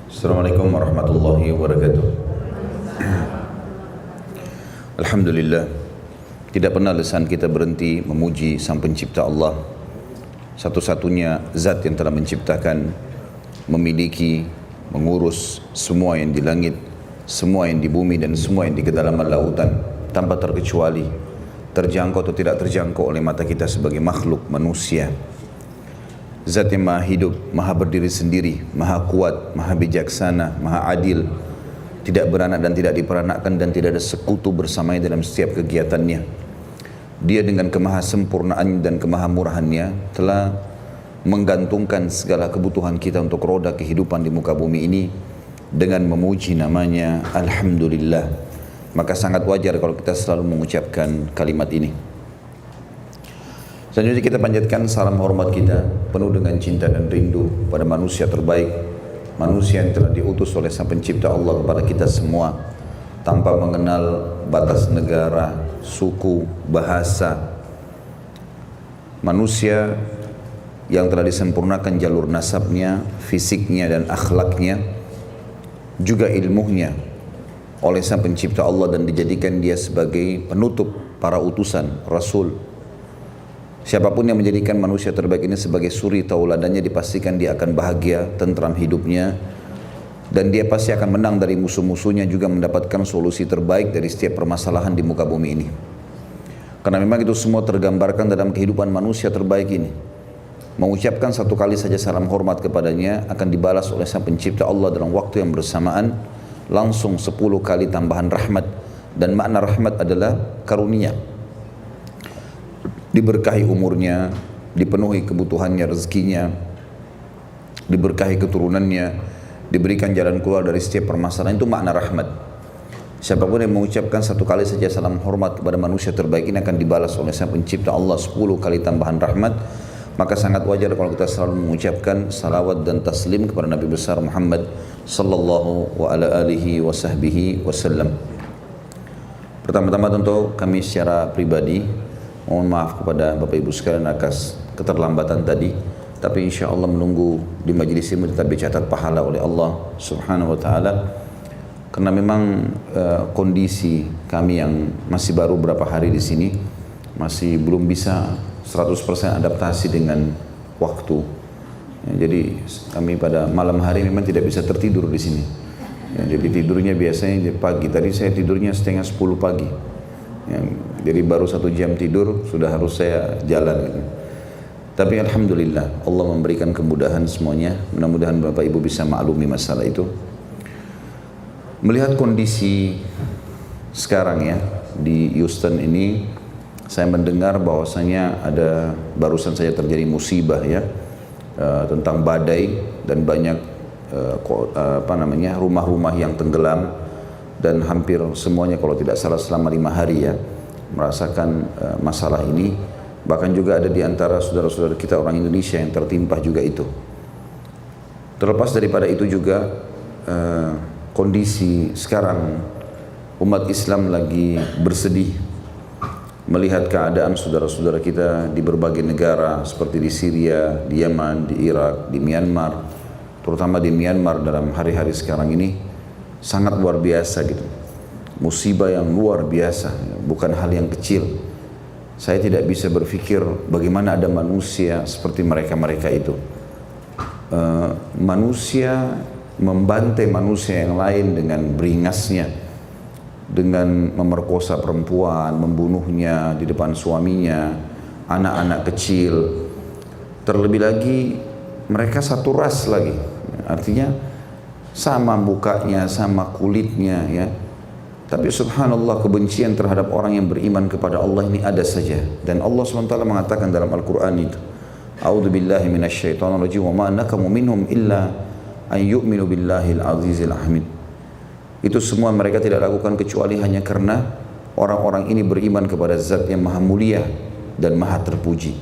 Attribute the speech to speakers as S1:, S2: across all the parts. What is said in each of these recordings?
S1: Assalamualaikum warahmatullahi wabarakatuh. Alhamdulillah, tidak pernah lisan kita berhenti memuji Sang Pencipta Allah, satu-satunya zat yang telah menciptakan, memiliki, mengurus semua yang di langit, semua yang di bumi dan semua yang di kedalaman lautan tanpa terkecuali, terjangkau atau tidak terjangkau oleh mata kita sebagai makhluk manusia. Zat yang maha hidup, maha berdiri sendiri, maha kuat, maha bijaksana, maha adil, tidak beranak dan tidak diperanakkan dan tidak ada sekutu bersamanya dalam setiap kegiatannya. Dia dengan kemahasempurnaannya dan kemahamurahannya telah menggantungkan segala kebutuhan kita untuk roda kehidupan di muka bumi ini dengan memuji namanya Alhamdulillah. Maka sangat wajar kalau kita selalu mengucapkan kalimat ini. Selanjutnya kita panjatkan salam hormat kita penuh dengan cinta dan rindu pada manusia terbaik, manusia yang telah diutus oleh Sang Pencipta Allah kepada kita semua tanpa mengenal batas negara, suku, bahasa. Manusia yang telah disempurnakan jalur nasabnya, fisiknya dan akhlaknya, juga ilmunya oleh Sang Pencipta Allah dan dijadikan dia sebagai penutup para utusan, Rasul. Siapapun yang menjadikan manusia terbaik ini sebagai suri tauladannya dipastikan dia akan bahagia, tentram hidupnya, dan dia pasti akan menang dari musuh-musuhnya, juga mendapatkan solusi terbaik dari setiap permasalahan di muka bumi ini. Karena memang itu semua tergambarkan dalam kehidupan manusia terbaik ini. Mengucapkan satu kali saja salam hormat kepadanya akan dibalas oleh Sang Pencipta Allah dalam waktu yang bersamaan langsung 10 kali tambahan rahmat, dan makna rahmat adalah karunia. Diberkahi umurnya, dipenuhi kebutuhannya, rezekinya, diberkahi keturunannya, diberikan jalan keluar dari setiap permasalahan, itu makna rahmat. Siapapun yang mengucapkan satu kali saja salam hormat kepada manusia terbaik ini akan dibalas oleh Sang Pencipta Allah 10 kali tambahan rahmat. Maka sangat wajar kalau kita selalu mengucapkan salawat dan taslim kepada Nabi besar Muhammad sallallahu wa ala alihi wa sahbihi wasallam. Pertama-tama tentu kami secara pribadi mohon maaf kepada Bapak Ibu sekalian atas keterlambatan tadi, tapi insya Allah menunggu di majelis ini tetap dicatat pahala oleh Allah Subhanahu wa Ta'ala. Karena memang kondisi kami yang masih baru berapa hari di sini masih belum bisa 100% adaptasi dengan waktu. Ya, jadi kami pada malam hari memang tidak bisa tertidur di sini. Ya, jadi tidurnya biasanya pagi. Tadi saya tidurnya setengah 10 pagi. Ya, jadi baru 1 jam tidur sudah harus saya jalan gitu. Tapi Alhamdulillah Allah memberikan kemudahan semuanya. Mudah-mudahan Bapak Ibu bisa maklumi masalah itu. Melihat kondisi sekarang ya di Houston ini, saya mendengar bahwasanya ada barusan saja terjadi musibah ya, tentang badai dan banyak rumah-rumah yang tenggelam. Dan hampir semuanya kalau tidak salah selama 5 hari ya merasakan masalah ini. Bahkan juga ada di antara saudara-saudara kita orang Indonesia yang tertimpa juga itu. Terlepas daripada itu juga kondisi sekarang umat Islam lagi bersedih melihat keadaan saudara-saudara kita di berbagai negara seperti di Syria, di Yaman, di Irak, di Myanmar. Terutama di Myanmar dalam hari-hari sekarang ini sangat luar biasa gitu. Musibah yang luar biasa, bukan hal yang kecil. Saya tidak bisa berpikir bagaimana ada manusia seperti mereka-mereka itu. Manusia membantai manusia yang lain dengan beringasnya, dengan memerkosa perempuan, membunuhnya di depan suaminya, anak-anak kecil. Terlebih lagi mereka satu ras lagi, artinya sama mukanya, sama kulitnya ya. Tapi subhanallah kebencian terhadap orang yang beriman kepada Allah ini ada saja. Dan Allah SWT mengatakan dalam Al-Quran itu, A'udzu billahi minasyaitonir rajim wa ma nakamu minhum illa an yu'minu billahil azizil hamid. Itu semua mereka tidak lakukan kecuali hanya karena orang-orang ini beriman kepada zat yang maha mulia dan maha terpuji.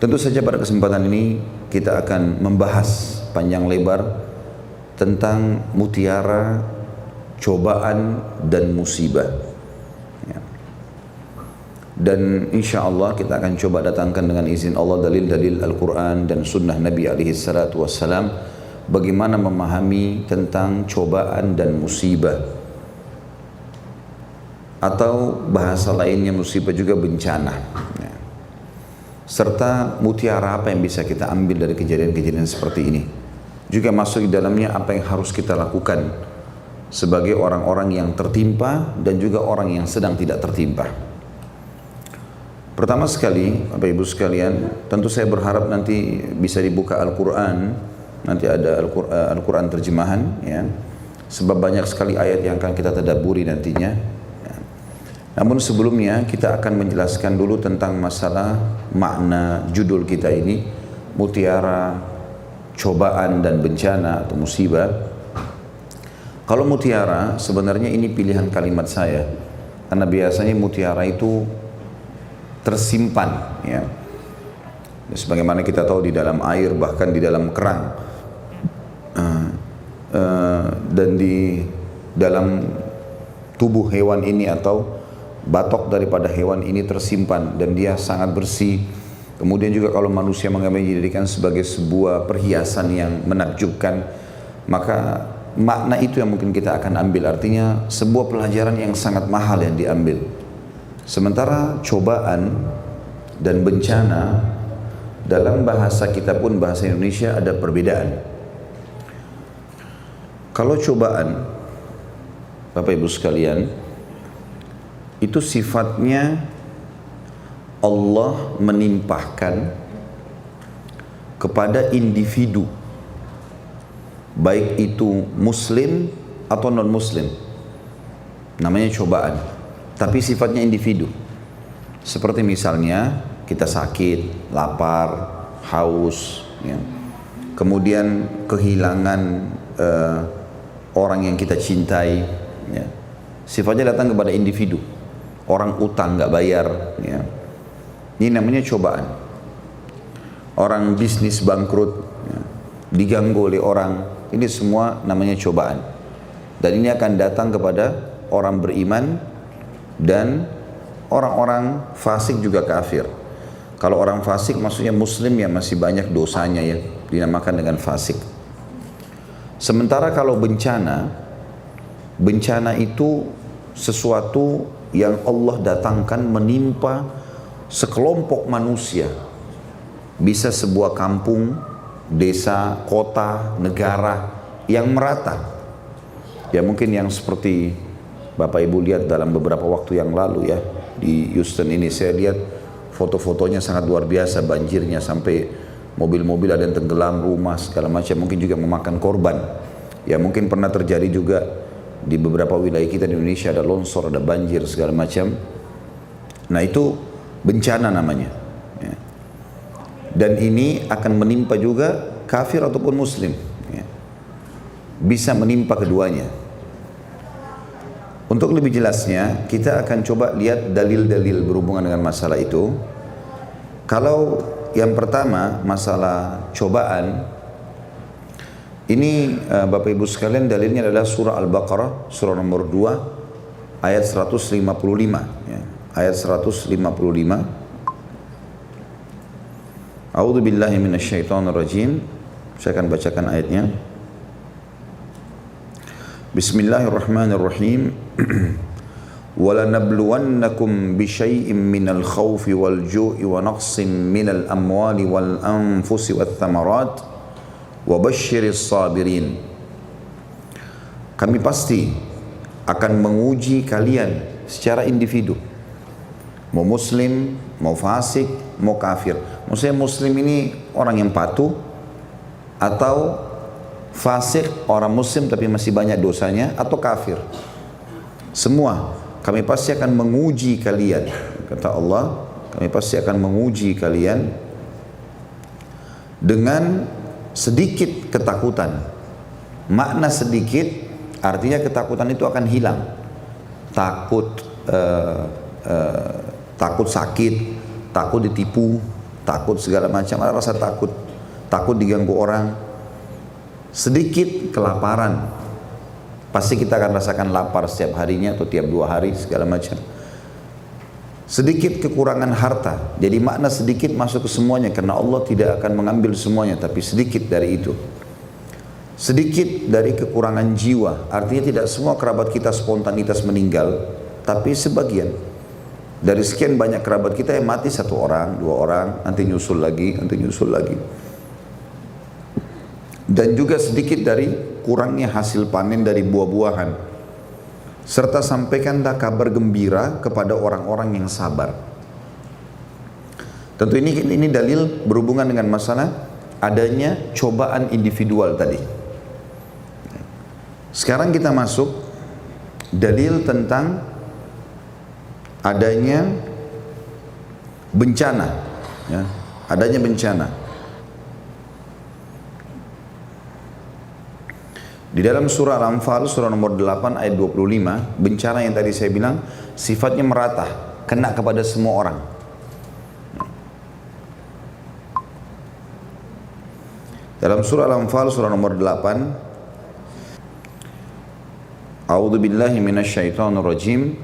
S1: Tentu saja pada kesempatan ini kita akan membahas panjang lebar tentang mutiara, cobaan dan musibah. Ya. Dan insya Allah kita akan coba datangkan dengan izin Allah dalil-dalil Al-Quran dan Sunnah Nabi alaihi salatu wassalam bagaimana memahami tentang cobaan dan musibah, atau bahasa lainnya musibah juga bencana, ya. Serta mutiara apa yang bisa kita ambil dari kejadian-kejadian seperti ini. Juga masuk di dalamnya apa yang harus kita lakukan sebagai orang-orang yang tertimpa dan juga orang yang sedang tidak tertimpa. Pertama sekali, Bapak Ibu sekalian, tentu saya berharap nanti bisa dibuka Al-Quran, nanti ada Al-Quran terjemahan, ya. Sebab banyak sekali ayat yang akan kita tadabburi nantinya. Ya. Namun sebelumnya kita akan menjelaskan dulu tentang masalah makna judul kita ini, mutiara, cobaan dan bencana atau musibah. Kalau mutiara, sebenarnya ini pilihan kalimat saya, karena biasanya mutiara itu tersimpan, ya. Sebagaimana kita tahu di dalam air, bahkan di dalam kerang, dan di dalam tubuh hewan ini atau batok daripada hewan ini tersimpan dan dia sangat bersih. Kemudian juga kalau manusia mengambilnya dijadikan sebagai sebuah perhiasan yang menakjubkan, maka makna itu yang mungkin kita akan ambil, artinya sebuah pelajaran yang sangat mahal yang diambil. Sementara cobaan dan bencana dalam bahasa kita pun, bahasa Indonesia, ada perbedaan. Kalau cobaan, Bapak Ibu sekalian, itu sifatnya Allah menimpahkan kepada individu, baik itu muslim atau non muslim, namanya cobaan, tapi sifatnya individu. Seperti misalnya kita sakit, lapar, haus, ya. Kemudian kehilangan orang yang kita cintai, ya. Sifatnya datang kepada individu. Orang utang nggak bayar, ya. Ini namanya cobaan. Orang bisnis bangkrut, ya, diganggu oleh orang, ini semua namanya cobaan. Dan ini akan datang kepada orang beriman dan orang-orang fasik juga kafir. Kalau orang fasik maksudnya muslim yang masih banyak dosanya, ya, dinamakan dengan fasik. Sementara kalau bencana itu sesuatu yang Allah datangkan menimpa sekelompok manusia. Bisa sebuah kampung, desa, kota, negara yang merata. Ya mungkin yang seperti Bapak Ibu lihat dalam beberapa waktu yang lalu, ya, di Houston ini saya lihat foto-fotonya sangat luar biasa, banjirnya sampai mobil-mobil ada yang tenggelam, rumah segala macam, mungkin juga memakan korban. Ya mungkin pernah terjadi juga di beberapa wilayah kita di Indonesia, ada longsor, ada banjir segala macam. Nah itu bencana namanya, ya. Dan ini akan menimpa juga kafir ataupun muslim, ya. Bisa menimpa keduanya. Untuk lebih jelasnya kita akan coba lihat dalil-dalil berhubungan dengan masalah itu. Kalau yang pertama masalah cobaan, ini Bapak Ibu sekalian dalilnya adalah surah Al-Baqarah, surah nomor 2 ayat 155, ya. Ayat 155. A'udzu billahi minasyaitonir rajim. Saya akan bacakan ayatnya. Bismillahirrahmanirrahim. وَلَنَبْلُوَنَّكُمْ بِشَيْءٍ مِّنَ الْخَوْفِ وَالْجُوعِ وَنَقْصٍ مِّنَ الْأَمْوَالِ وَالْأَنفُسِ وَالثَّمَرَاتِ وَبَشِّرِ الصَّابِرِينَ. Kami pasti akan menguji kalian secara individu, mau muslim, mau fasik, mau kafir. Maksudnya muslim ini orang yang patuh, atau fasik orang muslim tapi masih banyak dosanya, atau kafir. Semua kami pasti akan menguji kalian, kata Allah. Kami pasti akan menguji kalian dengan sedikit ketakutan. Makna sedikit artinya ketakutan itu akan hilang. Takut takut sakit, takut ditipu, takut segala macam, ada rasa takut, takut diganggu orang. Sedikit kelaparan, pasti kita akan rasakan lapar setiap harinya atau tiap 2 hari segala macam. Sedikit kekurangan harta, jadi makna sedikit masuk ke semuanya, karena Allah tidak akan mengambil semuanya, tapi sedikit dari itu. sedikit dari kekurangan jiwa. Artinya tidak semua kerabat kita spontanitas meninggal, tapi sebagian. Dari sekian banyak kerabat kita yang mati 1 orang, 2 orang, nanti nyusul lagi, nanti nyusul lagi. Dan juga sedikit dari kurangnya hasil panen dari buah-buahan. Serta sampaikanlah kabar gembira kepada orang-orang yang sabar. Tentu ini dalil berhubungan dengan masalah adanya cobaan individual tadi. Sekarang kita masuk dalil tentang adanya bencana, ya, adanya bencana. Di dalam surah Al-Anfal, surah nomor 8 ayat 25, bencana yang tadi saya bilang sifatnya merata, kena kepada semua orang. Dalam surah Al-Anfal, surah nomor 8, A'udzu billahi minasyaitonir rajim.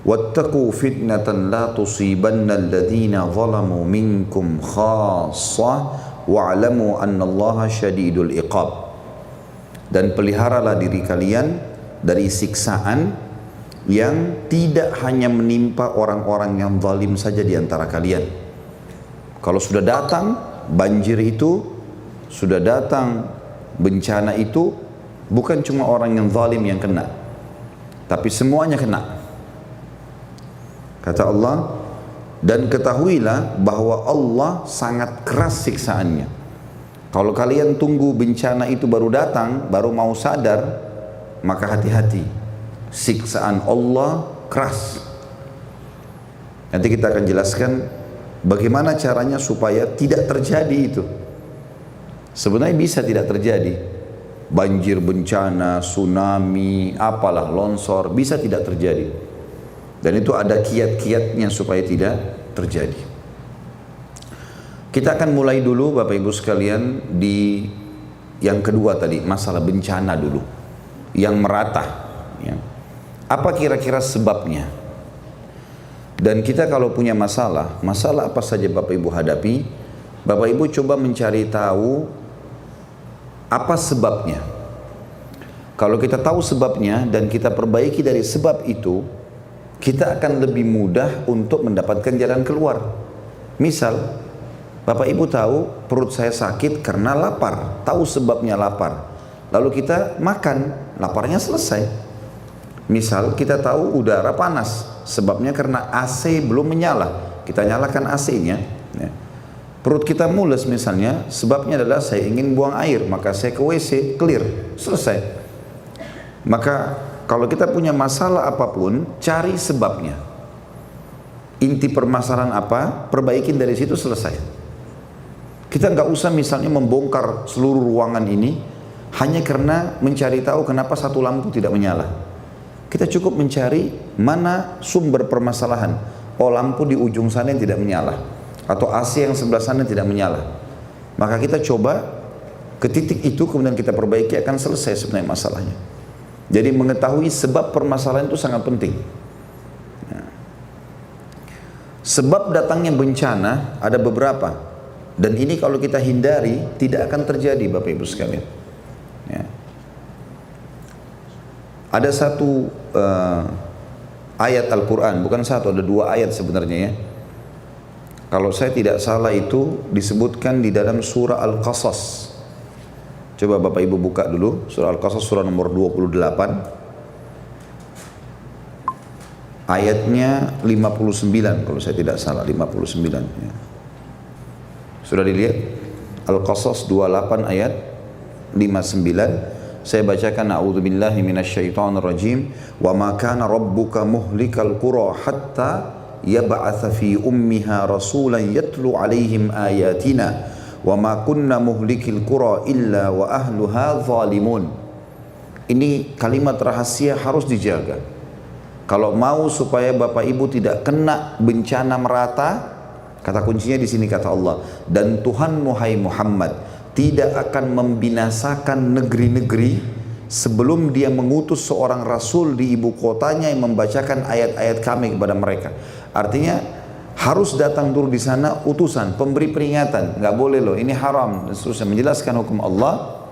S1: Wattaqu fitnatan la tusibanna alladhina zalamu minkum khassah wa'lamu annallaha syadidul iqab. Dan peliharalah diri kalian dari siksaan yang tidak hanya menimpa orang-orang yang zalim saja di antara kalian. Kalau sudah datang banjir itu, sudah datang bencana itu, bukan cuma orang yang zalim yang kena, tapi semuanya kena. Kata Allah, dan ketahuilah bahwa Allah sangat keras siksaannya. Kalau kalian tunggu bencana itu baru datang, baru mau sadar, maka hati-hati. Siksaan Allah keras. Nanti kita akan jelaskan bagaimana caranya supaya tidak terjadi itu. Sebenarnya bisa tidak terjadi. Banjir, bencana, tsunami, apalah, longsor, bisa tidak terjadi. Dan itu ada kiat-kiatnya supaya tidak terjadi. Kita akan mulai dulu Bapak Ibu sekalian di yang kedua tadi, masalah bencana dulu. Yang merata. Ya. Apa kira-kira sebabnya? Dan kita kalau punya masalah apa saja Bapak Ibu hadapi, Bapak Ibu coba mencari tahu apa sebabnya. Kalau kita tahu sebabnya dan kita perbaiki dari sebab itu, kita akan lebih mudah untuk mendapatkan jalan keluar. Misal, Bapak Ibu tahu perut saya sakit karena lapar, tahu sebabnya lapar. Lalu kita makan, laparnya selesai. Misal kita tahu udara panas, sebabnya karena AC belum menyala, kita nyalakan AC-nya. Ya. Perut kita mules misalnya, sebabnya adalah saya ingin buang air, maka saya ke WC, clear, selesai. Maka kalau kita punya masalah apapun, cari sebabnya. Inti permasalahan apa, perbaikin dari situ, selesai. Kita nggak usah misalnya membongkar seluruh ruangan ini hanya karena mencari tahu kenapa satu lampu tidak menyala. Kita cukup mencari mana sumber permasalahan. Oh, lampu di ujung sana yang tidak menyala, atau AC yang sebelah sana tidak menyala. Maka kita coba ke titik itu, kemudian kita perbaiki, akan selesai sebenarnya masalahnya. Jadi mengetahui sebab permasalahan itu sangat penting. Sebab datangnya bencana ada beberapa. Dan ini kalau kita hindari, tidak akan terjadi Bapak Ibu sekalian. Ya. Ada satu ayat Al-Quran, bukan satu, ada 2 ayat sebenarnya ya. Kalau saya tidak salah itu disebutkan di dalam surah Al-Qasas. Coba Bapak Ibu buka dulu, surah Al-Qasas surah nomor 28. Ayatnya 59 kalau saya tidak salah, 59 ya. Sudah dilihat? Al-Qasas 28 ayat 59. Saya bacakan, a'udzubillahi minasyaitonir rajim. Wa ma kana rabbuka muhlikal qura hatta yab'atsa fi ummiha rasulan yatlu 'alaihim ayatina wa ma kunna muhlikil qura illa wa ahluha zalimun. Ini kalimat rahasia harus dijaga. Kalau mau supaya Bapak Ibu tidak kena bencana merata, kata kuncinya di sini kata Allah, dan Tuhanmu hai Muhammad tidak akan membinasakan negeri-negeri sebelum dia mengutus seorang rasul di ibu kotanya yang membacakan ayat-ayat kami kepada mereka. Artinya harus datang dulu di sana utusan, pemberi peringatan, nggak boleh loh, ini haram dan seterusnya, menjelaskan hukum Allah.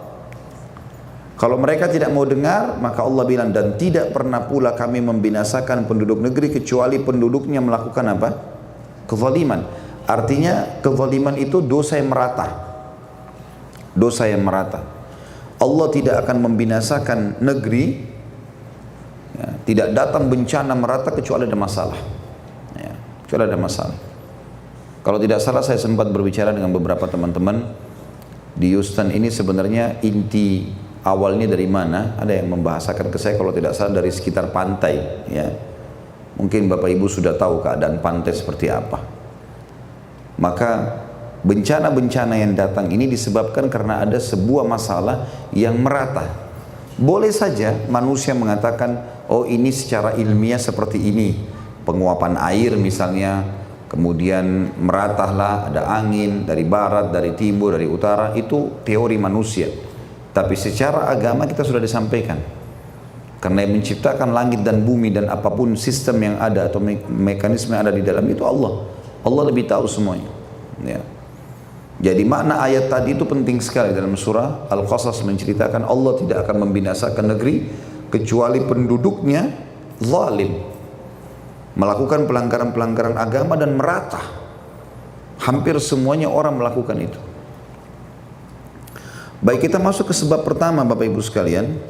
S1: Kalau mereka tidak mau dengar, maka Allah bilang, dan tidak pernah pula kami membinasakan penduduk negeri kecuali penduduknya melakukan apa? Kezaliman. Artinya kezaliman itu dosa yang merata. Dosa yang merata. Allah tidak akan membinasakan negeri, ya, tidak datang bencana merata kecuali ada masalah. Ya, kecuali ada masalah. Kalau tidak salah saya sempat berbicara dengan beberapa teman-teman di Houston ini, sebenarnya inti awalnya dari mana? Ada yang membahasakan ke saya kalau tidak salah dari sekitar pantai, ya. Mungkin Bapak Ibu sudah tahu keadaan pantai seperti apa. Maka bencana-bencana yang datang ini disebabkan karena ada sebuah masalah yang merata. Boleh saja manusia mengatakan, oh ini secara ilmiah seperti ini, penguapan air misalnya, kemudian meratahlah, ada angin dari barat, dari timur, dari utara, itu teori manusia. Tapi secara agama kita sudah disampaikan, karena yang menciptakan langit dan bumi dan apapun sistem yang ada atau mekanisme yang ada di dalam itu Allah. Allah lebih tahu semuanya, ya. Jadi makna ayat tadi itu penting sekali. Dalam surah Al-Qasas menceritakan Allah tidak akan membinasakan negeri kecuali penduduknya zalim, melakukan pelanggaran-pelanggaran agama dan merata. Hampir semuanya orang melakukan itu. Baik, kita masuk ke sebab pertama Bapak Ibu sekalian.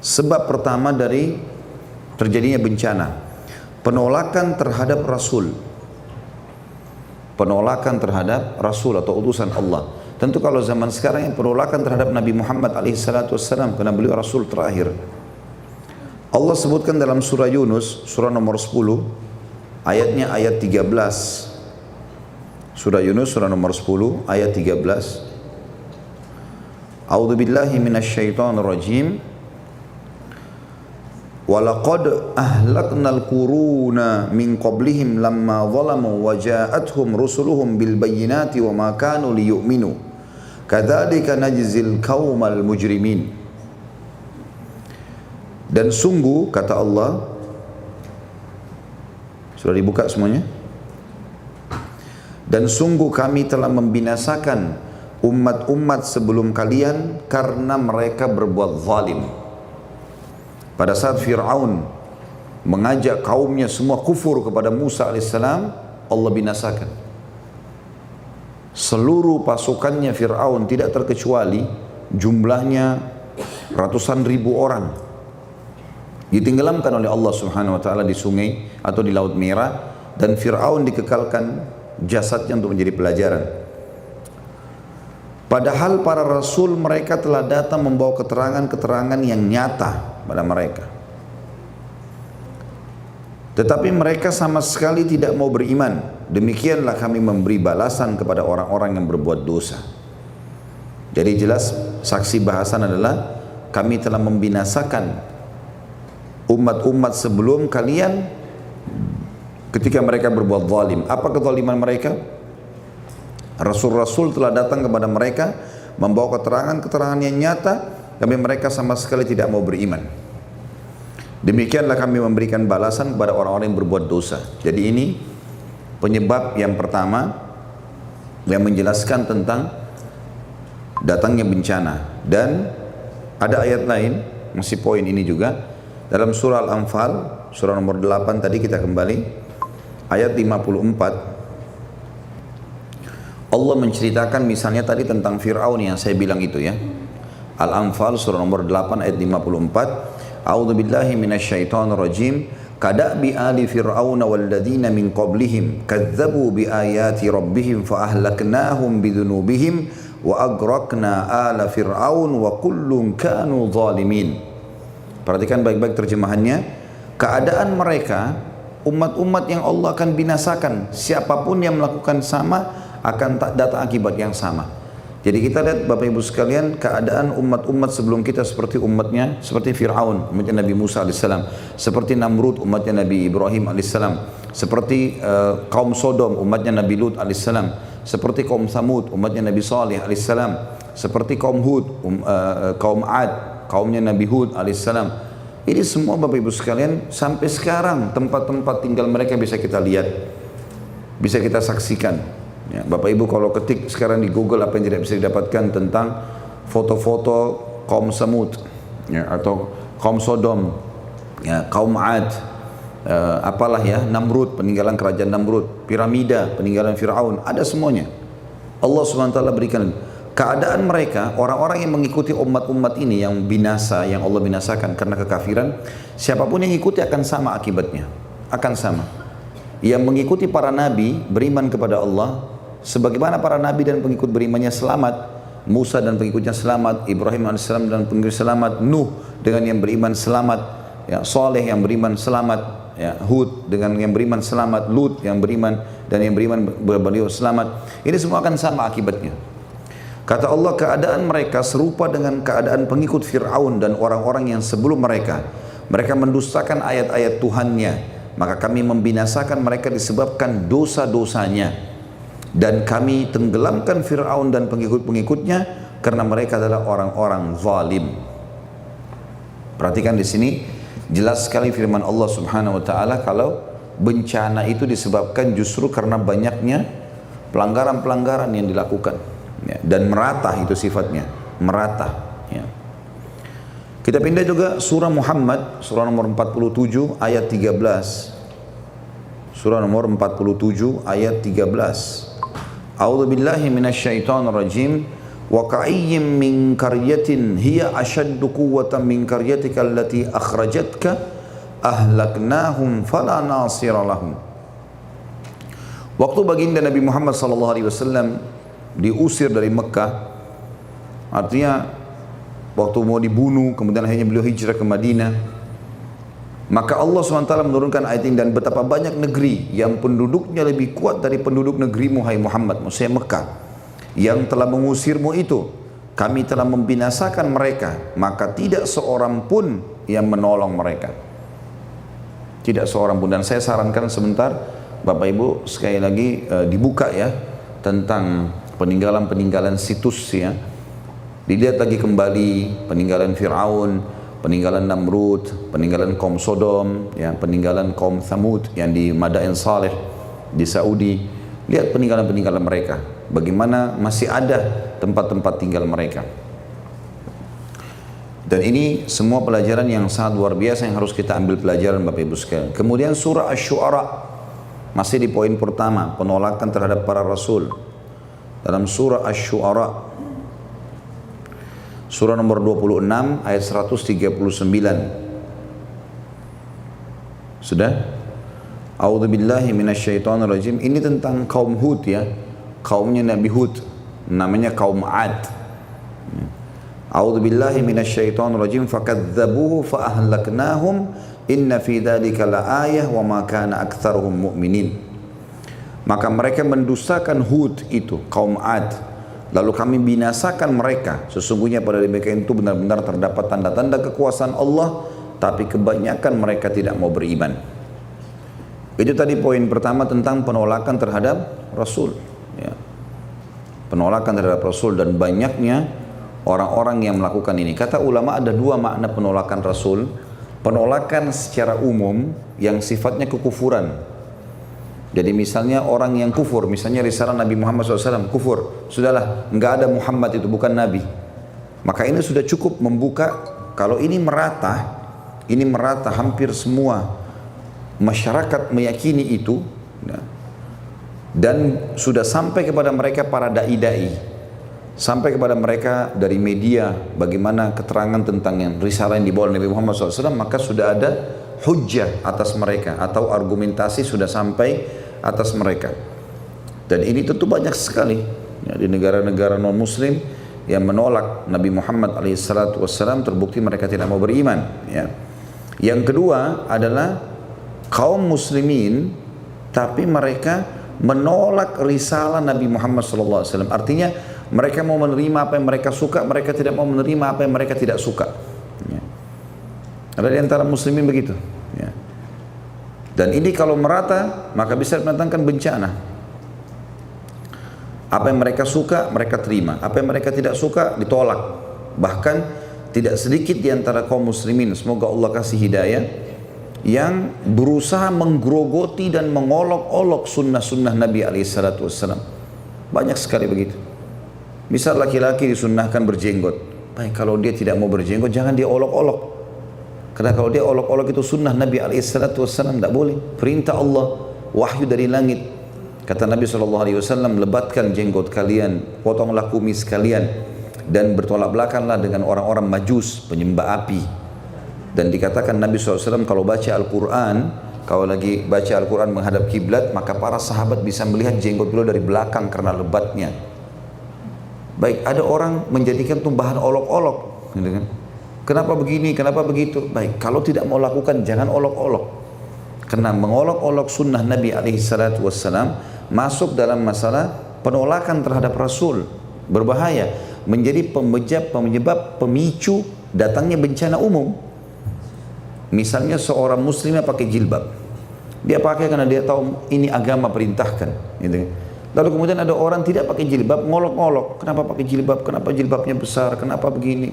S1: Sebab pertama dari terjadinya bencana, penolakan terhadap Rasul. Penolakan terhadap Rasul atau utusan Allah. Tentu kalau zaman sekarang yang penolakan terhadap Nabi Muhammad alaihissalam, karena beliau Rasul terakhir. Allah sebutkan dalam surah Yunus, surah nomor 10, ayatnya ayat 13. Surah Yunus, surah nomor 10, ayat 13. A'udzu billahi minasyaitonir rajim. وَلَقَدْ أَهْلَكْنَا الْقُرُونَ مِنْ قَبْلِهِمْ لَمَّا ظَلَمُوا وَجَاءَتْهُمْ رُسُلُهُمْ بِالْبَيِّنَاتِ وَمَا كَانُوا لِيُؤْمِنُوا كَذَلِكَ نَجْزِي الْقَوْمَ الْمُجْرِمِينَ. Dan sungguh, kata Allah, sudah dibuka semuanya? Dan sungguh kami telah membinasakan umat-umat sebelum kalian karena mereka berbuat zalim. Pada saat Fir'aun mengajak kaumnya semua kufur kepada Musa alaihissalam, Allah binasakan. Seluruh pasukannya Fir'aun tidak terkecuali jumlahnya ratusan ribu orang, ditenggelamkan oleh Allah subhanahu wa ta'ala di sungai atau di Laut Merah, dan Fir'aun dikekalkan jasadnya untuk menjadi pelajaran. Padahal para rasul mereka telah datang membawa keterangan-keterangan yang nyata pada mereka. Tetapi mereka sama sekali tidak mau beriman. Demikianlah kami memberi balasan kepada orang-orang yang berbuat dosa. Jadi jelas saksi bahasan adalah kami telah membinasakan umat-umat sebelum kalian ketika mereka berbuat zalim. Apa kezaliman mereka? Rasul-rasul telah datang kepada mereka membawa keterangan-keterangan yang nyata, tapi mereka sama sekali tidak mau beriman. Demikianlah kami memberikan balasan kepada orang-orang yang berbuat dosa. Jadi ini penyebab yang pertama yang menjelaskan tentang datangnya bencana. Dan ada ayat lain, masih poin ini juga, dalam surah Al-Anfal, surah nomor 8 tadi kita kembali, ayat 54. Allah menceritakan misalnya tadi tentang Fir'aun yang saya bilang itu ya. Al-Anfal surah nomor 8 ayat 54. A'udzu billahi minasyaitonir rajim. Kada'bi ali fir'aun walladzina min qablihim kadzdzabu biayati rabbihim fa ahlaknahum bidzunubihim wa agraqna ala fir'aun wa kullun kanu zalimin. Perhatikan baik-baik terjemahannya. Keadaan mereka umat-umat yang Allah akan binasakan, siapapun yang melakukan sama akan tak datang akibat yang sama. Jadi kita lihat Bapak Ibu sekalian, keadaan umat-umat sebelum kita seperti umatnya, seperti Fir'aun, umatnya Nabi Musa alaihissalam, seperti Namrud, umatnya Nabi Ibrahim alaihissalam, seperti kaum Sodom, umatnya Nabi Lut alaihissalam, seperti kaum Thamud, umatnya Nabi Salih alaihissalam, seperti kaum Hud, kaum Ad, kaumnya Nabi Hud alaihissalam. Ini semua Bapak Ibu sekalian, sampai sekarang tempat-tempat tinggal mereka bisa kita lihat, bisa kita saksikan. Ya, Bapak Ibu kalau ketik sekarang di Google apa yang tidak bisa didapatkan tentang foto-foto kaum Samud, ya, atau kaum Sodom, ya, kaum Ad, apalah ya, Namrud, peninggalan kerajaan Namrud, piramida, peninggalan Fir'aun, ada semuanya. Allah SWT berikan keadaan mereka, orang-orang yang mengikuti umat-umat ini yang binasa, yang Allah binasakan karena kekafiran, siapapun yang ikuti akan sama akibatnya, akan sama. Yang mengikuti para nabi, beriman kepada Allah, sebagaimana para nabi dan pengikut berimannya selamat, Musa dan pengikutnya selamat, Ibrahim AS dan pengikutnya selamat, Nuh dengan yang beriman selamat, ya, Saleh yang beriman selamat, ya, Hud dengan yang beriman selamat, Lut yang beriman dan yang beriman beliau selamat. Ini semua akan sama akibatnya. Kata Allah, keadaan mereka serupa dengan keadaan pengikut Fir'aun dan orang-orang yang sebelum mereka. Mereka mendustakan ayat-ayat Tuhannya, maka kami membinasakan mereka disebabkan dosa-dosanya. Dan kami tenggelamkan Fir'aun dan pengikut-pengikutnya karena mereka adalah orang-orang zalim. Perhatikan di sini jelas sekali firman Allah Subhanahu wa taala kalau bencana itu disebabkan justru karena banyaknya pelanggaran-pelanggaran yang dilakukan, ya, dan merata itu sifatnya, merata, ya. Kita pindah juga surah Muhammad, surah nomor 47 ayat 13. Surah nomor 47 ayat 13. A'udzu billahi minasyaitonir rajim. Wa ka'ayyin min qaryatin hiya ashaddu quwwatan min qaryatika allati akhrajatka ahlaknahum fala nasira lahum. Waktu baginda Nabi Muhammad SAW diusir dari Mekah, artinya waktu mau dibunuh, kemudian akhirnya beliau hijrah ke Madinah, maka Allah SWT menurunkan ayat ini, dan betapa banyak negeri yang penduduknya lebih kuat dari penduduk negerimu hai Muhammad, maksudnya Mekah, yang telah mengusirmu itu, kami telah membinasakan mereka, maka tidak seorang pun yang menolong mereka. Tidak seorang pun. Dan saya sarankan sebentar Bapak Ibu sekali lagi dibuka ya tentang peninggalan-peninggalan situs ya. Dilihat lagi kembali peninggalan Fir'aun, peninggalan Namrud, peninggalan kaum Sodom, ya, peninggalan kaum Thamud yang di Madain Saleh di Saudi. Lihat peninggalan-peninggalan mereka, bagaimana masih ada tempat-tempat tinggal mereka. Dan ini semua pelajaran yang sangat luar biasa yang harus kita ambil pelajaran Bapak Ibu sekalian. Kemudian surah Asy-Syu'ara, masih di poin pertama, penolakan terhadap para rasul. Dalam surah Asy-Syu'ara, surah nomor 26 ayat 139. Sudah? A'udzu billahi minasyaitonir rajim. Ini tentang kaum Hud ya. Kaumnya Nabi Hud, namanya kaum Ad. A'udzu billahi minasyaitonir rajim. Fakadzdzabuhu fa ahlaknahum inna fi dzalika laayah wa ma kana aktsaruhum mu'minin. Maka mereka mendustakan Hud itu, kaum Ad. Lalu kami binasakan mereka. Sesungguhnya pada mereka itu benar-benar terdapat tanda-tanda kekuasaan Allah, tapi kebanyakan mereka tidak mau beriman. Itu tadi poin pertama tentang penolakan terhadap Rasul. Ya. Penolakan terhadap Rasul dan banyaknya orang-orang yang melakukan ini. Kata ulama ada dua makna penolakan Rasul. Penolakan secara umum yang sifatnya kekufuran. Jadi misalnya orang yang kufur, misalnya risalah Nabi Muhammad SAW, kufur, sudahlah, nggak ada Muhammad itu, bukan Nabi. Maka ini sudah cukup membuka, kalau ini merata hampir semua masyarakat meyakini itu, ya, dan sudah sampai kepada mereka para da'i-da'i, sampai kepada mereka dari media, bagaimana keterangan tentang yang risalah yang dibawa Nabi Muhammad SAW, maka sudah ada hujjah atas mereka, atau argumentasi sudah sampai atas mereka. Dan ini tentu banyak sekali ya, di negara-negara non muslim yang menolak Nabi Muhammad SAW, terbukti mereka tidak mau beriman ya. Yang kedua adalah kaum muslimin tapi mereka menolak risalah Nabi Muhammad SAW. Artinya mereka mau menerima apa yang mereka suka, mereka tidak mau menerima apa yang mereka tidak suka ya. Ada di antara muslimin begitu ya. Dan ini kalau merata maka bisa mendatangkan bencana. Apa yang mereka suka mereka terima, apa yang mereka tidak suka ditolak. Bahkan tidak sedikit di antara kaum muslimin, semoga Allah kasih hidayah, yang berusaha menggerogoti dan mengolok-olok sunnah-sunnah Nabi SAW. Banyak sekali begitu. Misal laki-laki disunnahkan berjenggot, Baik, kalau dia tidak mau berjenggot, jangan dia olok-olok. Karena kalau dia olok-olok itu sunnah Nabi SAW, tidak boleh. Perintah Allah, wahyu dari langit. Kata Nabi SAW, lebatkan jenggot kalian, potonglah kumis kalian, dan bertolak belakanglah dengan orang-orang majus, penyembah api. Dan dikatakan Nabi SAW kalau baca Al-Quran, kalau lagi baca Al-Quran menghadap kiblat, maka para sahabat bisa melihat jenggot beliau dari belakang karena lebatnya. Baik, ada orang menjadikan tumbahan olok-olok, gitu kan? Kenapa begini, kenapa begitu? Baik, kalau tidak mau lakukan, jangan olok-olok. Karena mengolok-olok sunnah Nabi SAW masuk dalam masalah penolakan terhadap Rasul. Berbahaya, menjadi penyebab pemicu datangnya bencana umum. Misalnya seorang muslimnya pakai jilbab, dia pakai karena dia tahu ini agama perintahkan, gitu. Lalu kemudian ada orang tidak pakai jilbab, ngolok-ngolok, kenapa pakai jilbab, kenapa jilbabnya besar, kenapa begini,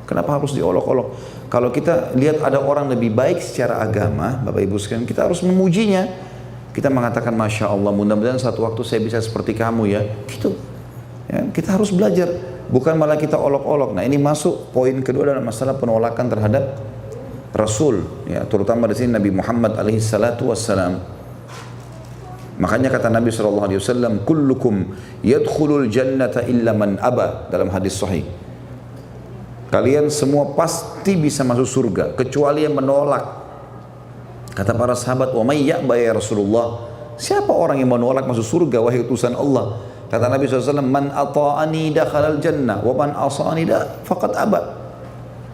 S1: kenapa harus diolok-olok. Kalau kita lihat ada orang lebih baik secara agama, Bapak Ibu sekalian, kita harus memujinya. Kita mengatakan Masya Allah, mudah-mudahan satu waktu saya bisa seperti kamu ya, gitu ya, kita harus belajar, bukan malah kita olok-olok. Nah, ini masuk poin kedua dalam masalah penolakan terhadap Rasul, ya, terutama di sini Nabi Muhammad SAW. Makanya kata Nabi SAW, kullukum yadkhulul jannata illa man aba, dalam hadis sahih. Kalian semua pasti bisa masuk surga kecuali yang menolak. Kata para sahabat, wa may ya'ba ya Rasulullah, siapa orang yang menolak masuk surga wahai utusan Allah? Kata Nabi SAW, man ata'ani dakhalal jannah wa man asani faqad aba.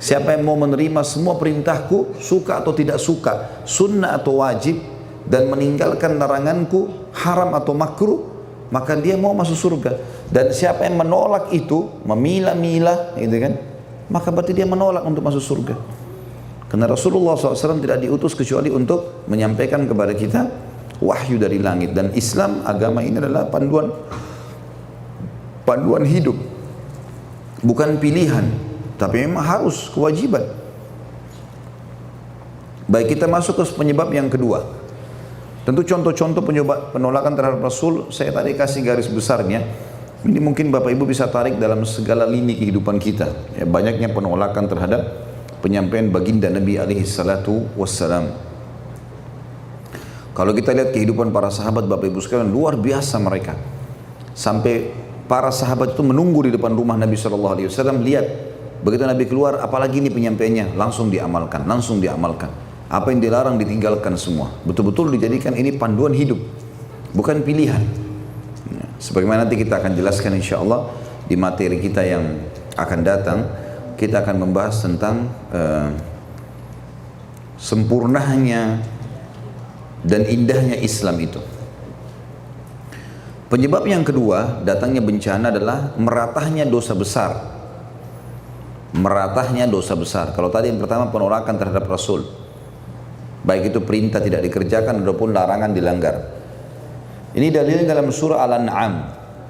S1: Siapa yang mau menerima semua perintahku, suka atau tidak suka, sunnah atau wajib, dan meninggalkan laranganku, haram atau makruh, maka dia mau masuk surga. Dan siapa yang menolak itu, memilah-milah, gitu kan, maka berarti dia menolak untuk masuk surga. Karena Rasulullah SAW tidak diutus kecuali untuk menyampaikan kepada kita wahyu dari langit. Dan Islam, agama ini adalah panduan hidup, bukan pilihan, tapi memang harus, kewajiban. Baik, kita masuk ke penyebab yang kedua. Tentu contoh-contoh penyebab penolakan terhadap Rasul, saya tadi kasih garis besarnya. Ini mungkin Bapak Ibu bisa tarik dalam segala lini kehidupan kita. Ya, banyaknya penolakan terhadap penyampaian baginda Nabi SAW. Kalau kita lihat kehidupan para sahabat, Bapak Ibu sekalian, luar biasa mereka. Sampai para sahabat itu menunggu di depan rumah Nabi SAW. Lihat, begitu Nabi keluar, apalagi ini penyampaiannya, langsung diamalkan, langsung diamalkan. Apa yang dilarang ditinggalkan semua. Betul-betul dijadikan ini panduan hidup, bukan pilihan. Sebagaimana nanti kita akan jelaskan insya Allah di materi kita yang akan datang, kita akan membahas tentang sempurnanya dan indahnya Islam itu. Penyebab yang kedua datangnya bencana adalah meratahnya dosa besar. Meratahnya dosa besar. Kalau tadi yang pertama penolakan terhadap Rasul, baik itu perintah tidak dikerjakan ataupun larangan dilanggar. Ini dalilnya dalam surah Al-An'am,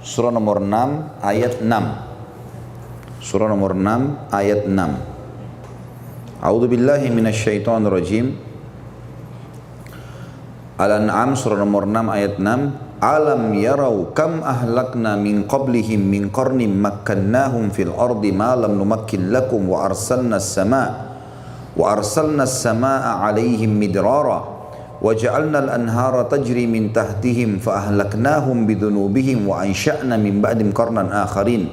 S1: surah nomor 6 ayat 6. Surah nomor 6 ayat 6. A'udzubillahi minasyaitonirrajim. Al-An'am surah nomor 6 ayat 6. Alam yarau kam ahlakna min qablihim min qarnin makkannahum fil ardi ma lam numakkin lakum wa arsalna as-samaa'a 'alaihim midrara wa ja'alna al-anhara tajri min tahtihim fa ahlaknahum bidhunubihim wa ansha'na min ba'dihim qarnan akharin.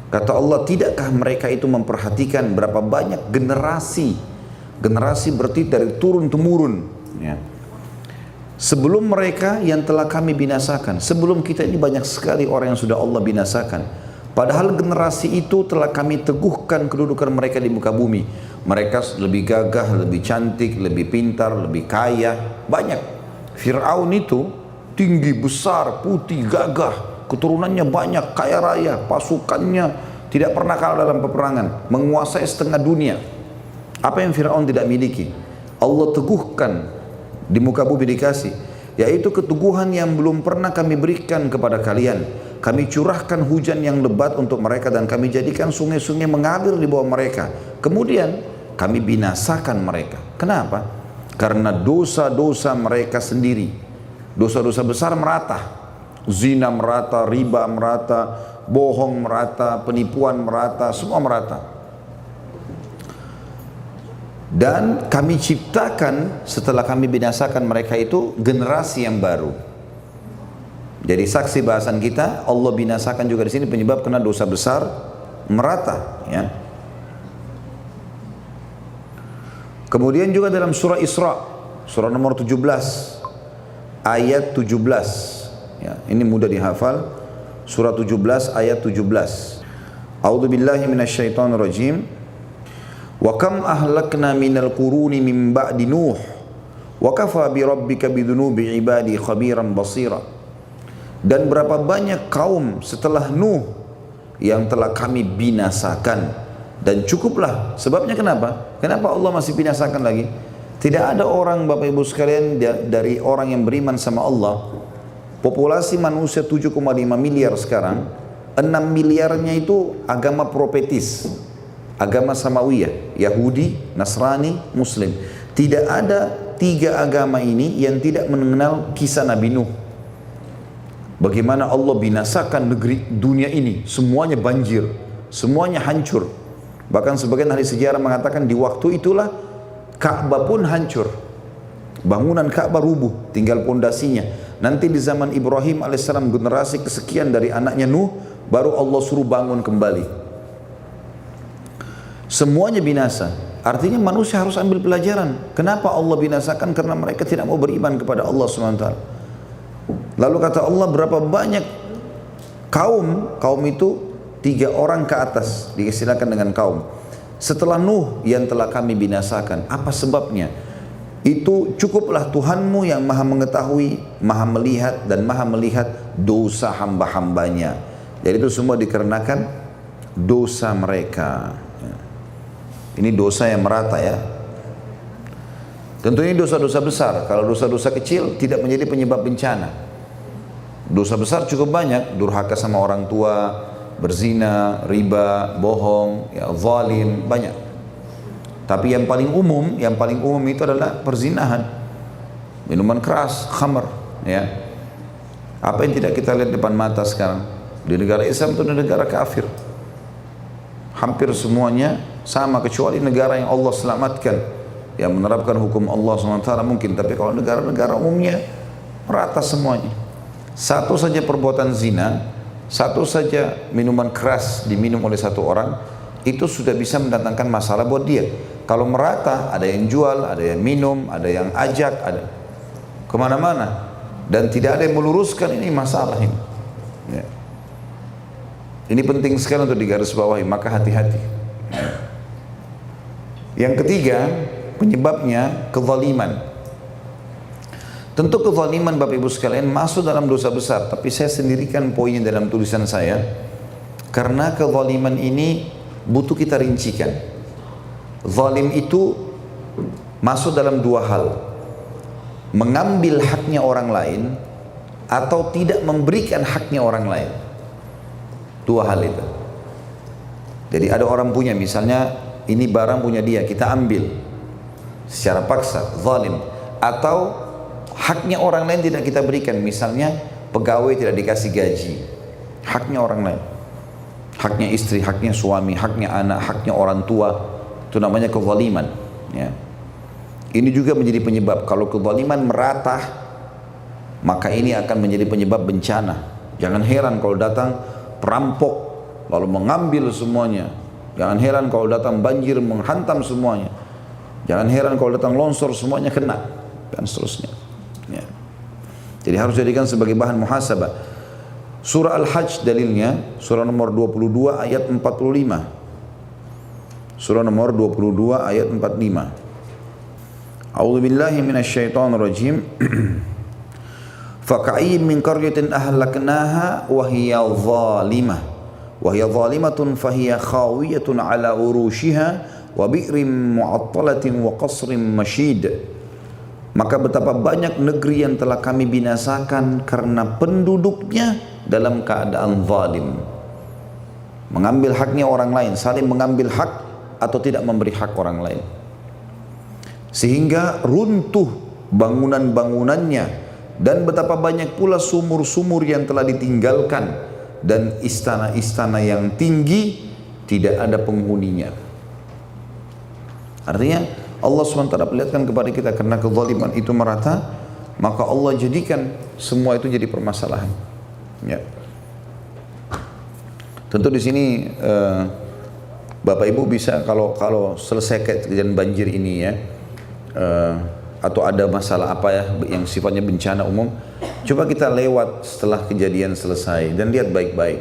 S1: Kata Allah, tidakkah mereka itu memperhatikan berapa banyak generasi berarti dari turun temurun, ya, sebelum mereka yang telah kami binasakan. Sebelum kita ini banyak sekali orang yang sudah Allah binasakan. Padahal generasi itu telah kami teguhkan kedudukan mereka di muka bumi. Mereka lebih gagah, lebih cantik, lebih pintar, lebih kaya, banyak. Fir'aun itu tinggi, besar, putih, gagah, keturunannya banyak, kaya raya, pasukannya tidak pernah kalah dalam peperangan, menguasai setengah dunia. Apa yang Fir'aun tidak miliki, Allah teguhkan di muka bumi dikasih, yaitu keteguhan yang belum pernah kami berikan kepada kalian. Kami curahkan hujan yang lebat untuk mereka dan kami jadikan sungai-sungai mengalir di bawah mereka. Kemudian kami binasakan mereka. Kenapa? Karena dosa-dosa mereka sendiri. Dosa-dosa besar merata. Zina merata, riba merata, bohong merata, penipuan merata, semua merata. Dan kami ciptakan setelah kami binasakan mereka itu generasi yang baru. Jadi saksi bahasan kita, Allah binasakan juga di sini penyebab karena dosa besar merata, ya. Kemudian juga dalam surah Isra, surah nomor 17, ayat 17. Ya, ini mudah dihafal. Surah 17 ayat 17. A'udzubillahi minasyaitonirrajim. Wa kam ahlakna minal quruni min ba'di Nuh wa kafa bi rabbika bidzunubi ibadi khabiran basira. Dan berapa banyak kaum setelah Nuh yang telah kami binasakan. Dan cukuplah. Sebabnya kenapa? Kenapa Allah masih binasakan lagi? Tidak ada orang, Bapak Ibu sekalian, dari orang yang beriman sama Allah. Populasi manusia 7,5 miliar sekarang, 6 miliarnya itu agama profetis, agama Samawiyah, Yahudi, Nasrani, Muslim. Tidak ada 3 agama ini yang tidak mengenal kisah Nabi Nuh. Bagaimana Allah binasakan negeri dunia ini, semuanya banjir, semuanya hancur. Bahkan sebagian ahli sejarah mengatakan di waktu itulah Ka'bah pun hancur. Bangunan Ka'bah rubuh, tinggal pondasinya. Nanti di zaman Ibrahim alaihissalam generasi kesekian dari anaknya Nuh, baru Allah suruh bangun kembali. Semuanya binasa. Artinya manusia harus ambil pelajaran. Kenapa Allah binasakan? Karena mereka tidak mau beriman kepada Allah SWT. Lalu kata Allah, berapa banyak kaum itu 3 orang ke atas, diistilahkan dengan kaum. Setelah Nuh yang telah kami binasakan. Apa sebabnya? Itu cukuplah Tuhanmu yang maha mengetahui, maha melihat dan maha melihat dosa hamba-hambanya. Jadi itu semua dikarenakan dosa mereka. Ini dosa yang merata, ya. Tentunya dosa-dosa besar. Kalau dosa-dosa kecil tidak menjadi penyebab bencana. Dosa besar cukup banyak, durhaka sama orang tua, berzina, riba, bohong, ya, zalim, banyak. Tapi yang paling umum itu adalah perzinahan, minuman keras, khamr, ya. Apa yang tidak kita lihat depan mata sekarang? Di negara Islam itu negara kafir. Hampir semuanya sama kecuali negara yang Allah selamatkan, yang menerapkan hukum Allah SWT mungkin. Tapi kalau negara-negara umumnya merata semuanya. Satu saja perbuatan zina, satu saja minuman keras diminum oleh satu orang, itu sudah bisa mendatangkan masalah buat dia. Kalau merata, ada yang jual, ada yang minum, ada yang ajak, ada kemana-mana, dan tidak ada yang meluruskan, ini masalah ini. Ya. Ini penting sekali untuk digarisbawahi, maka hati-hati. Ya. Yang ketiga, penyebabnya kezaliman. Tentu kezaliman, Bapak Ibu sekalian, masuk dalam dosa besar, tapi saya sendirikan poinnya dalam tulisan saya, karena kezaliman ini butuh kita rincikan. Zalim itu masuk dalam 2 hal. Mengambil haknya orang lain atau tidak memberikan haknya orang lain. 2 hal itu. Jadi ada orang punya, misalnya ini barang punya dia, kita ambil secara paksa, zalim. Atau haknya orang lain tidak kita berikan, misalnya pegawai tidak dikasih gaji, haknya orang lain. Haknya istri, haknya suami, haknya anak, haknya orang tua, itu namanya kezaliman, ya. Ini juga menjadi penyebab. Kalau kezaliman merata, maka ini akan menjadi penyebab bencana. Jangan heran kalau datang perampok lalu mengambil semuanya. Jangan heran kalau datang banjir menghantam semuanya. Jangan heran kalau datang longsor semuanya kena, dan seterusnya, ya. Jadi harus jadikan sebagai bahan muhasabah. Surah Al-Hajj dalilnya, surah nomor 22 ayat 45. Surah nomor 22 ayat 45. A'udzu billahi minasyaitonir rajim. Faka'in min qaryatin ahlaknaha wa hiya zalimah wa hiya zalimatun fahiya khawiyatun ala urushiha wa bi'rin mu'attalatin wa qasrin mashid. Maka betapa banyak negeri yang telah kami binasakan karena penduduknya dalam keadaan zalim, mengambil haknya orang lain, saling mengambil hak atau tidak memberi hak orang lain, sehingga runtuh bangunan-bangunannya. Dan betapa banyak pula sumur-sumur yang telah ditinggalkan dan istana-istana yang tinggi tidak ada penghuninya. Artinya Allah SWT perlihatkan kepada kita karena kezaliman itu merata, maka Allah jadikan semua itu jadi permasalahan. Ya. Tentu di sini Bapak Ibu bisa kalau selesai kejadian banjir ini ya, atau ada masalah apa ya yang sifatnya bencana umum, coba kita lewat setelah kejadian selesai dan lihat baik-baik.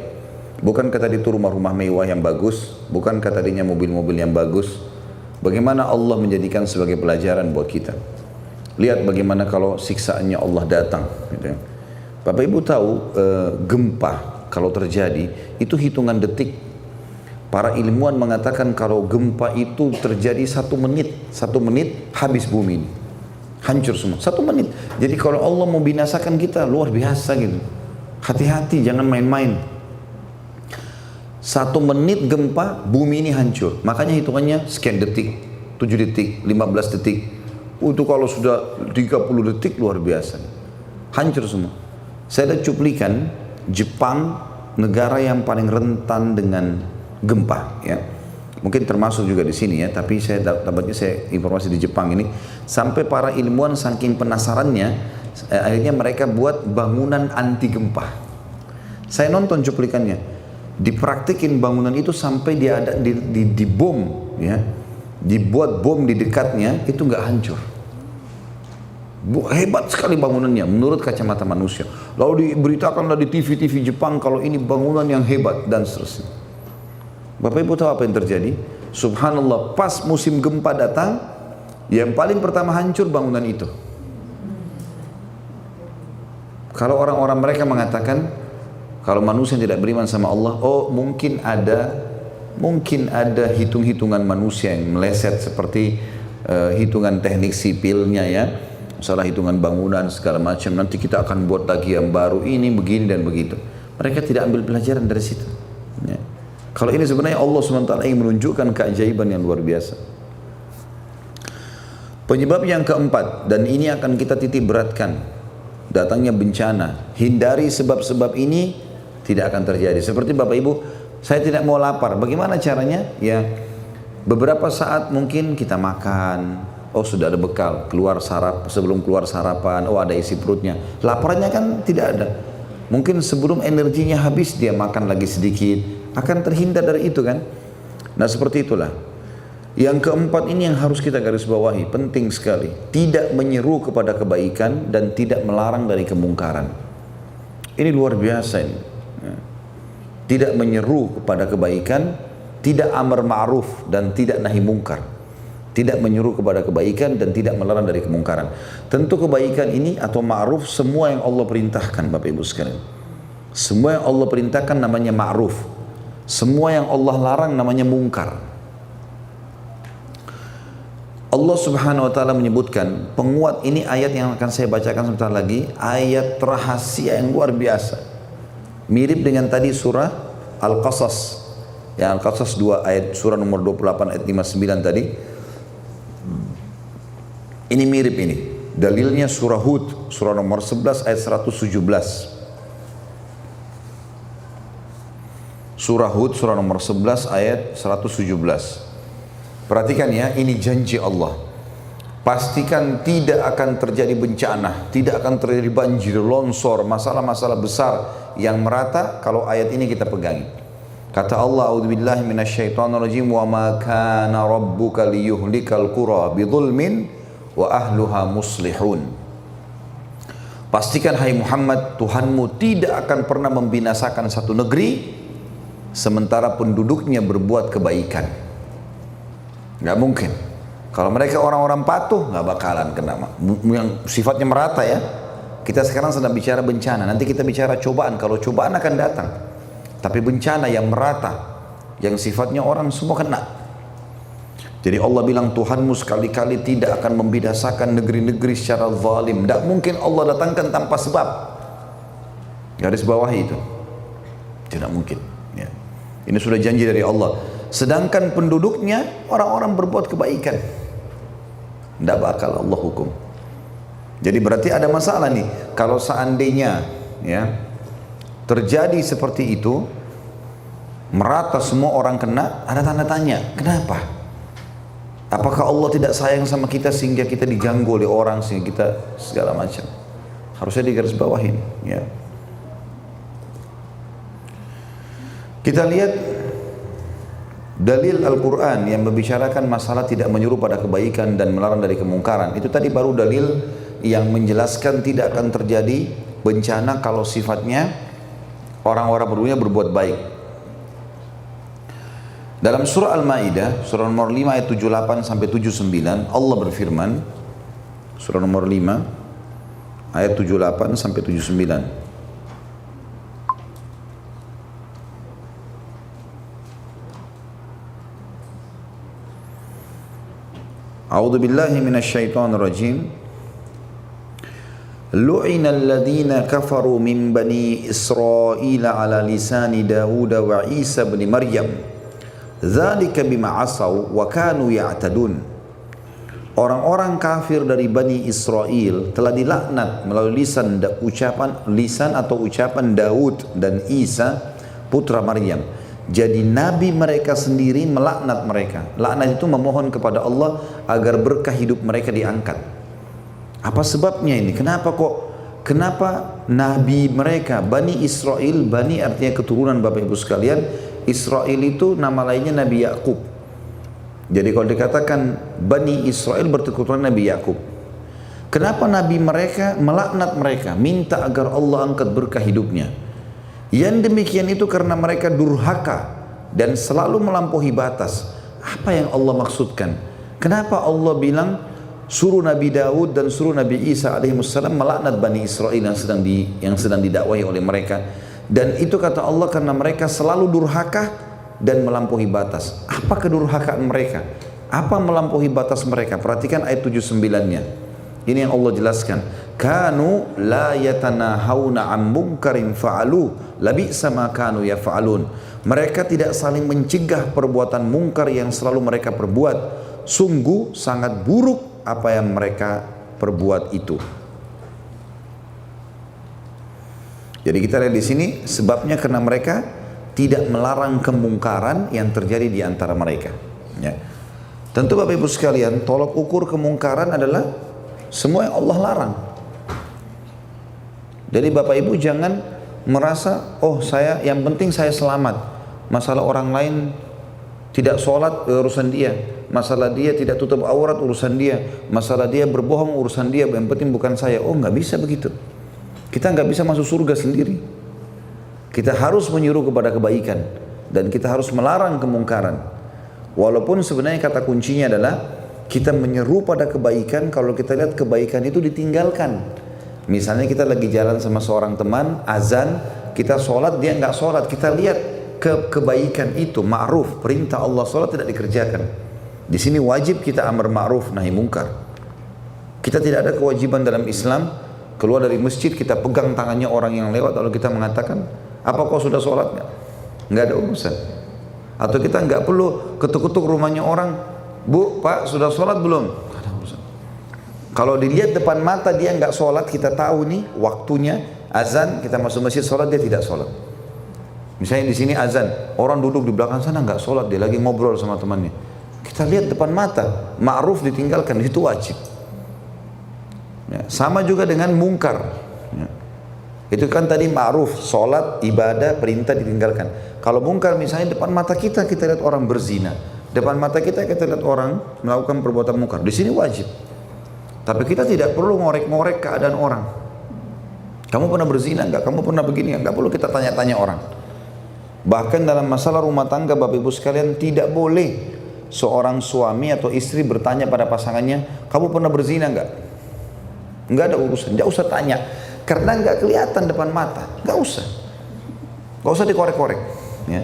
S1: Bukankah tadi itu rumah-rumah mewah yang bagus? Bukankah tadinya mobil-mobil yang bagus? Bagaimana Allah menjadikan sebagai pelajaran buat kita. Lihat bagaimana kalau siksaannya Allah datang. Gitu. Bapak Ibu tahu gempa kalau terjadi itu hitungan detik. Para ilmuwan mengatakan kalau gempa itu terjadi 1 menit habis bumi ini. Hancur semua, 1 menit. Jadi kalau Allah mau binasakan kita luar biasa gitu. Hati-hati, jangan main-main. 1 menit gempa, bumi ini hancur. Makanya hitungannya sekian detik, 7 detik, 15 detik. Itu kalau sudah 30 detik luar biasa. Hancur semua. Saya ada cuplikan Jepang, negara yang paling rentan dengan gempa. Ya. Mungkin termasuk juga di sini ya, tapi dapatnya informasi di Jepang ini. Sampai para ilmuwan saking penasarannya, akhirnya mereka buat bangunan anti gempa. Saya nonton cuplikannya. Dipraktikin bangunan itu sampai dia ada di bom ya, dibuat bom di dekatnya itu nggak hancur. Hebat sekali bangunannya menurut kacamata manusia. Lalu diberitakanlah di TV Jepang kalau ini bangunan yang hebat dan seterusnya. Bapak Ibu tahu apa yang terjadi? Subhanallah, pas musim gempa datang, yang paling pertama hancur bangunan itu. Kalau orang-orang mereka mengatakan kalau manusia tidak beriman sama Allah, oh mungkin ada hitung-hitungan manusia yang meleset seperti hitungan teknik sipilnya ya, masalah hitungan bangunan segala macam. Nanti kita akan buat lagi yang baru ini begini dan begitu. Mereka tidak ambil pelajaran dari situ. Ya. Kalau ini sebenarnya Allah SWT yang menunjukkan keajaiban yang luar biasa. Penyebab yang keempat, dan ini akan kita titik beratkan, datangnya bencana. Hindari sebab-sebab ini, tidak akan terjadi. Seperti Bapak Ibu, saya tidak mau lapar. Bagaimana caranya? Ya, beberapa saat mungkin kita makan. Oh sudah ada bekal. Sebelum keluar sarapan. Oh ada isi perutnya. Laparnya kan tidak ada. Mungkin sebelum energinya habis dia makan lagi sedikit. Akan terhindar dari itu kan? Nah seperti itulah. Yang keempat ini yang harus kita garis bawahi. Penting sekali. Tidak menyeru kepada kebaikan dan tidak melarang dari kemungkaran. Ini luar biasa ini. Tidak menyeru kepada kebaikan, tidak amar ma'ruf dan tidak nahi mungkar. Tidak menyeru kepada kebaikan dan tidak melarang dari kemungkaran. Tentu kebaikan ini atau ma'ruf semua yang Allah perintahkan Bapak Ibu sekalian. Semua yang Allah perintahkan namanya ma'ruf. Semua yang Allah larang namanya mungkar. Allah Subhanahu wa taala menyebutkan penguat ini ayat yang akan saya bacakan sebentar lagi, ayat rahasia yang luar biasa. Mirip dengan tadi surah Al-Qasas. Ya, Al-Qasas 2 ayat surah nomor 28 ayat 59 tadi. Ini mirip ini. Dalilnya surah Hud, surah nomor 11 ayat 117. Surah Hud, surah nomor 11 ayat 117. Perhatikan ya, ini janji Allah. Pastikan tidak akan terjadi bencana, tidak akan terjadi banjir, longsor, masalah-masalah besar yang merata kalau ayat ini kita pegangi. Kata Allah, a'udzubillahi minasyaitonirrajim, wa ma kana rabbuka liyuhlikal qura bidzulmin wa ahluha muslihun. Pastikan hai Muhammad, Tuhanmu tidak akan pernah membinasakan satu negeri sementara penduduknya berbuat kebaikan. Nggak mungkin. Kalau mereka orang-orang patuh, nggak bakalan kena. Yang sifatnya merata ya. Kita sekarang sedang bicara bencana, nanti kita bicara cobaan. Kalau cobaan akan datang, tapi bencana yang merata, yang sifatnya orang semua kena. Jadi Allah bilang Tuhanmu sekali-kali tidak akan membinasakan negeri-negeri secara zalim. Tidak mungkin Allah datangkan tanpa sebab. Garis bawahi itu. Tidak mungkin. Ya. Ini sudah janji dari Allah. Sedangkan penduduknya orang-orang berbuat kebaikan. Tidak bakal Allah hukum. Jadi berarti ada masalah nih. Kalau seandainya ya terjadi seperti itu, merata semua orang kena, ada tanda tanya, kenapa? Apakah Allah tidak sayang sama kita sehingga kita diganggu oleh orang, sehingga kita segala macam? Harusnya digarisbawahin, ya. Kita lihat dalil Al-Quran yang membicarakan masalah tidak menyuruh pada kebaikan dan melarang dari kemungkaran. Itu tadi baru dalil yang menjelaskan tidak akan terjadi bencana kalau sifatnya orang-orang berdunia berbuat baik. Dalam surah Al-Maidah, surah nomor 5 ayat 78 sampai 79, Allah berfirman, surah nomor 5 ayat 78 sampai 79. A'udzu billahi minasyaitonir rajim. Lu'inal ladzina kafaru min bani Israil ala lisani Daud wa Isa bin Maryam. Dzalika bima asaw wa kanu ya'tadun. Orang-orang kafir dari Bani Israel telah dilaknat melalui lisan atau ucapan Daud dan Isa putra Maryam. Jadi nabi mereka sendiri melaknat mereka. Laknat itu memohon kepada Allah agar berkah hidup mereka diangkat. Apa sebabnya ini? Kenapa nabi mereka Bani Israel, Bani artinya keturunan Bapak Ibu sekalian, Israel itu nama lainnya Nabi Yakub. Jadi kalau dikatakan Bani Israel berketurunan Nabi Yakub. Kenapa nabi mereka melaknat mereka, minta agar Allah angkat berkah hidupnya? Yang demikian itu karena mereka durhaka dan selalu melampaui batas. Apa yang Allah maksudkan? Kenapa Allah bilang suruh Nabi Daud dan suruh Nabi Isa alaihissalam melaknat Bani Israel yang sedang didakwahi oleh mereka? Dan itu kata Allah karena mereka selalu durhaka dan melampaui batas. Apa kedurhakaan mereka? Apa melampaui batas mereka? Perhatikan ayat 79-nya. Ini yang Allah jelaskan. Kanu la yatanahawna an munkarin fa'alu labi'sa ma kanu yaf'alun. Mereka tidak saling mencegah perbuatan mungkar yang selalu mereka perbuat. Sungguh sangat buruk apa yang mereka perbuat itu. Jadi kita lihat di sini sebabnya karena mereka tidak melarang kemungkaran yang terjadi di antara mereka. Ya. Tentu Bapak Ibu sekalian, tolok ukur kemungkaran adalah semua yang Allah larang. Jadi Bapak Ibu jangan merasa, oh saya yang penting saya selamat. Masalah orang lain tidak sholat urusan dia, masalah dia tidak tutup aurat urusan dia, masalah dia berbohong urusan dia, yang penting bukan saya. Oh nggak bisa begitu. Kita nggak bisa masuk surga sendiri. Kita harus menyuruh kepada kebaikan dan kita harus melarang kemungkaran. Walaupun sebenarnya kata kuncinya adalah kita menyeru pada kebaikan kalau kita lihat kebaikan itu ditinggalkan. Misalnya kita lagi jalan sama seorang teman, azan, kita sholat, dia nggak sholat, kita lihat kebaikan itu, ma'ruf, perintah Allah sholat tidak dikerjakan. Di sini wajib kita amar ma'ruf nahi mungkar. Kita tidak ada kewajiban dalam Islam keluar dari masjid kita pegang tangannya orang yang lewat lalu kita mengatakan, apa kau sudah sholat nggak? Nggak ada urusan. Atau kita nggak perlu ketuk-ketuk rumahnya orang, bu, pak sudah sholat belum? Nggak ada urusan. Kalau dilihat depan mata dia nggak sholat, kita tahu nih waktunya azan, kita masuk masjid sholat, dia tidak sholat. Misalnya di sini azan, orang duduk di belakang sana nggak sholat, dia lagi ngobrol sama temannya. Kita lihat depan mata, ma'ruf ditinggalkan, itu wajib. Ya, sama juga dengan mungkar. Ya. Itu kan tadi ma'ruf, sholat, ibadah, perintah ditinggalkan. Kalau mungkar misalnya depan mata kita lihat orang berzina, depan mata kita lihat orang melakukan perbuatan mungkar. Di sini wajib. Tapi kita tidak perlu ngorek-ngorek keadaan orang. Kamu pernah berzina enggak? Kamu pernah begini enggak? Enggak perlu kita tanya-tanya orang. Bahkan dalam masalah rumah tangga Bapak Ibu sekalian tidak boleh seorang suami atau istri bertanya pada pasangannya, kamu pernah berzina enggak? Enggak ada urusan, enggak usah tanya. Karena enggak kelihatan depan mata, enggak usah. Enggak usah dikorek-korek. Ya.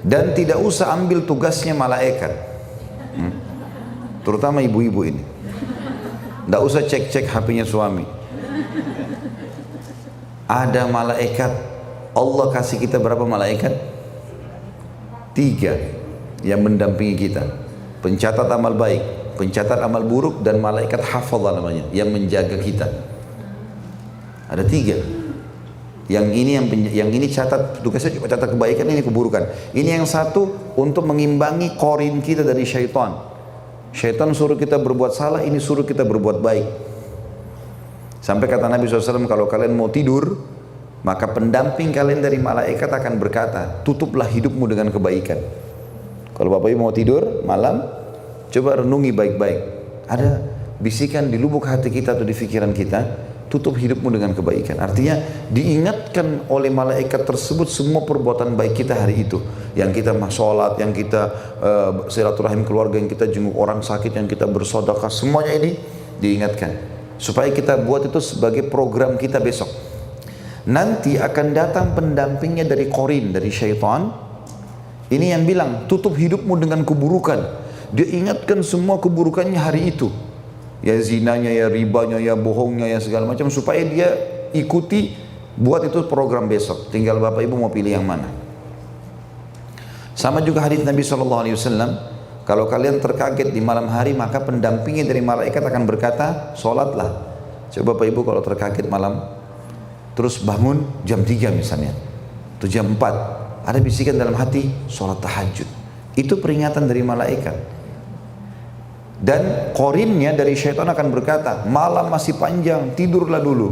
S1: Dan tidak usah ambil tugasnya malaikat. Terutama ibu-ibu ini. Enggak usah cek-cek HP-nya suami. Ada malaikat. Allah kasih kita berapa malaikat? 3 yang mendampingi kita. Pencatat amal baik, pencatat amal buruk, dan malaikat hafadhah namanya yang menjaga kita. Ada 3 yang ini catat, tugasnya cuma catat kebaikan, ini keburukan. Ini yang satu untuk mengimbangi korin kita dari syaitan. Syaitan suruh kita berbuat salah, ini suruh kita berbuat baik. Sampai kata Nabi SAW, kalau kalian mau tidur, maka pendamping kalian dari malaikat akan berkata, tutuplah hidupmu dengan kebaikan. Kalau Bapak Ibu mau tidur malam, coba renungi baik-baik. Ada bisikan di lubuk hati kita atau di pikiran kita, tutup hidupmu dengan kebaikan. Artinya diingatkan oleh malaikat tersebut semua perbuatan baik kita hari itu. Yang kita sholat, yang kita silaturahim keluarga, yang kita jenguk orang sakit, yang kita bersedekah, semuanya ini diingatkan. Supaya kita buat itu sebagai program kita besok. Nanti akan datang pendampingnya dari korin, dari syaitan. Ini yang bilang, tutup hidupmu dengan keburukan. Dia ingatkan semua keburukannya hari itu. Ya zinanya, ya ribanya, ya bohongnya, ya segala macam, supaya dia ikuti, buat itu program besok. Tinggal Bapak Ibu mau pilih yang mana. Sama juga hadis Nabi SAW, kalau kalian terkaget di malam hari, maka pendampingnya dari malaikat akan berkata, sholatlah. Coba Bapak Ibu kalau terkaget malam, terus bangun jam 3 misalnya, atau jam 4, ada bisikan dalam hati, sholat tahajud. Itu peringatan dari malaikat. Dan korinnya dari syaitan akan berkata, malam masih panjang, tidurlah dulu.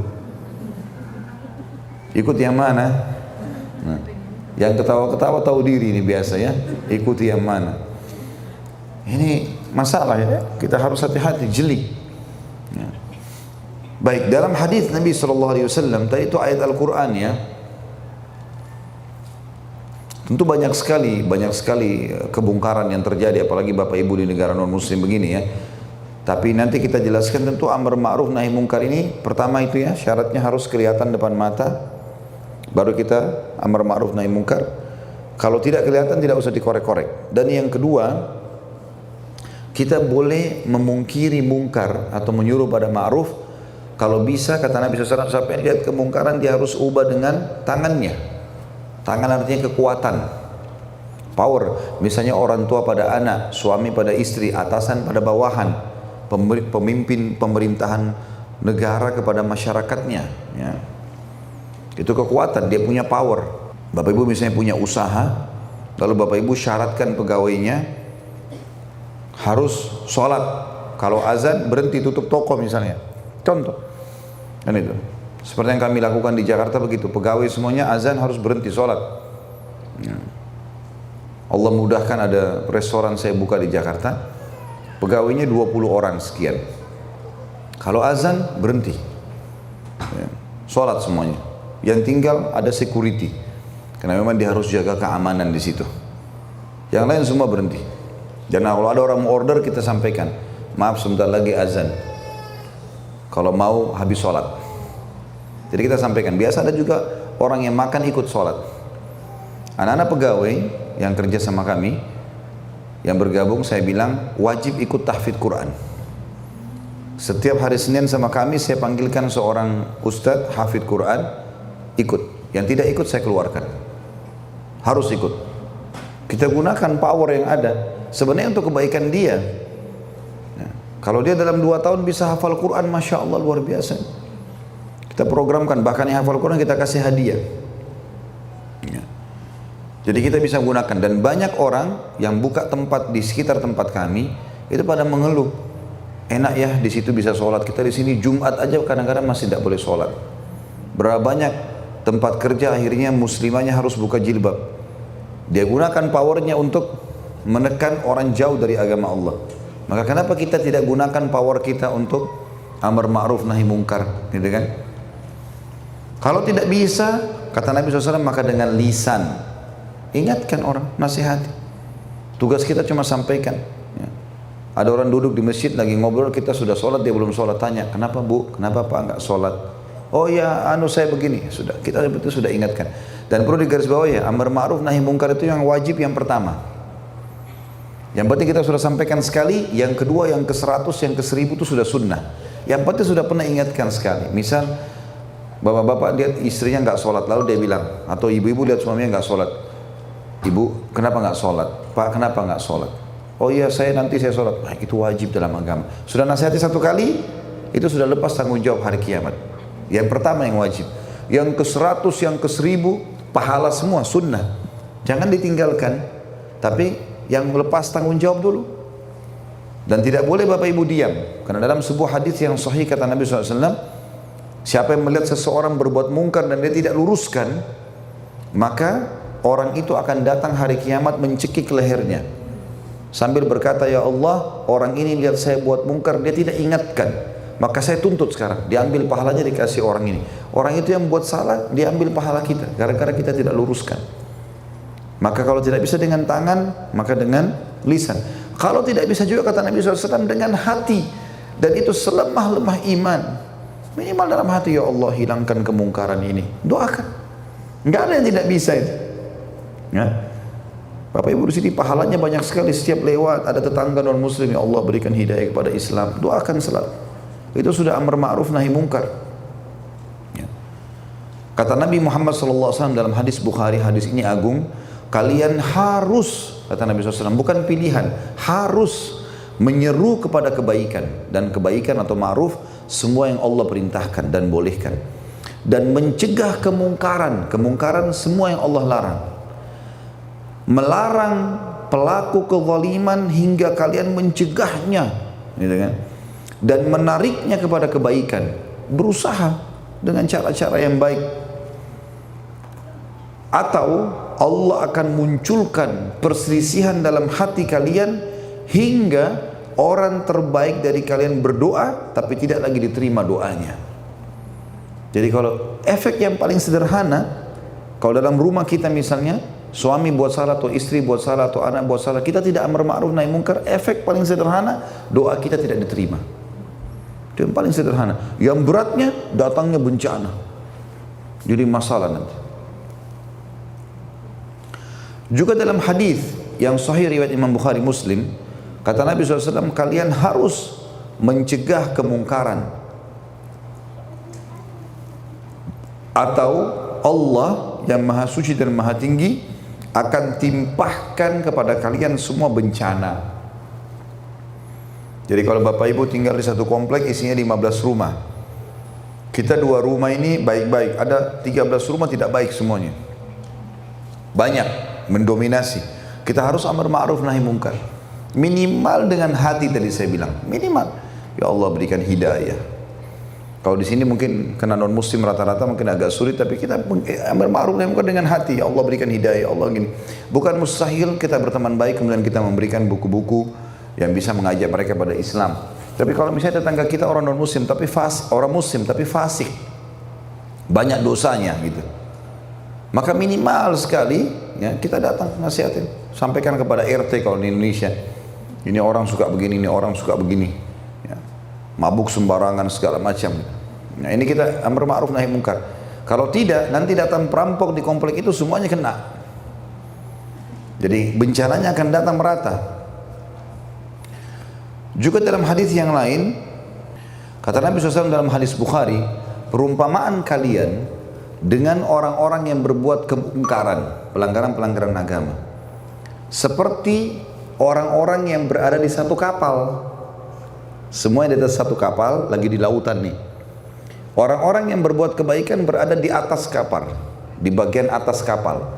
S1: Ikut yang mana? Nah, yang ketawa-ketawa tahu diri ini biasa ya. Ikuti yang mana? Ini masalah ya. Kita harus hati-hati, jeli. Ya. Baik, dalam hadis Nabi SAW, tadi itu ayat Al-Quran ya. Tentu banyak sekali kebongkaran yang terjadi, apalagi Bapak Ibu di negara non muslim begini ya. Tapi nanti kita jelaskan, tentu amar ma'ruf nahi mungkar ini pertama itu ya, syaratnya harus kelihatan depan mata, baru kita amar ma'ruf nahi mungkar. Kalau tidak kelihatan tidak usah dikorek-korek. Dan yang kedua, kita boleh memungkiri mungkar atau menyuruh pada ma'ruf. Kalau bisa, kata Nabi SAW, sampai lihat kemungkaran dia harus ubah dengan tangannya. Tangan artinya kekuatan, power. Misalnya orang tua pada anak, suami pada istri, atasan pada bawahan, pemimpin pemerintahan negara kepada masyarakatnya ya. Itu kekuatan, dia punya power. Bapak Ibu misalnya punya usaha, lalu Bapak Ibu syaratkan pegawainya harus sholat, kalau azan berhenti tutup toko misalnya, contoh kan itu. Seperti yang kami lakukan di Jakarta begitu, pegawai semuanya azan harus berhenti sholat ya. Allah mudahkan, ada restoran saya buka di Jakarta, pegawainya 20 orang sekian, kalau azan berhenti ya, sholat semuanya. Yang tinggal ada security, karena memang dia harus jaga keamanan di situ. Yang lain semua berhenti. Dan kalau ada orang mau order, kita sampaikan, maaf sebentar lagi azan, kalau mau habis sholat. Jadi kita sampaikan. Biasa ada juga orang yang makan ikut sholat. Anak-anak pegawai yang kerja sama kami, yang bergabung, saya bilang wajib ikut tahfidz Quran. Setiap hari Senin sama kami saya panggilkan seorang ustadz hafidz Quran, ikut. Yang tidak ikut saya keluarkan. Harus ikut. Kita gunakan power yang ada. Sebenarnya untuk kebaikan dia. Nah, kalau dia dalam 2 tahun bisa hafal Quran, Masya Allah luar biasa. Kita programkan, bahkan yang hafal Quran kita kasih hadiah ya. Jadi kita bisa gunakan. Dan banyak orang yang buka tempat di sekitar tempat kami itu pada mengeluh, enak ya di situ bisa sholat, kita di sini Jumat aja kadang-kadang masih tidak boleh sholat. Berapa banyak tempat kerja akhirnya muslimahnya harus buka jilbab. Dia gunakan powernya untuk menekan orang jauh dari agama Allah. Maka kenapa kita tidak gunakan power kita untuk amar ma'ruf nahi mungkar, gitu kan? Kalau tidak bisa, kata Nabi SAW, maka dengan lisan. Ingatkan orang, nasihati. Tugas kita cuma sampaikan ya. Ada orang duduk di masjid lagi ngobrol, kita sudah sholat, dia belum sholat, tanya, kenapa bu, kenapa pak enggak sholat? Oh ya, saya begini. Sudah, kita itu sudah ingatkan. Dan perlu digarisbawahi ya, amar ma'ruf nahi mungkar itu yang wajib yang pertama. Yang penting kita sudah sampaikan sekali, yang kedua, yang ke-100, yang ke-1000 itu sudah sunnah. Yang penting sudah pernah ingatkan sekali. Misal bapak-bapak lihat istrinya nggak sholat, lalu dia bilang, atau ibu-ibu lihat suaminya nggak sholat, ibu kenapa nggak sholat, pak kenapa nggak sholat? Oh iya saya sholat. Nah, itu wajib dalam agama. Sudah nasihati 1 kali, itu sudah lepas tanggung jawab hari kiamat. Yang pertama yang wajib. yang ke-100, yang ke-1000, pahala semua, sunnah. Jangan ditinggalkan, tapi yang lepas tanggung jawab dulu. Dan tidak boleh Bapak Ibu diam, karena dalam sebuah hadis yang sahih kata Nabi SAW, siapa yang melihat seseorang berbuat mungkar dan dia tidak luruskan, maka orang itu akan datang hari kiamat mencekik lehernya sambil berkata, ya Allah, orang ini lihat saya buat mungkar, dia tidak ingatkan, maka saya tuntut sekarang, diambil pahalanya dikasih orang ini. Orang itu yang buat salah, diambil pahala kita gara-gara kita tidak luruskan. Maka kalau tidak bisa dengan tangan, maka dengan lisan. Kalau tidak bisa juga kata Nabi SAW, dengan hati. Dan itu selemah-lemah iman, minimal dalam hati, ya Allah hilangkan kemungkaran ini, doakan. Enggak ada yang tidak bisa itu ya. Bapak Ibu di sini pahalanya banyak sekali. Setiap lewat ada tetangga non muslim, ya Allah berikan hidayah kepada Islam, doakan selalu. Itu sudah amar ma'ruf nahi mungkar ya. Kata Nabi Muhammad SAW dalam hadis Bukhari, hadis ini agung, kalian harus, kata Nabi SAW, bukan pilihan, harus menyeru kepada kebaikan. Dan kebaikan atau ma'ruf semua yang Allah perintahkan dan bolehkan, dan mencegah kemungkaran. Kemungkaran semua yang Allah larang. Melarang pelaku kezaliman hingga kalian mencegahnya, gitu kan? Dan menariknya kepada kebaikan. Berusaha dengan cara-cara yang baik. Atau Allah akan munculkan perselisihan dalam hati kalian hingga orang terbaik dari kalian berdoa tapi tidak lagi diterima doanya. Jadi kalau efek yang paling sederhana, kalau dalam rumah kita misalnya, suami buat salah atau istri buat salah atau anak buat salah, kita tidak amar ma'ruf nahi mungkar, efek paling sederhana, doa kita tidak diterima. Itu yang paling sederhana. Yang beratnya datangnya bencana, jadi masalah nanti. Juga dalam hadis yang sahih riwayat Imam Bukhari Muslim, kata Nabi SAW, kalian harus mencegah kemungkaran, atau Allah yang maha suci dan maha tinggi akan timpahkan kepada kalian semua bencana. Jadi kalau Bapak Ibu tinggal di satu komplek isinya 15 rumah, kita 2 rumah ini baik-baik, ada 13 rumah tidak baik semuanya, banyak mendominasi. Kita harus amar ma'ruf nahi mungkar, minimal dengan hati. Tadi saya bilang minimal, ya Allah berikan hidayah. Kalau di sini mungkin kena non muslim rata-rata mungkin agak sulit, tapi kita amar ma'ruf nahi mungkar dengan hati, ya Allah berikan hidayah, ya Allah gini. Bukan mustahil kita berteman baik kemudian kita memberikan buku-buku yang bisa mengajak mereka pada Islam. Tapi kalau misalnya tetangga kita orang non muslim tapi orang muslim tapi fasik, banyak dosanya gitu, maka minimal sekali ya kita datang nasihatin, sampaikan kepada RT kalau di Indonesia, ini orang suka begini, ini orang suka begini ya, mabuk sembarangan segala macam. Nah ini kita amar ma'ruf nahi mungkar. Kalau tidak, nanti datang perampok di komplek itu semuanya kena. Jadi bencananya akan datang merata. Juga dalam hadis yang lain, kata Nabi SAW dalam hadis Bukhari, perumpamaan kalian dengan orang-orang yang berbuat kemungkaran, pelanggaran-pelanggaran agama, seperti orang-orang yang berada di satu kapal. Semuanya di atas satu kapal, lagi di lautan nih. Orang-orang yang berbuat kebaikan berada di atas kapal, di bagian atas kapal.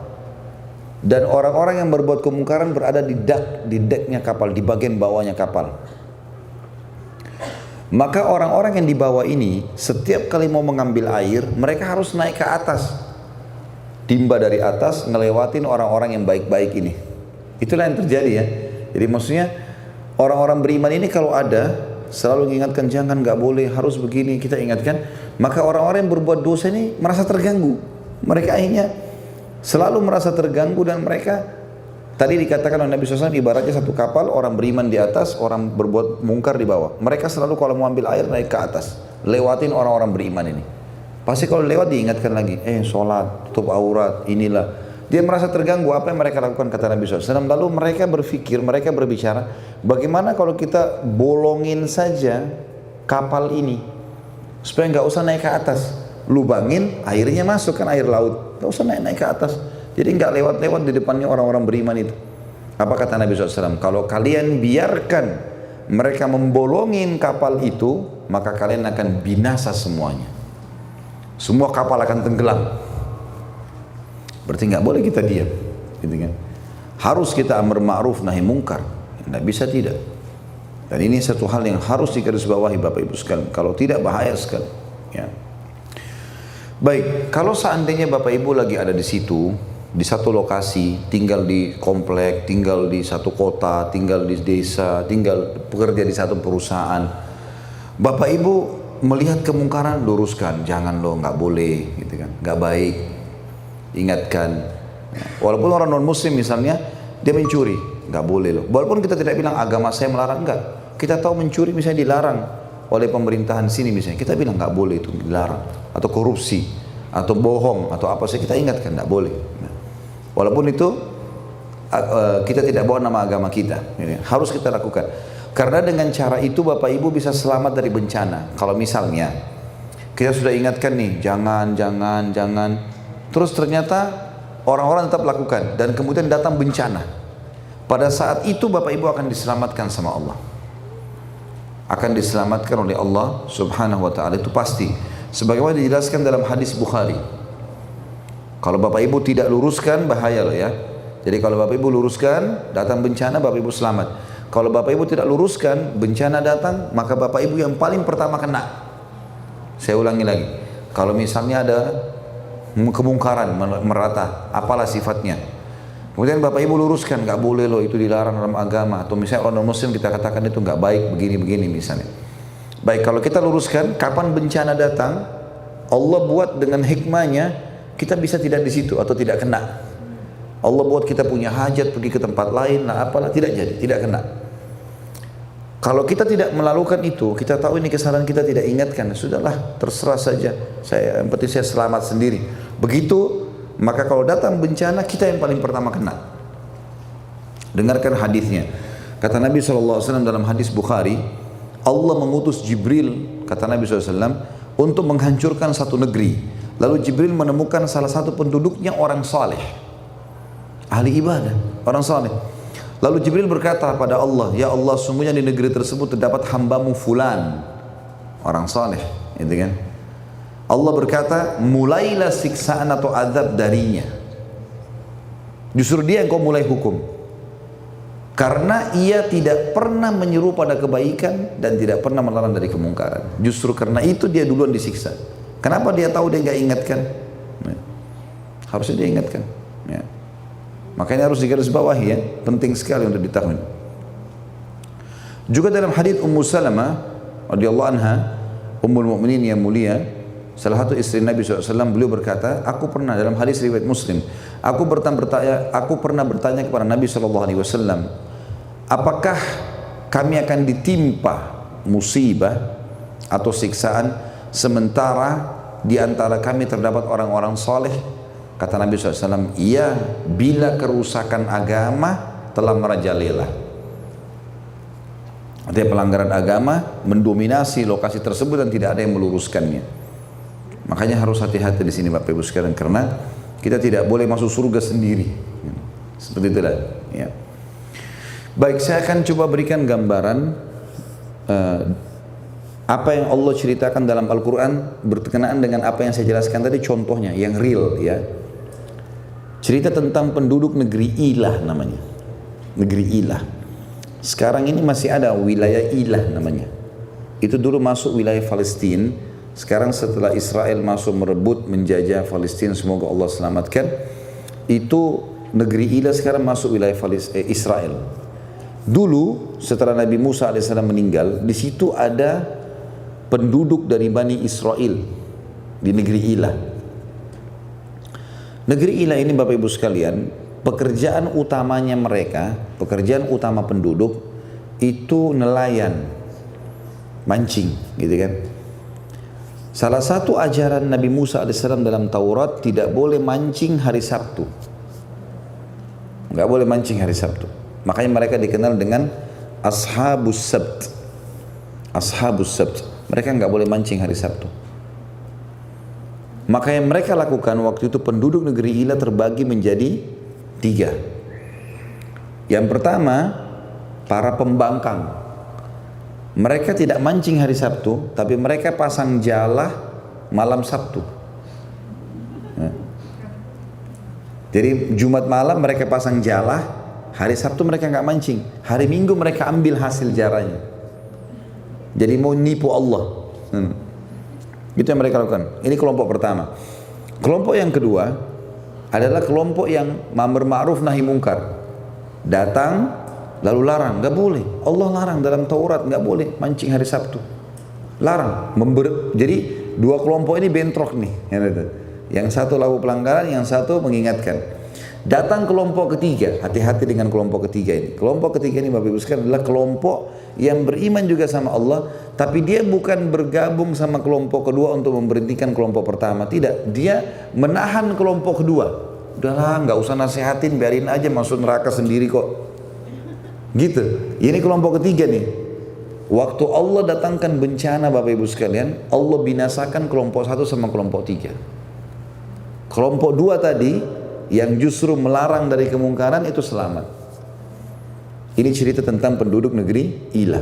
S1: Dan orang-orang yang berbuat kemungkaran berada di deknya kapal, di bagian bawahnya kapal. Maka orang-orang yang di bawah ini setiap kali mau mengambil air, mereka harus naik ke atas, timba dari atas, ngelewatin orang-orang yang baik-baik ini. Itulah yang terjadi ya. Jadi maksudnya orang-orang beriman ini kalau ada, selalu mengingatkan jangan, nggak boleh, harus begini, kita ingatkan. Maka orang-orang yang berbuat dosa ini merasa terganggu. Mereka akhirnya selalu merasa terganggu, dan mereka tadi dikatakan oleh Nabi SAW ibaratnya satu kapal, orang beriman di atas, orang berbuat mungkar di bawah. Mereka selalu kalau mau ambil air naik ke atas, lewatin orang-orang beriman ini. Pasti kalau lewat diingatkan lagi, sholat, tutup aurat, inilah. Dia merasa terganggu apa yang mereka lakukan, kata Nabi SAW. Lalu mereka berpikir, mereka berbicara, bagaimana kalau kita bolongin saja kapal ini supaya nggak usah naik ke atas, lubangin, airnya masuk kan, air laut, nggak usah naik ke atas. Jadi nggak lewat-lewat di depannya orang-orang beriman itu. Apa kata Nabi SAW? Kalau kalian biarkan mereka membolongin kapal itu, maka kalian akan binasa semuanya. semua kapal akan tenggelam. Berarti nggak boleh kita diam, gitu kan? Harus kita amar ma'ruf nahi mungkar, nggak bisa tidak. Dan ini satu hal yang harus digarisbawahi Bapak Ibu sekalian. Kalau tidak bahaya sekali. Ya. Baik, kalau seandainya Bapak Ibu lagi ada di situ, di satu lokasi, tinggal di komplek, tinggal di satu kota, tinggal di desa, tinggal bekerja di satu perusahaan, Bapak Ibu melihat kemungkaran, luruskan, jangan loh, nggak boleh, gitu kan, nggak baik, ingatkan. Walaupun orang non Muslim misalnya dia mencuri, nggak boleh loh. Walaupun kita tidak bilang agama saya melarang, enggak. Kita tahu mencuri misalnya dilarang oleh pemerintahan sini misalnya, kita bilang nggak boleh itu, dilarang. Atau korupsi, atau bohong, atau apa sih, kita ingatkan nggak boleh. Walaupun itu kita tidak bawa nama agama kita, harus kita lakukan. Karena dengan cara itu Bapak Ibu bisa selamat dari bencana. Kalau misalnya kita sudah ingatkan nih, jangan, terus ternyata orang-orang tetap lakukan dan kemudian datang bencana. Pada saat itu Bapak Ibu akan diselamatkan sama Allah. Akan diselamatkan oleh Allah Subhanahu wa taala, itu pasti. Sebagaimana dijelaskan dalam hadis Bukhari. Kalau Bapak Ibu tidak luruskan, bahaya loh ya. Jadi kalau Bapak Ibu luruskan, datang bencana, Bapak Ibu selamat. Kalau Bapak Ibu tidak luruskan, bencana datang, maka Bapak Ibu yang paling pertama kena. Saya ulangi lagi. Kalau misalnya ada kemungkaran merata, apalah sifatnya. Kemudian Bapak Ibu luruskan, nggak boleh loh, itu dilarang dalam agama. Atau misalnya orang Muslim kita katakan itu nggak baik, begini-begini misalnya. Baik, kalau kita luruskan, kapan bencana datang, Allah buat dengan hikmahnya, kita bisa tidak di situ atau tidak kena. Allah buat kita punya hajat pergi ke tempat lain, nah apalah, tidak jadi, tidak kena. Kalau kita tidak melakukan itu, kita tahu ini kesalahan kita, tidak ingatkan, sudahlah, terserah saja. Yang penting saya selamat sendiri. Begitu, maka kalau datang bencana, kita yang paling pertama kena. Dengarkan hadisnya. Kata Nabi SAW dalam hadis Bukhari, Allah mengutus Jibril, kata Nabi SAW, untuk menghancurkan satu negeri. Lalu Jibril menemukan salah satu penduduknya orang saleh, ahli ibadah, orang saleh. Lalu Jibril berkata pada Allah, ya Allah, sungguhnya di negeri tersebut terdapat hambamu fulan, orang saleh, gitu kan? Allah berkata, mulailah siksaan atau azab darinya. Justru dia yang kau mulai hukum. Karena ia tidak pernah menyeru pada kebaikan dan tidak pernah melarang dari kemungkaran. Justru karena itu dia duluan disiksa. Kenapa dia tahu dia nggak ingatkan? Harusnya dia ingatkan. Ya. Makanya harus digarisbawahi ya, penting sekali untuk ditahui. Juga dalam hadis Ummu Salamah radhiyallahu anha, Ummul Mukminin yang mulia, salah satu istri Nabi SAW, beliau berkata, aku pernah, dalam hadis riwayat Muslim, aku pernah bertanya kepada Nabi SAW, apakah kami akan ditimpa musibah atau siksaan sementara di antara kami terdapat orang-orang soleh? Kata Nabi SAW, iya, bila kerusakan agama telah merajalela. Artinya pelanggaran agama mendominasi lokasi tersebut dan tidak ada yang meluruskannya. Makanya harus hati-hati di sini Bapak Ibu sekalian, karena kita tidak boleh masuk surga sendiri. Seperti itulah. Ya. Baik, saya akan coba berikan gambaran apa yang Allah ceritakan dalam Al-Quran berkenaan dengan apa yang saya jelaskan tadi, contohnya yang real ya. Cerita tentang penduduk negeri Ilah namanya. Negeri Ilah. Sekarang ini masih ada wilayah Ilah namanya. Itu dulu masuk wilayah Palestina. Sekarang setelah Israel masuk merebut, menjajah Palestina, semoga Allah selamatkan, itu negeri Ilah sekarang masuk wilayah Israel. Dulu setelah Nabi Musa AS meninggal, di situ ada penduduk dari Bani Israel di negeri Ilah. Negeri Ilah ini Bapak Ibu sekalian, pekerjaan utamanya mereka, pekerjaan utama penduduk itu nelayan, mancing, gitu kan. Salah satu ajaran Nabi Musa AS dalam Taurat, tidak boleh mancing hari Sabtu. Nggak boleh mancing hari Sabtu. Makanya mereka dikenal dengan Ashabus Sabt. Ashabus Sabt. Mereka nggak boleh mancing hari Sabtu. Maka yang mereka lakukan waktu itu, penduduk negeri Ilah terbagi menjadi 3. Yang pertama, para pembangkang. Mereka tidak mancing hari Sabtu, tapi mereka pasang jala malam Sabtu. Jadi Jumat malam mereka pasang jala, hari Sabtu mereka nggak mancing, hari Minggu mereka ambil hasil jaranya. Jadi mau nipu Allah. Itu yang mereka lakukan. Ini kelompok pertama. Kelompok yang kedua adalah kelompok yang amar ma'ruf nahi mungkar. Datang lalu larang, nggak boleh. Allah larang dalam Taurat, nggak boleh mancing hari Sabtu. Larang. Jadi dua kelompok ini bentrok nih. Yang satu lakukan pelanggaran, yang satu mengingatkan. Datang kelompok ketiga, hati-hati dengan kelompok ketiga ini. Kelompok ketiga ini Bapak Ibu sekalian adalah kelompok yang beriman juga sama Allah, tapi dia bukan bergabung sama kelompok kedua untuk memberhentikan kelompok pertama. Tidak, dia menahan kelompok kedua. Udahlah, nggak usah nasihatin, biarin aja masuk neraka sendiri kok. Gitu. Ini kelompok ketiga nih. Waktu Allah datangkan bencana Bapak Ibu sekalian, Allah binasakan kelompok satu sama kelompok tiga. Kelompok dua tadi yang justru melarang dari kemungkaran itu selamat. Ini cerita tentang penduduk negeri Ila.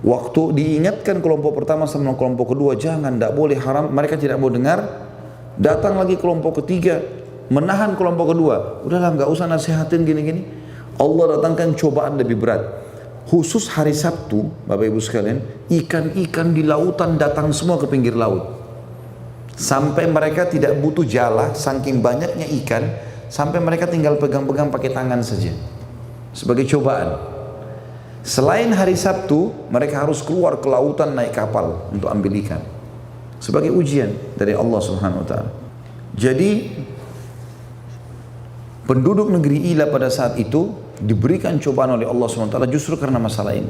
S1: Waktu diingatkan kelompok pertama sama kelompok kedua, jangan, tidak boleh, haram, mereka tidak mau dengar. Datang lagi kelompok ketiga, menahan kelompok kedua. Udahlah, nggak usah nasihatin gini-gini. Allah datangkan cobaan lebih berat. Khusus hari Sabtu, Bapak Ibu sekalian, ikan-ikan di lautan datang semua ke pinggir laut. Sampai mereka tidak butuh jala, saking banyaknya ikan, sampai mereka tinggal pegang-pegang pakai tangan saja. Sebagai cobaan. Selain hari Sabtu, mereka harus keluar ke lautan naik kapal untuk ambil ikan. Sebagai ujian dari Allah Subhanahu wa ta'ala. Jadi, penduduk negeri Ila pada saat itu diberikan cobaan oleh Allah Subhanahu wa ta'ala justru karena masalah ini.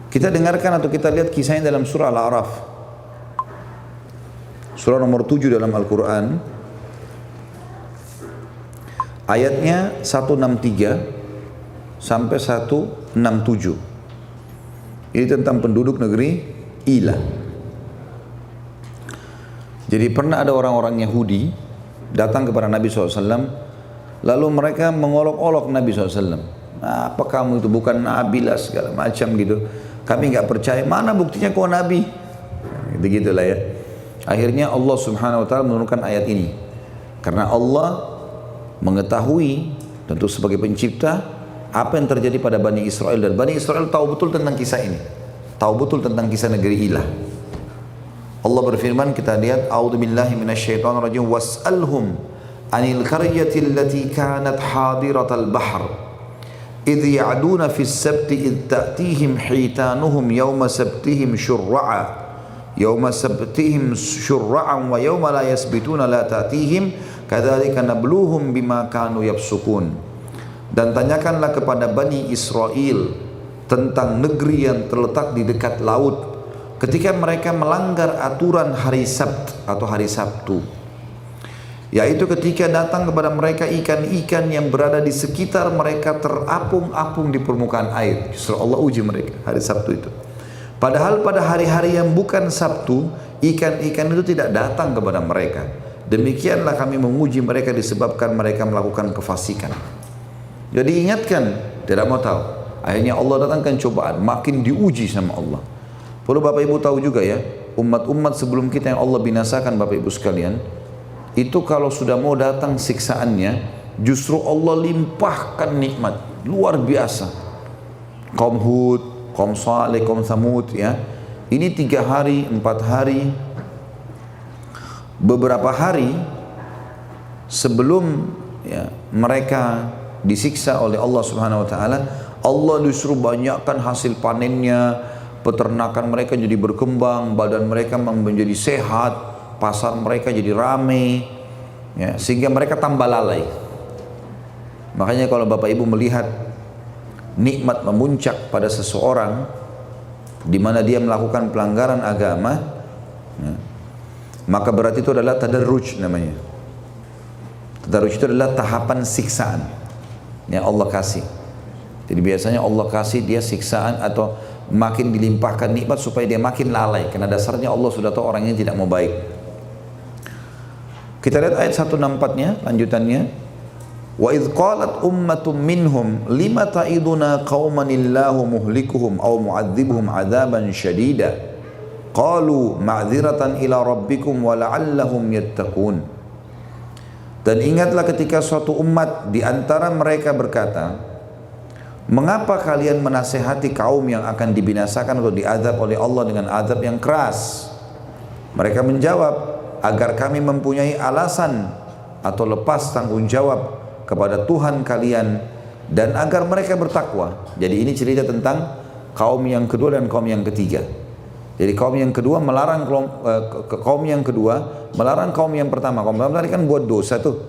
S1: Kita dengarkan atau kita lihat kisahnya dalam surah Al-A'raf. Surah nomor 7 dalam Al-Quran. Ayatnya 163 sampai 167. Ini tentang penduduk negeri Ila. Jadi pernah ada orang-orang Yahudi datang kepada Nabi SAW, lalu mereka mengolok-olok Nabi SAW. Nah, apa kamu itu bukan Nabi lah segala macam gitu. Kami nggak percaya. Mana buktinya kau Nabi? Begitulah ya. Akhirnya Allah Subhanahu wa ta'ala menurunkan ayat ini. Karena Allah mengetahui tentu sebagai pencipta apa yang terjadi pada Bani Israel, dan Bani Israel tahu betul tentang kisah ini. Tahu betul tentang kisah negeri Ilah. Allah berfirman, kita lihat, a'udzubillahi minasyaitonir rajim, was'alhum 'anil qaryati allati kanat hadiratal bahr idh ya'duna fis sabti idh ta'tihim hitanuhum yawma sabtihim syurra'a Yawma sabtihim syurra'an wa yawma la yasbituna la ta'tihim kadzalika nabluhum bima kanu yafsukun. Dan tanyakanlah kepada Bani Israel tentang negeri yang terletak di dekat laut ketika mereka melanggar aturan hari Sabt atau hari Sabtu, yaitu ketika datang kepada mereka ikan-ikan yang berada di sekitar mereka terapung-apung di permukaan air. Justru Allah uji mereka hari Sabtu itu. Padahal pada hari-hari yang bukan Sabtu, ikan-ikan itu tidak datang kepada mereka. Demikianlah kami menguji mereka disebabkan mereka melakukan kefasikan. Jadi ingatkan, tidak mau tahu. Akhirnya Allah datangkan cobaan, makin diuji sama Allah. Perlu Bapak Ibu tahu juga ya, umat-umat sebelum kita yang Allah binasakan Bapak Ibu sekalian, itu kalau sudah mau datang siksaannya, justru Allah limpahkan nikmat, luar biasa. Kaum Hud, kaum Saleh, kaum Samud ya. Ini 3 hari, 4 hari, beberapa hari sebelum ya, mereka disiksa oleh Allah Subhanahu wa ta'ala, Allah justru banyakkan hasil panennya, peternakan mereka jadi berkembang, badan mereka menjadi sehat, pasar mereka jadi ramai ya, sehingga mereka tambah lalai. Makanya kalau Bapak Ibu melihat nikmat memuncak pada seseorang di mana dia melakukan pelanggaran agama ya, maka berarti itu adalah tadarruj namanya. Tadarruj itu adalah tahapan siksaan yang Allah kasih. Jadi biasanya Allah kasih dia siksaan atau makin dilimpahkan nikmat supaya dia makin lalai, karena dasarnya Allah sudah tahu orangnya tidak mau baik. Kita lihat ayat 164-nya lanjutannya. Wa idh qalat ummatum minhum lima ta'iduna qauman illahu muhlikuhum aw mu'adzibuhum 'adzaban syadida qalu ma'dziratan ila rabbikum wa la'allahum yattaqun. Dan ingatlah ketika suatu umat di antara mereka berkata, mengapa kalian menasehati kaum yang akan dibinasakan atau diazab oleh Allah dengan azab yang keras? Mereka menjawab, agar kami mempunyai alasan atau lepas tanggung jawab kepada Tuhan kalian dan agar mereka bertakwa. Jadi ini cerita tentang kaum yang kedua dan kaum yang ketiga. Jadi kaum yang kedua melarang kaum yang kedua melarang kaum yang pertama. Kaum pertama tadi kan buat dosa tuh,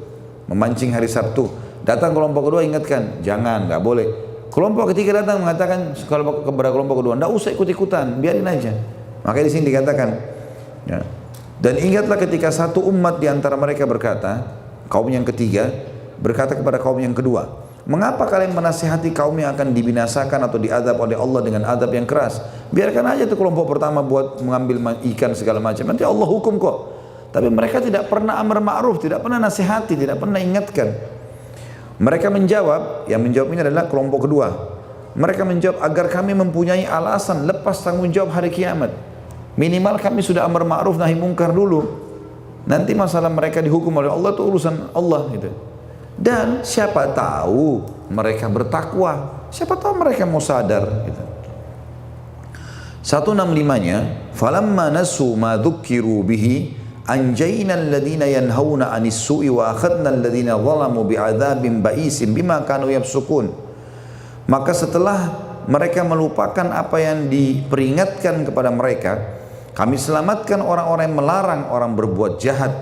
S1: memancing hari Sabtu. Datang kelompok kedua ingatkan, jangan, nggak boleh. Kelompok ketiga datang mengatakan kepada kelompok kedua, nggak usah ikut-ikutan, biarin aja. Makanya di sini dikatakan, ya. Dan ingatlah ketika satu umat di antara mereka berkata, kaum yang ketiga berkata kepada kaum yang kedua, mengapa kalian menasihati kaum yang akan dibinasakan atau diazab oleh Allah dengan azab yang keras? Biarkan aja tuh kelompok pertama buat mengambil ikan segala macam, nanti Allah hukum kok. Tapi mereka tidak pernah amar ma'ruf, tidak pernah nasihati, tidak pernah ingatkan. Mereka menjawab, yang menjawab ini adalah kelompok kedua. Mereka menjawab, agar kami mempunyai alasan lepas tanggung jawab hari kiamat. Minimal kami sudah amar ma'ruf nahi mungkar dulu. Nanti masalah mereka dihukum oleh Allah itu urusan Allah gitu. Dan siapa tahu mereka bertakwa, siapa tahu mereka mau sadar gitu. 165-nya, falamma nasu ma dzukkiru bihi anjayna alladhina yanhauna 'anis su'i wa akhadna alladhina zalamu bi'adzabin ba'isin bima kanu yafsukun. Maka setelah mereka melupakan apa yang diperingatkan kepada mereka, kami selamatkan orang-orang yang melarang orang berbuat jahat.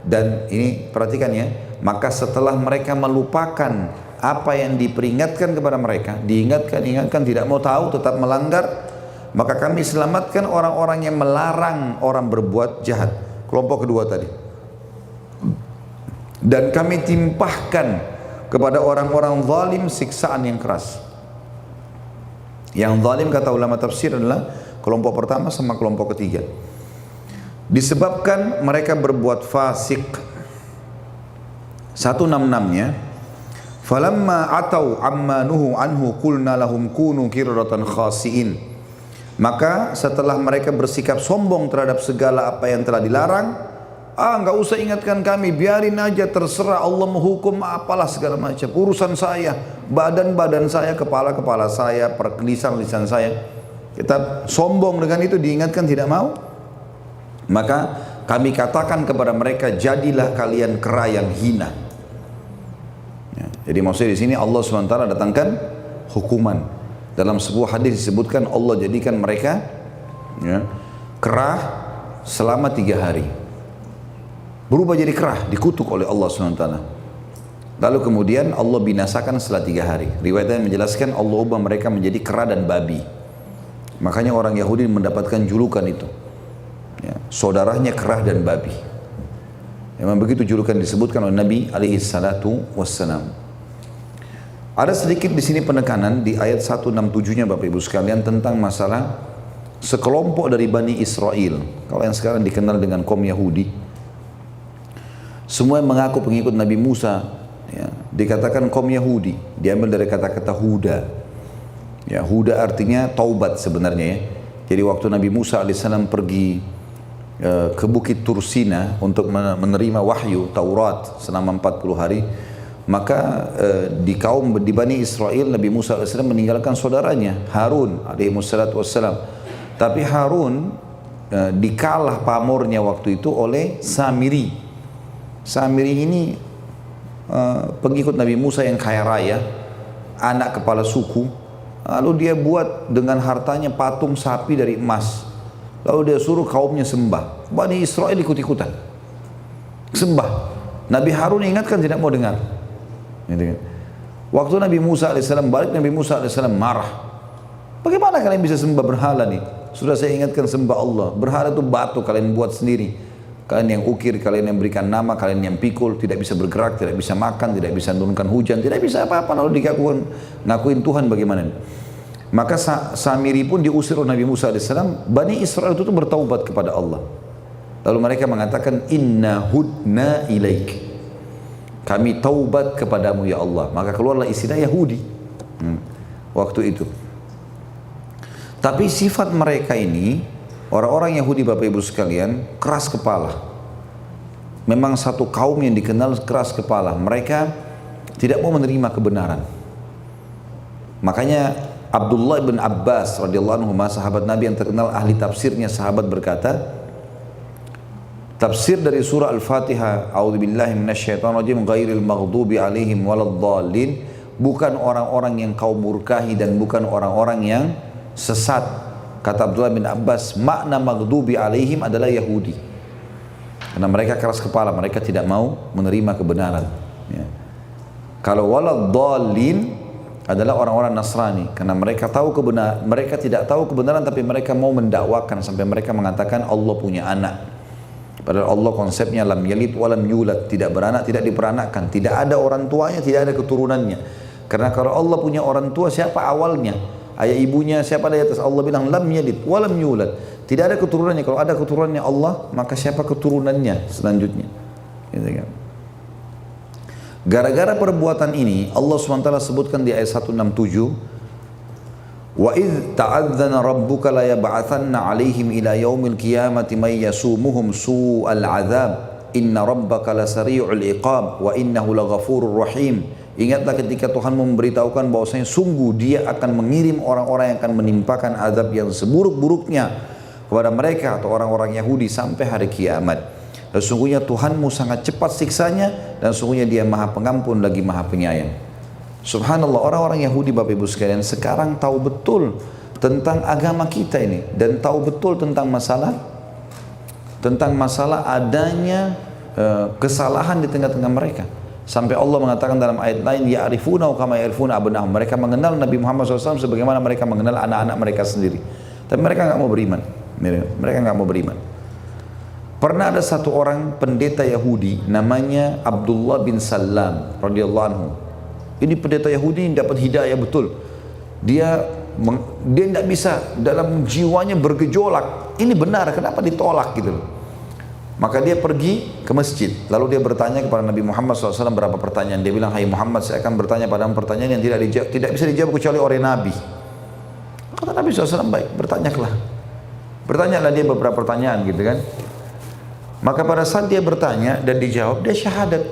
S1: Dan ini perhatikan ya, maka setelah mereka melupakan apa yang diperingatkan kepada mereka, diingatkan tidak mau tahu, tetap melanggar, maka kami selamatkan orang-orang yang melarang orang berbuat jahat. Kelompok kedua tadi. Dan kami timpahkan kepada orang-orang zalim siksaan yang keras. Yang zalim kata ulama tafsir adalah kelompok pertama sama kelompok ketiga. Disebabkan mereka berbuat fasik. 166-nya, falamma atau amma nuhu anhu qulna lahum kunu qiradatan khasiin. Maka setelah mereka bersikap sombong terhadap segala apa yang telah dilarang, nggak usah ingatkan kami, biarin aja, terserah Allah menghukum apalah segala macam, urusan saya, badan saya, kepala saya, lisan saya. Kita sombong dengan itu, diingatkan tidak mau. Maka kami katakan kepada mereka, jadilah kalian kera yang hina. Ya, jadi maksudnya di sini Allah SWT datangkan hukuman. Dalam sebuah hadis disebutkan Allah jadikan mereka ya, kerah selama 3 hari. Berubah jadi kerah, dikutuk oleh Allah SWT. Lalu kemudian Allah binasakan setelah 3 hari. Riwayatnya menjelaskan Allah ubah mereka menjadi kera dan babi. Makanya orang Yahudi mendapatkan julukan itu. Ya, saudaranya kerah dan babi. Memang begitu julukan disebutkan oleh Nabi alaihi salatu wassalam. Ada sedikit di sini penekanan di ayat 167-nya Bapak Ibu sekalian tentang masalah sekelompok dari Bani Israel. Kalau yang sekarang dikenal dengan kaum Yahudi, semua yang mengaku pengikut Nabi Musa, ya, dikatakan kaum Yahudi. Diambil dari kata-kata Huda. Ya, Huda artinya taubat sebenarnya ya. Jadi waktu Nabi Musa alaihissalam pergi ke Bukit Tursina untuk menerima wahyu Taurat selama 40 hari, maka di Bani Israel Nabi Musa AS meninggalkan saudaranya Harun alaihissalam. Tapi Harun dikalah pamornya waktu itu oleh Samiri. Samiri ini pengikut Nabi Musa yang kaya raya, anak kepala suku. Lalu dia buat dengan hartanya patung sapi dari emas. Lalu dia suruh kaumnya sembah. Bani Israel ikut-ikutan sembah. Nabi Harun ingatkan tidak mau dengar. Waktu Nabi Musa AS balik, Nabi Musa AS marah. Bagaimana kalian bisa sembah berhala nih? Sudah saya ingatkan sembah Allah. Berhala itu batu kalian buat sendiri. Kalian yang ukir, kalian yang berikan nama, kalian yang pikul, tidak bisa bergerak, tidak bisa makan, tidak bisa menurunkan hujan, tidak bisa apa-apa. Lalu ngakuin Tuhan bagaimana? Maka Samiri pun diusir oleh Nabi Musa AS. Bani Israel itu bertaubat kepada Allah. Lalu mereka mengatakan, inna hudna ilaik. Kami taubat kepadamu ya Allah. Maka keluarlah istilah Yahudi waktu itu. Tapi sifat mereka ini, orang-orang Yahudi Bapak Ibu sekalian, keras kepala. memang satu kaum yang dikenal keras kepala. Mereka tidak mau menerima kebenaran. Makanya Abdullah bin Abbas radhiyallahu anhu, sahabat Nabi yang terkenal ahli tafsirnya, sahabat berkata, tafsir dari surah Al-Fatihah, a'udzubillahi minasyaitonirrajim, ghairil maghdubi alaihim waladdallin, bukan orang-orang yang kau murkahi dan bukan orang-orang yang sesat. Kata Abdullah bin Abbas, makna maghdubi alaihim adalah Yahudi. Karena mereka keras kepala, mereka tidak mau menerima kebenaran. Ya. Kalau waladdallin adalah orang-orang Nasrani, karena mereka tahu kebenaran, mereka tidak tahu kebenaran tapi mereka mau mendakwakan sampai mereka mengatakan Allah punya anak. Padahal Allah konsepnya lam yalid walam yulad, tidak beranak, tidak diperanakkan, tidak ada orang tuanya, tidak ada keturunannya. Karena kalau Allah punya orang tua, siapa awalnya? Ayah ibunya siapa di atas? Allah bilang lam yalid walam yulad, tidak ada keturunannya. Kalau ada keturunannya Allah, maka siapa keturunannya selanjutnya? Gitu kan? Gara-gara perbuatan ini Allah SWT sebutkan di ayat 167, wa idh ta'adzana rabbuka la yab'atsanna 'alaihim ila yaumil qiyamati may yasumuhum su'al 'adzab inna rabbaka lasari'ul iqab wa innahu laghafurur rahim. Ingatlah ketika Tuhan memberitahukan bahwasanya sungguh Dia akan mengirim orang-orang yang akan menimpakan azab yang seburuk-buruknya kepada mereka atau orang-orang Yahudi sampai hari kiamat. Dan sungguhnya Tuhanmu sangat cepat siksanya dan sungguhnya Dia maha pengampun lagi maha penyayang. Subhanallah, orang-orang Yahudi Bapak Ibu sekalian sekarang tahu betul tentang agama kita ini dan tahu betul tentang masalah adanya kesalahan di tengah-tengah mereka. Sampai Allah mengatakan dalam ayat lain, ya'rifuna kama ya'rifuna abna'ahum, mereka mengenal Nabi Muhammad SAW sebagaimana mereka mengenal anak-anak mereka sendiri. Tapi mereka nggak mau beriman. Mereka nggak mau beriman. Pernah ada satu orang pendeta Yahudi namanya Abdullah bin Salam radhiyallahu anhu. Ini pendeta Yahudi yang dapat hidayah betul. Dia tidak bisa, dalam jiwanya bergejolak. Ini benar, kenapa ditolak gitu loh. Maka dia pergi ke masjid. Lalu dia bertanya kepada Nabi Muhammad SAW berapa pertanyaan. Dia bilang, hai Muhammad, saya akan bertanya padamu pertanyaan yang tidak bisa dijawab kecuali oleh Nabi. Kata Nabi SAW, baik, bertanyalah dia beberapa pertanyaan gitu kan. Maka pada saat dia bertanya dan dijawab, dia syahadat.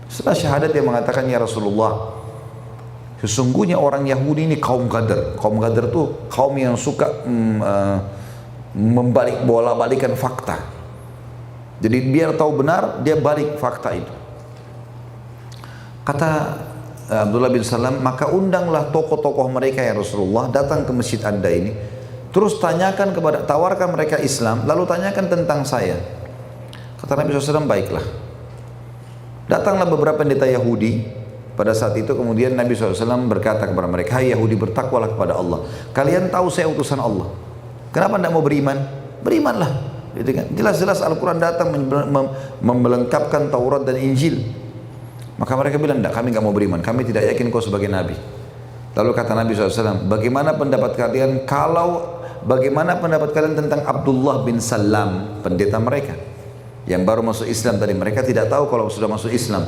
S1: Setelah syahadat dia mengatakan, ya Rasulullah, sesungguhnya orang Yahudi ini kaum Qadar. Kaum Qadar itu kaum yang suka balikan fakta. Jadi biar tahu benar, dia balik fakta itu. Kata Abdullah bin Salam, maka undanglah tokoh-tokoh mereka ya Rasulullah datang ke masjid Anda ini. Terus tawarkan mereka Islam, lalu tanyakan tentang saya. Kata Nabi SAW, baiklah. Datanglah beberapa pendeta Yahudi. Pada saat itu kemudian Nabi SAW berkata kepada mereka, hai Yahudi, bertakwalah kepada Allah. Kalian tahu saya utusan Allah. Kenapa tidak mau beriman? Berimanlah. Gitu kan? Jelas-jelas Al-Quran datang melengkapkan Taurat dan Injil. Maka mereka bilang, tidak, kami tidak mau beriman. Kami tidak yakin kau sebagai Nabi. Lalu kata Nabi SAW, bagaimana pendapat kalian tentang Abdullah bin Salam, pendeta mereka yang baru masuk Islam tadi? Mereka tidak tahu kalau sudah masuk Islam.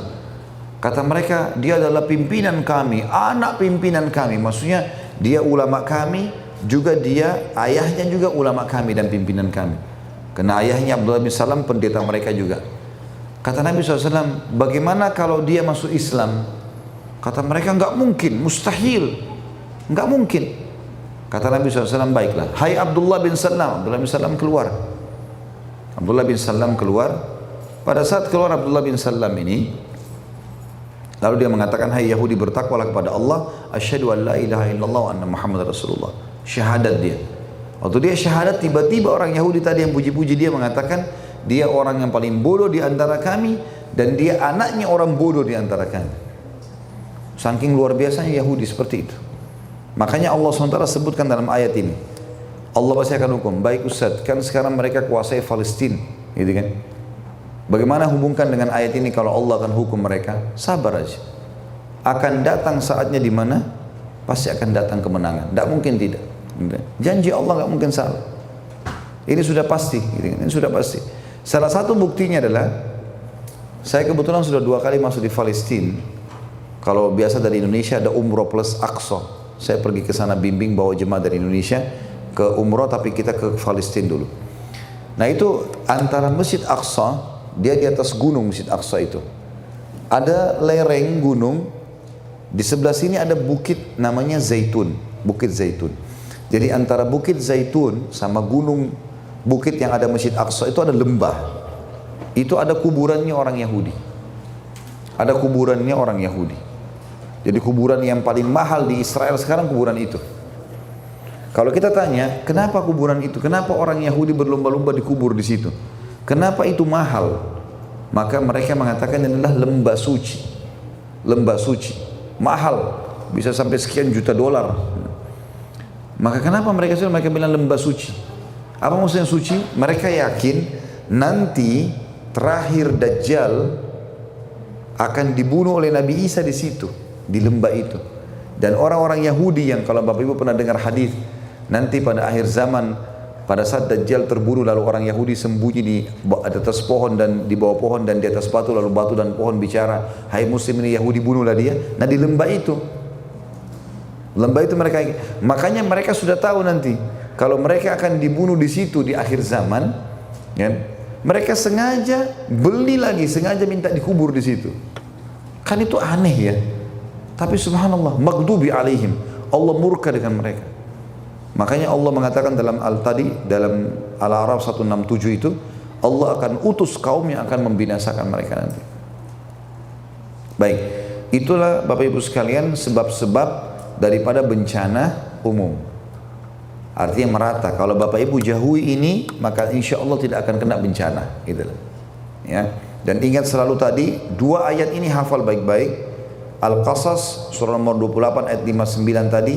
S1: Kata mereka, dia adalah pimpinan kami, anak pimpinan kami. Maksudnya dia ulama kami, juga dia ayahnya juga ulama kami dan pimpinan kami. Karena ayahnya Abdullah bin Salam pendeta mereka juga. Kata Nabi SAW, bagaimana kalau dia masuk Islam? Kata mereka, enggak mungkin, mustahil, enggak mungkin. Kata Nabi SAW, baiklah, hai Abdullah bin Salam. Abdullah bin Salam keluar. Abdullah bin Salam keluar. Pada saat keluar Abdullah bin Salam ini, lalu dia mengatakan, hai Yahudi, bertakwalah kepada Allah, asyhadu an la ilaha illallah wa anna Muhammad Rasulullah. Syahadat dia. Waktu dia syahadat, tiba-tiba orang Yahudi tadi yang puji-puji dia mengatakan, dia orang yang paling bodoh di antara kami dan dia anaknya orang bodoh di antara kami. Saking luar biasanya Yahudi seperti itu. Makanya Allah SWT sebutkan dalam ayat ini, Allah pasti akan hukum. Baik Ustaz, kan sekarang mereka kuasai Palestina, gitu kan? Bagaimana hubungkan dengan ayat ini kalau Allah akan hukum mereka? Sabar aja. Akan datang saatnya di mana pasti akan datang kemenangan. Tidak mungkin tidak. Janji Allah nggak mungkin salah. Ini sudah pasti. Ini sudah pasti. Salah satu buktinya adalah saya kebetulan sudah 2 kali masuk di Palestina. Kalau biasa dari Indonesia ada umroh plus Aqsa. Saya pergi ke sana bimbing bawa jemaah dari Indonesia ke umroh, tapi kita ke Palestina dulu. Nah itu antara Masjid Aqsa dia di atas gunung Masjid Aqsa itu. Ada lereng gunung, di sebelah sini ada bukit namanya Zaitun, Bukit Zaitun. Jadi antara Bukit Zaitun sama gunung bukit yang ada Masjid Aqsa itu ada lembah. Itu ada kuburannya orang Yahudi. Ada kuburannya orang Yahudi. Jadi kuburan yang paling mahal di Israel sekarang kuburan itu. Kalau kita tanya, kenapa kuburan itu? Kenapa orang Yahudi berlomba-lomba dikubur di situ? Kenapa itu mahal? Maka mereka mengatakan ini adalah lembah suci. Lembah suci. Mahal. Bisa sampai sekian juta dolar. Maka kenapa mereka bilang lembah suci? Apa maksudnya suci? Mereka yakin nanti terakhir Dajjal akan dibunuh oleh Nabi Isa di situ, di lembah itu. Dan orang-orang Yahudi yang kalau Bapak Ibu pernah dengar hadis, nanti pada akhir zaman pada saat Dajjal terbunuh lalu orang Yahudi sembunyi di atas pohon dan di bawah pohon dan di atas batu, lalu batu dan pohon bicara, hai muslim ini Yahudi, bunuhlah dia. Nah di lembah itu mereka, makanya mereka sudah tahu nanti kalau mereka akan dibunuh di situ di akhir zaman, kan? Mereka sengaja beli lagi, sengaja minta dikubur di situ. Kan itu aneh ya. Tapi subhanallah, maghdubi alaihim, Allah murka dengan mereka. Makanya Allah mengatakan dalam dalam Al-A'raf 167 itu, Allah akan utus kaum yang akan membinasakan mereka nanti. Baik, itulah Bapak Ibu sekalian sebab-sebab daripada bencana umum. Artinya merata. Kalau Bapak Ibu jauhi ini, maka insya Allah tidak akan kena bencana. Gitu. Ya. Dan ingat selalu tadi, dua ayat ini hafal baik-baik. Al-Qasas surah nomor 28 ayat 59 tadi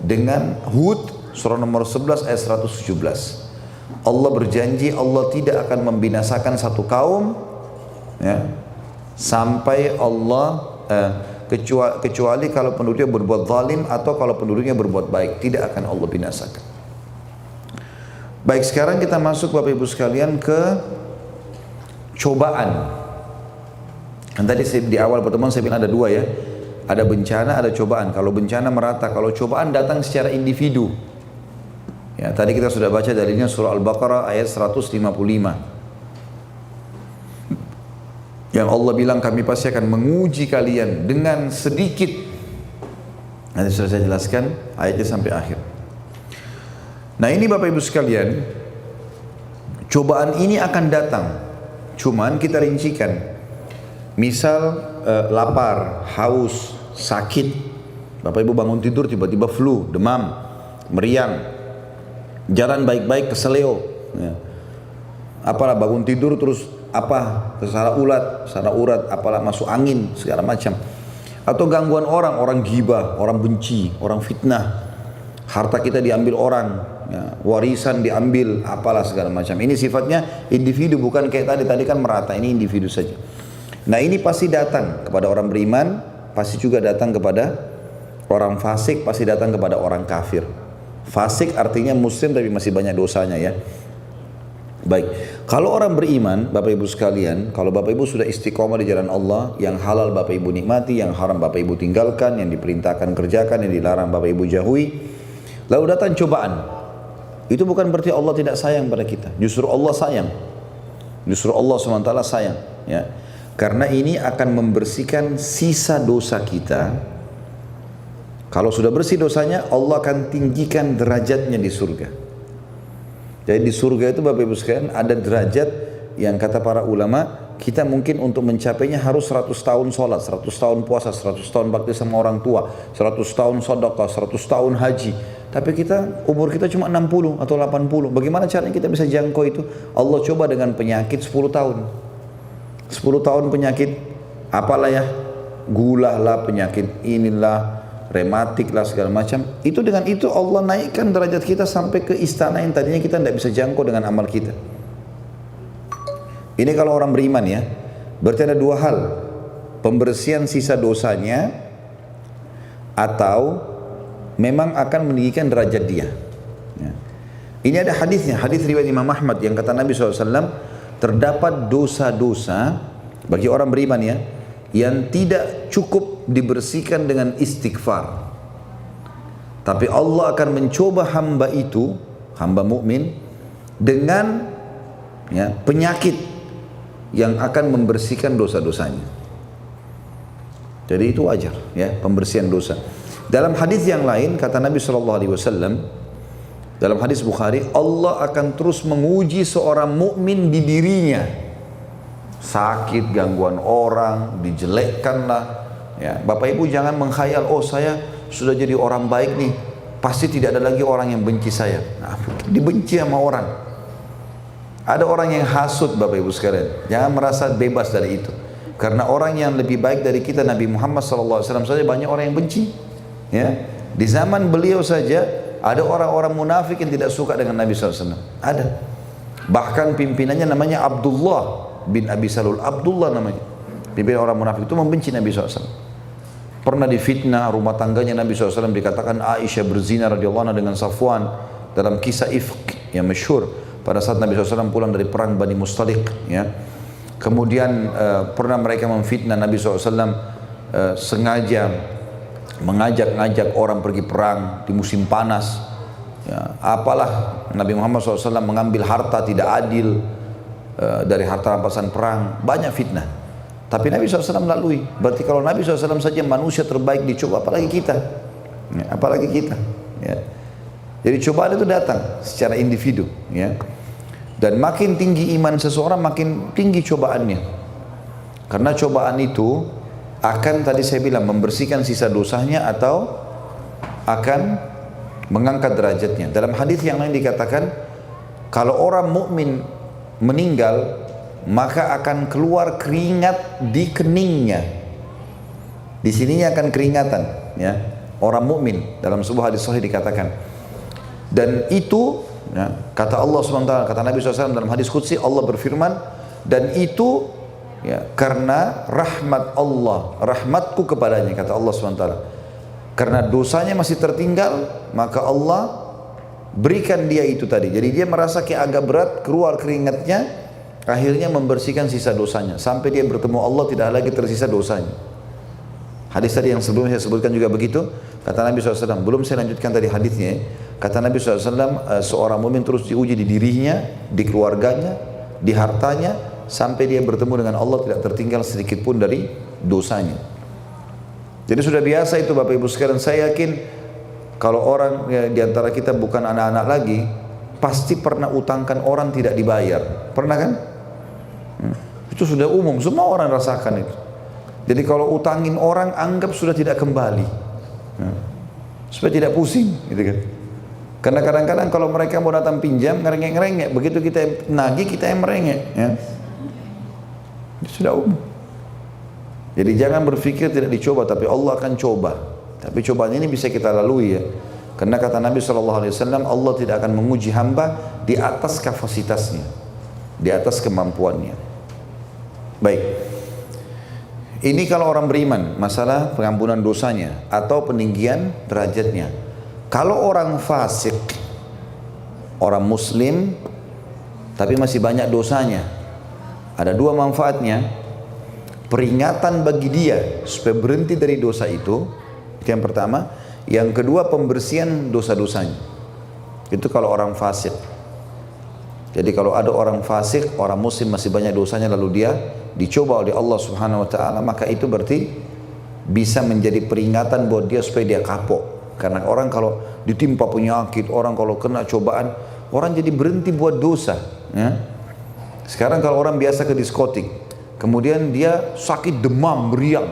S1: dengan Hud surah nomor 11 ayat 117. Allah berjanji Allah tidak akan membinasakan satu kaum ya, sampai Allah kecuali kalau penduduknya berbuat zalim atau kalau penduduknya berbuat baik, tidak akan Allah binasakan. Baik, sekarang kita masuk Bapak Ibu sekalian ke cobaan. Kan tadi di awal pertemuan saya bilang ada dua ya, ada bencana, ada cobaan. Kalau bencana merata, kalau cobaan datang secara individu. Ya, tadi kita sudah baca dalilnya surah Al-Baqarah ayat 155. Yang Allah bilang kami pasti akan menguji kalian dengan sedikit. Nanti sudah saya jelaskan ayatnya sampai akhir. Nah ini Bapak Ibu sekalian, cobaan ini akan datang. Cuman kita rincikan. Misal lapar, haus, sakit. Bapak Ibu bangun tidur tiba-tiba flu, demam, meriang, jalan baik-baik keseleo. Ya. Apalah bangun tidur terus saraf urat, apalah masuk angin, segala macam. Atau gangguan orang gibah, orang benci, orang fitnah. Harta kita diambil orang, ya, warisan diambil, apalah segala macam. Ini sifatnya individu, bukan kayak tadi kan merata, ini individu saja. Nah ini pasti datang kepada orang beriman, pasti juga datang kepada orang fasik, pasti datang kepada orang kafir. Fasik artinya muslim tapi masih banyak dosanya ya. Baik, kalau orang beriman, Bapak Ibu sekalian, kalau Bapak Ibu sudah istiqomah di jalan Allah, yang halal Bapak Ibu nikmati, yang haram Bapak Ibu tinggalkan, yang diperintahkan kerjakan, yang dilarang Bapak Ibu jauhi, lalu datang cobaan. Itu bukan berarti Allah tidak sayang pada kita, justru Allah sayang. Justru Allah SWT sayang ya. Karena ini akan membersihkan sisa dosa kita. Kalau sudah bersih dosanya, Allah akan tinggikan derajatnya di surga. Jadi di surga itu Bapak Ibu sekalian ada derajat yang kata para ulama, kita mungkin untuk mencapainya harus 100 tahun sholat, 100 tahun puasa, 100 tahun bakti sama orang tua, 100 tahun sedekah, 100 tahun haji. Tapi umur kita cuma 60 atau 80. Bagaimana caranya kita bisa jangkau itu? Allah coba dengan penyakit 10 tahun. 10 tahun penyakit apalah ya, gula lah, penyakit inilah, rematik lah, segala macam. Itu dengan itu Allah naikkan derajat kita sampai ke istana yang tadinya kita tidak bisa jangkau dengan amal kita. Ini kalau orang beriman ya. Berarti ada dua hal, pembersihan sisa dosanya atau memang akan meninggikan derajat dia ya. Ini ada hadisnya, hadis riwayat Imam Ahmad yang kata Nabi SAW, terdapat dosa-dosa bagi orang beriman ya, yang tidak cukup dibersihkan dengan istighfar. Tapi Allah akan mencoba hamba itu, hamba mukmin, dengan ya, penyakit yang akan membersihkan dosa-dosanya. Jadi itu wajar ya, pembersihan dosa. Dalam hadis yang lain kata Nabi SAW, dalam hadis Bukhari, Allah akan terus menguji seorang mukmin di dirinya. Sakit, gangguan orang, dijelekkanlah. Ya, Bapak Ibu jangan menghayal, oh saya sudah jadi orang baik nih, pasti tidak ada lagi orang yang benci saya. Nah, dibenci sama orang. Ada orang yang hasut Bapak Ibu sekalian. Jangan merasa bebas dari itu. Karena orang yang lebih baik dari kita, Nabi Muhammad SAW saja, banyak orang yang benci. Ya, di zaman beliau saja ada orang-orang munafik yang tidak suka dengan Nabi SAW. Ada. Bahkan pimpinannya namanya Abdullah bin Abi Salul. Abdullah namanya. Pimpinan orang munafik itu membenci Nabi SAW. Pernah difitnah rumah tangganya Nabi SAW, dikatakan Aisyah berzina radhiyallahu anha dengan Safwan dalam kisah ifk yang masyhur pada saat Nabi SAW pulang dari perang Bani Mustaliq. Ya. Kemudian pernah mereka memfitnah Nabi SAW sengaja mengajak-ngajak orang pergi perang di musim panas. Ya, apalah Nabi Muhammad SAW mengambil harta tidak adil dari harta rampasan perang, banyak fitnah. Tapi Nabi SAW lalui. Berarti kalau Nabi SAW saja manusia terbaik dicoba, apalagi kita? Ya, apalagi kita? Ya. Jadi cobaan itu datang secara individu. Ya. Dan makin tinggi iman seseorang, makin tinggi cobaannya. Karena cobaan itu akan, tadi saya bilang, membersihkan sisa dosanya atau akan mengangkat derajatnya. Dalam hadis yang lain dikatakan, kalau orang mukmin meninggal, maka akan keluar keringat di keningnya. Di sininya akan keringatan, ya. Orang mukmin dalam sebuah hadis sahih dikatakan. Dan itu, ya, kata Allah SWT, kata Nabi SAW dalam hadis qudsi, Allah berfirman, dan itu ya, karena rahmat Allah, rahmatku kepadanya, kata Allah SWT. Karena dosanya masih tertinggal, maka Allah berikan dia itu tadi. Jadi dia merasa kayak agak berat, keluar keringatnya, akhirnya membersihkan sisa dosanya. Sampai dia bertemu Allah, tidak lagi tersisa dosanya. Hadis tadi yang sebelumnya saya sebutkan juga begitu. Kata Nabi SAW, belum saya lanjutkan tadi hadisnya. Kata Nabi SAW, seorang mukmin terus diuji di dirinya, di keluarganya, di hartanya, sampai dia bertemu dengan Allah tidak tertinggal sedikit pun dari dosanya. Jadi sudah biasa itu Bapak Ibu sekalian. Saya yakin kalau orang ya, di antara kita bukan anak-anak lagi, pasti pernah utangkan orang tidak dibayar. Pernah kan? Itu sudah umum, semua orang rasakan itu. Jadi kalau utangin orang, anggap sudah tidak kembali, supaya tidak pusing, gitu kan? Karena kadang-kadang kalau mereka mau datang pinjam, ngerengek-ngerengek, begitu kita nagih, kita yang merengek, ya. Itu sudah umum. Jadi jangan berpikir tidak dicoba, tapi Allah akan coba. Tapi cobaan ini bisa kita lalui, ya. Karena kata Nabi SAW, Allah tidak akan menguji hamba di atas kapasitasnya, di atas kemampuannya. Baik. Ini kalau orang beriman, masalah pengampunan dosanya atau peninggian derajatnya. Kalau orang fasik, orang muslim, tapi masih banyak dosanya, ada dua manfaatnya. Peringatan bagi dia supaya berhenti dari dosa itu yang pertama. Yang kedua, pembersihan dosa-dosanya. Itu kalau orang fasik. Jadi kalau ada orang fasik, orang muslim masih banyak dosanya, lalu dia dicoba oleh Allah Subhanahu wa taala, maka itu berarti bisa menjadi peringatan buat dia supaya dia kapok. Karena orang kalau ditimpa penyakit, orang kalau kena cobaan, orang jadi berhenti buat dosa, ya. Sekarang kalau orang biasa ke diskotik, kemudian dia sakit demam, meriang,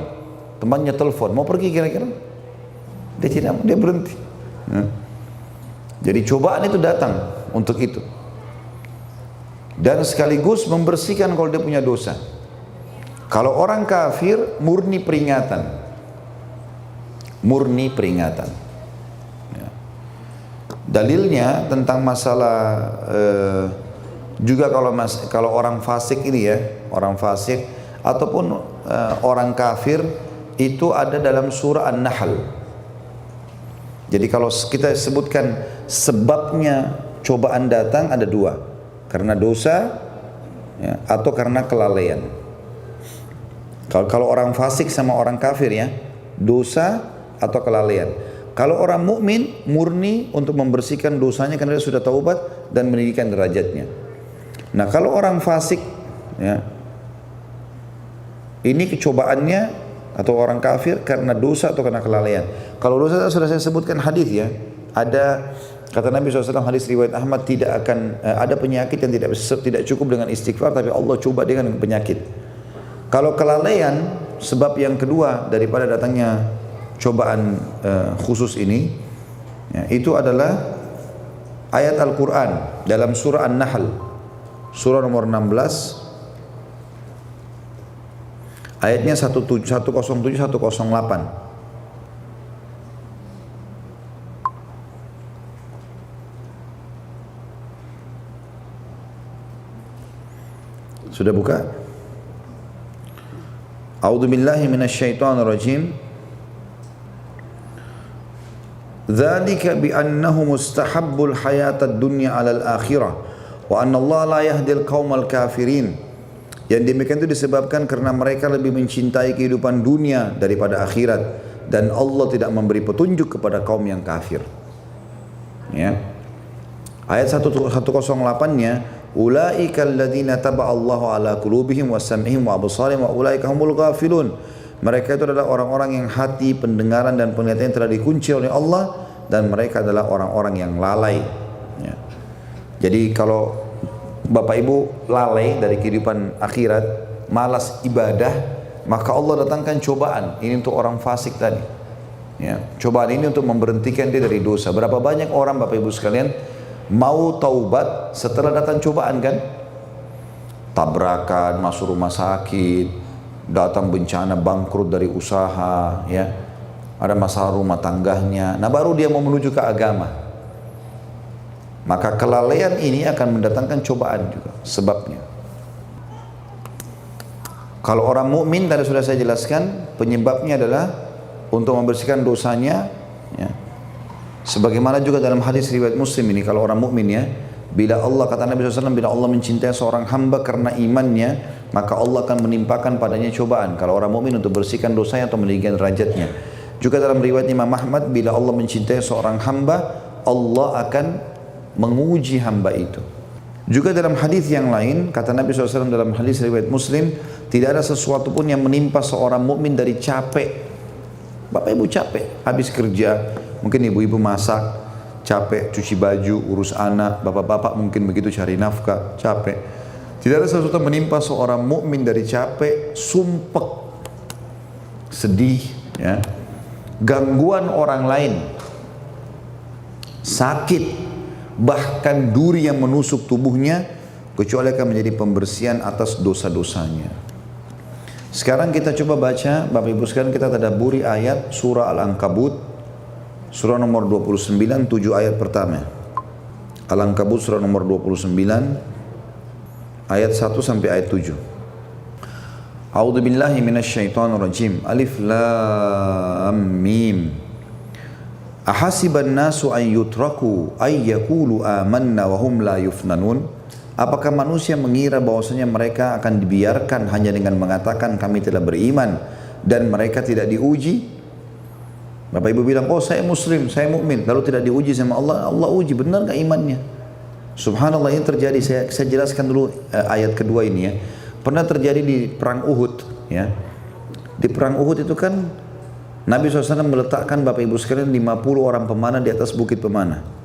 S1: temannya telepon, mau pergi kira-kira? Dia tidak, dia berhenti, ya. Jadi cobaan itu datang untuk itu. Dan sekaligus membersihkan kalau dia punya dosa. Kalau orang kafir, murni peringatan. Murni peringatan. Ya. Dalilnya tentang masalah juga kalau orang fasik ini ya, orang fasik ataupun orang kafir itu ada dalam surah An-Nahl. Jadi kalau kita sebutkan sebabnya cobaan datang ada dua, karena dosa ya, atau karena kelalaian. Kalau orang fasik sama orang kafir ya, dosa atau kelalaian. Kalau orang mukmin murni untuk membersihkan dosanya karena dia sudah taubat dan meninggikan derajatnya. Nah kalau orang fasik ya, Ini kecobaannya atau orang kafir karena dosa atau karena kelalaian. Kalau dosa sudah saya sebutkan hadis ya. Ada kata Nabi SAW hadis riwayat Ahmad, tidak akan ada penyakit yang tidak cukup dengan istighfar, tapi Allah coba dengan penyakit. Kalau kelalaian, sebab yang kedua daripada datangnya cobaan khusus ini, ya, itu adalah ayat Al-Quran dalam surah An-Nahl, surah nomor 16, ayatnya 107, 108. Sudah buka? A'udzu billahi minasyaitonir rajim. Dzalika bi annahu mustahabbul hayatad dunya 'alal akhirah wa anna Allah la yahdil qaumal kafirin. Yang demikian itu disebabkan karena mereka lebih mencintai kehidupan dunia daripada akhirat, dan Allah tidak memberi petunjuk kepada kaum yang kafir. Ya. Ayat 108-nya, ulaika alladzina taba'allahu ala qulubihim wa sam'ihim wa absarihim wa ulaika humul ghafilun. Mereka itu adalah orang-orang yang hati, pendengaran dan penglihatan telah dikunci oleh Allah, dan mereka adalah orang-orang yang lalai. Ya. Jadi kalau Bapak Ibu lalai dari kehidupan akhirat, malas ibadah, maka Allah datangkan cobaan. Ini untuk orang fasik tadi. Ya. Cobaan ini untuk memberhentikan dia dari dosa. Berapa banyak orang Bapak Ibu sekalian mau taubat setelah datang cobaan kan? Tabrakan, masuk rumah sakit, datang bencana, bangkrut dari usaha, ya, ada masalah rumah tangganya. Nah baru dia mau menuju ke agama. Maka kelalaian ini akan mendatangkan cobaan juga sebabnya. Kalau orang mukmin tadi sudah saya jelaskan, penyebabnya adalah untuk membersihkan dosanya, ya. Sebagaimana juga dalam hadis riwayat Muslim ini, kalau orang mukmin ya, bila Allah, kata Nabi SAW, bila Allah mencintai seorang hamba karena imannya, maka Allah akan menimpakan padanya cobaan. Kalau orang mukmin untuk bersihkan dosanya atau meninggikan derajatnya. Juga dalam riwayat Imam Ahmad, bila Allah mencintai seorang hamba, Allah akan menguji hamba itu. Juga dalam hadis yang lain, kata Nabi SAW dalam hadis riwayat Muslim, tidak ada sesuatu pun yang menimpa seorang mukmin dari capek. Bapak Ibu capek, habis kerja, mungkin ibu-ibu masak, capek, cuci baju, urus anak, bapak-bapak mungkin begitu cari nafkah, capek. Tidak ada sesuatu yang menimpa seorang mukmin dari capek, sumpek, sedih, ya, gangguan orang lain, sakit, bahkan duri yang menusuk tubuhnya, kecuali akan menjadi pembersihan atas dosa-dosanya. Sekarang kita coba baca, Bapak Ibu sekalian, kita tadabburi ayat surah Al-Ankabut, surah nomor 29, 7 ayat pertama. Al-Ankabut surah nomor 29, ayat 1 sampai ayat 7. A'udzu billahi minasyaitonir rajim. Alif lam mim. Ahasiban nasu an yutraku ay yaqulu amanna wa hum la yuftanun. Apakah manusia mengira bahwasanya mereka akan dibiarkan hanya dengan mengatakan kami telah beriman dan mereka tidak diuji? Bapak Ibu bilang, oh saya muslim, saya mukmin, lalu tidak diuji sama Allah. Allah uji, benar gak imannya? Subhanallah, ini terjadi. Saya jelaskan dulu ayat kedua ini ya. Pernah terjadi di perang Uhud, ya. Di perang Uhud itu kan Nabi SAW meletakkan Bapak Ibu sekalian 50 orang pemanah di atas bukit pemanah.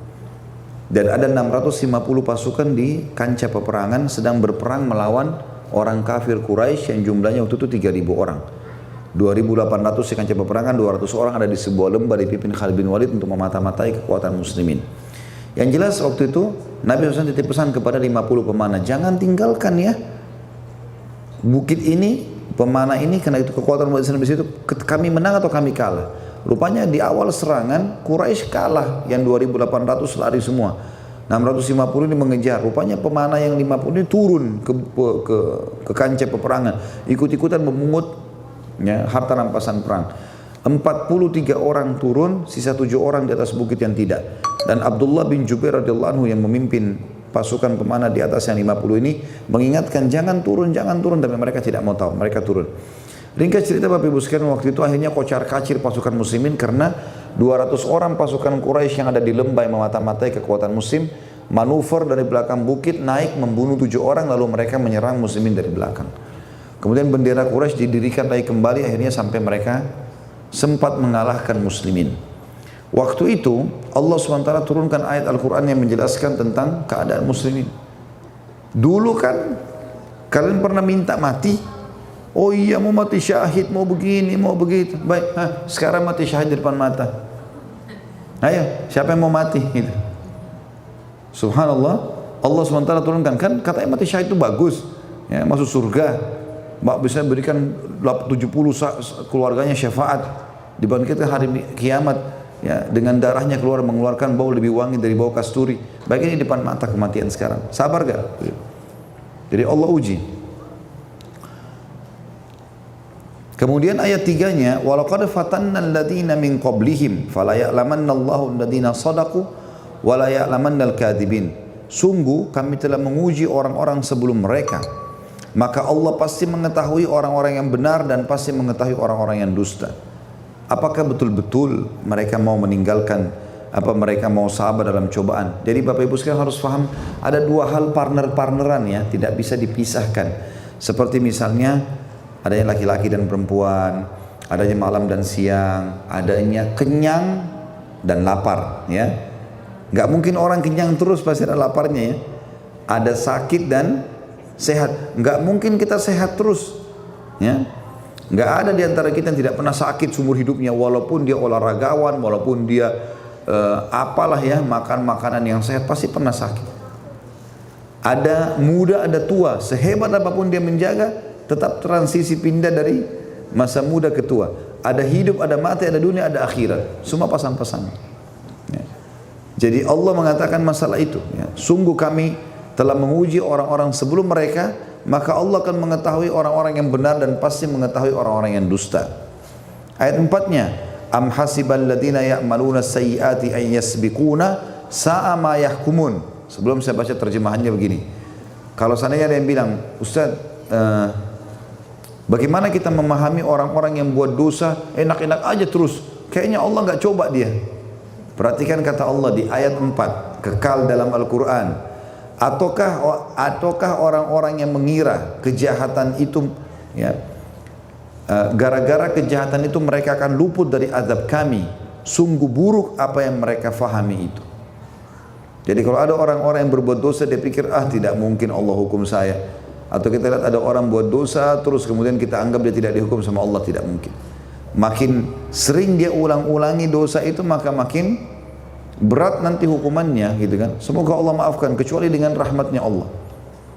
S1: Dan ada 650 pasukan di kancah peperangan sedang berperang melawan orang kafir Quraisy yang jumlahnya waktu itu 3.000 orang. 2.800 di kancah peperangan, 200 orang ada di sebuah lembah dipimpin Khalid bin Walid untuk memata-matai kekuatan muslimin. Yang jelas waktu itu Nabi SAW titip pesan kepada 50 pemanah, jangan tinggalkan ya bukit ini, pemanah ini, karena itu kekuatan umat Islam di situ. Kami menang atau kami kalah? Rupanya di awal serangan Quraisy kalah, yang 2.800 lari semua, 650 ini mengejar. Rupanya pemanah yang 50 ini turun ke kancah peperangan, ikut-ikutan memungut, ya, harta rampasan perang. 43 orang turun, sisa 7 orang di atas bukit yang tidak. Dan Abdullah bin Jubair radhiyallahu anhu yang memimpin pasukan pemanah di atas yang 50 ini mengingatkan jangan turun, tapi mereka tidak mau tahu, mereka turun. Ringkas cerita Bapak Ibu sekalian, waktu itu akhirnya kocar-kacir pasukan muslimin karena 200 orang pasukan Quraisy yang ada di lembah yang memata-matai kekuatan muslim manuver dari belakang bukit naik membunuh 7 orang, lalu mereka menyerang muslimin dari belakang. Kemudian bendera Quraisy didirikan lagi kembali, akhirnya sampai mereka sempat mengalahkan muslimin. Waktu itu Allah SWT turunkan ayat Al-Quran yang menjelaskan tentang keadaan muslimin. Dulu kan kalian pernah minta mati, oh iya mau mati syahid, mau begini, mau begitu. Baik, sekarang mati syahid di depan mata. Ayo, siapa yang mau mati? Gitu. Subhanallah, Allah SWT turunkan, kan katanya mati syahid itu bagus, ya, masuk surga. Bisa berikan 70 keluarganya syafaat, dibangkitkan hari kiamat, ya, dengan darahnya mengeluarkan bau lebih wangi dari bau kasturi. Baik, ini depan mata kematian sekarang. Sabar gak? Jadi Allah uji. Kemudian ayat 3-nya, walaqad fatanna alladziina min qablihim fala ya'lamanna Allahu alladziina shadaqu wa la ya'lamanna al-kadzibin. Sungguh kami telah menguji orang-orang sebelum mereka, maka Allah pasti mengetahui orang-orang yang benar dan pasti mengetahui orang-orang yang dusta. Apakah betul-betul mereka mau meninggalkan, apa mereka mau sabar dalam cobaan? Jadi Bapak Ibu sekalian harus paham, ada dua hal partner-partneran ya, tidak bisa dipisahkan. Seperti misalnya adanya laki-laki dan perempuan, adanya malam dan siang, adanya kenyang dan lapar, ya. Nggak mungkin orang kenyang terus, pasti ada laparnya, ya. Ada sakit dan sehat, nggak mungkin kita sehat terus, ya. Nggak ada di antara kita yang tidak pernah sakit seumur hidupnya, walaupun dia olahragawan, walaupun dia apalah ya, makan makanan yang sehat, pasti pernah sakit. Ada muda, ada tua, sehebat apapun dia menjaga, tetap transisi pindah dari masa muda ke tua. Ada hidup, ada mati, ada dunia, ada akhirat, semua pasang-pasang. Ya. Jadi Allah mengatakan masalah itu, ya. Sungguh kami telah menguji orang-orang sebelum mereka, maka Allah akan mengetahui orang-orang yang benar dan pasti mengetahui orang-orang yang dusta. Ayat 4-nya, am hasibal ladzina ya'maluna sayyiati an yasbiquna sa'a ma yahkumun. Sebelum saya baca terjemahannya begini. Kalau seandainya ada yang bilang, Ustaz, bagaimana kita memahami orang-orang yang buat dosa enak-enak aja terus, kayaknya Allah nggak coba dia. Perhatikan kata Allah di ayat 4, kekal dalam Al-Quran. Ataukah orang-orang yang mengira kejahatan itu, ya, gara-gara kejahatan itu mereka akan luput dari azab kami? Sungguh buruk apa yang mereka fahami itu. Jadi kalau ada orang-orang yang berbuat dosa, dia pikir, tidak mungkin Allah hukum saya. Atau kita lihat ada orang buat dosa terus kemudian kita anggap dia tidak dihukum sama Allah, tidak mungkin. Makin sering dia ulang-ulangi dosa itu, maka makin berat nanti hukumannya, gitu kan. Semoga Allah maafkan, kecuali dengan rahmatnya Allah.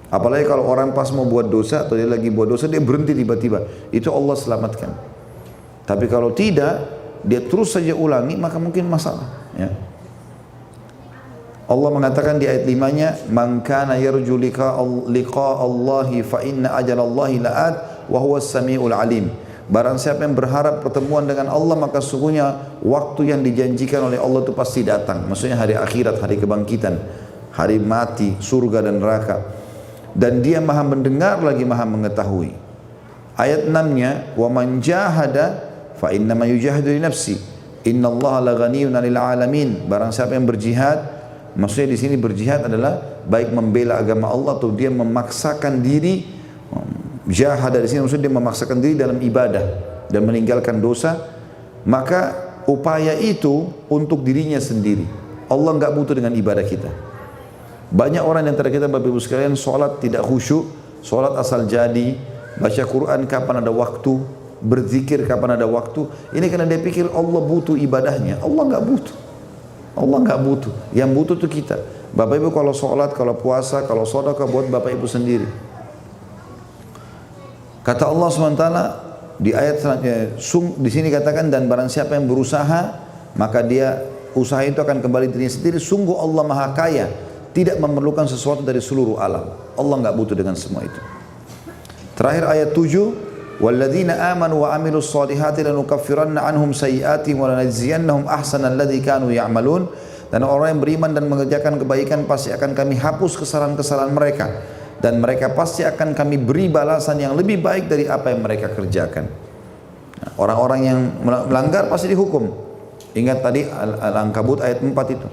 S1: Apalagi kalau orang pas mau buat dosa atau dia lagi buat dosa, dia berhenti tiba-tiba, itu Allah selamatkan. Tapi kalau tidak, dia terus saja ulangi, maka mungkin masalah, ya. Allah mengatakan di ayat 5-nya, man kana yarju liqa Allahi fa inna ajalallahi la'at wa huwas samiul alim. Barang siapa yang berharap pertemuan dengan Allah, maka sungguhnya waktu yang dijanjikan oleh Allah itu pasti datang. Maksudnya hari akhirat, hari kebangkitan, hari mati, surga dan neraka. Dan dia maha mendengar lagi maha mengetahui. Ayat 6-nya, wa man jahada fa innama yujahidu li nafsi innallaha laghaniyun 'anil 'alamin. Barang siapa yang berjihad, maksudnya di sini berjihad adalah baik membela agama Allah atau dia memaksakan diri. Jahad dari sini maksudnya dia memaksakan diri dalam ibadah dan meninggalkan dosa, maka upaya itu untuk dirinya sendiri. Allah nggak butuh dengan ibadah kita. Banyak orang di antara kita, Bapak Ibu sekalian, sholat tidak khusyuk, sholat asal jadi, baca Quran kapan ada waktu, berzikir kapan ada waktu. Ini karena dia pikir Allah butuh ibadahnya. Allah nggak butuh. Allah nggak butuh. Yang butuh itu kita. Bapak Ibu kalau sholat, kalau puasa, kalau sedekah buat Bapak Ibu sendiri. Kata Allah SWT di ayat selanjutnya, di sini katakan, dan barang siapa yang berusaha, maka dia usaha itu akan kembali dirinya sendiri. Sungguh Allah Maha Kaya, tidak memerlukan sesuatu dari seluruh alam. Allah nggak butuh dengan semua itu. Terakhir ayat 7, walladzina amanu wa amilus solihati lanukaffiranna anhum sayyi'atihim wa lanajziyannahum ahsanal ladzi kanu ya'malun. Dan orang yang beriman dan mengerjakan kebaikan pasti akan kami hapus kesalahan-kesalahan mereka, dan mereka pasti akan kami beri balasan yang lebih baik dari apa yang mereka kerjakan. Orang-orang yang melanggar pasti dihukum. Ingat tadi Al-Ankabut ayat 4 itu.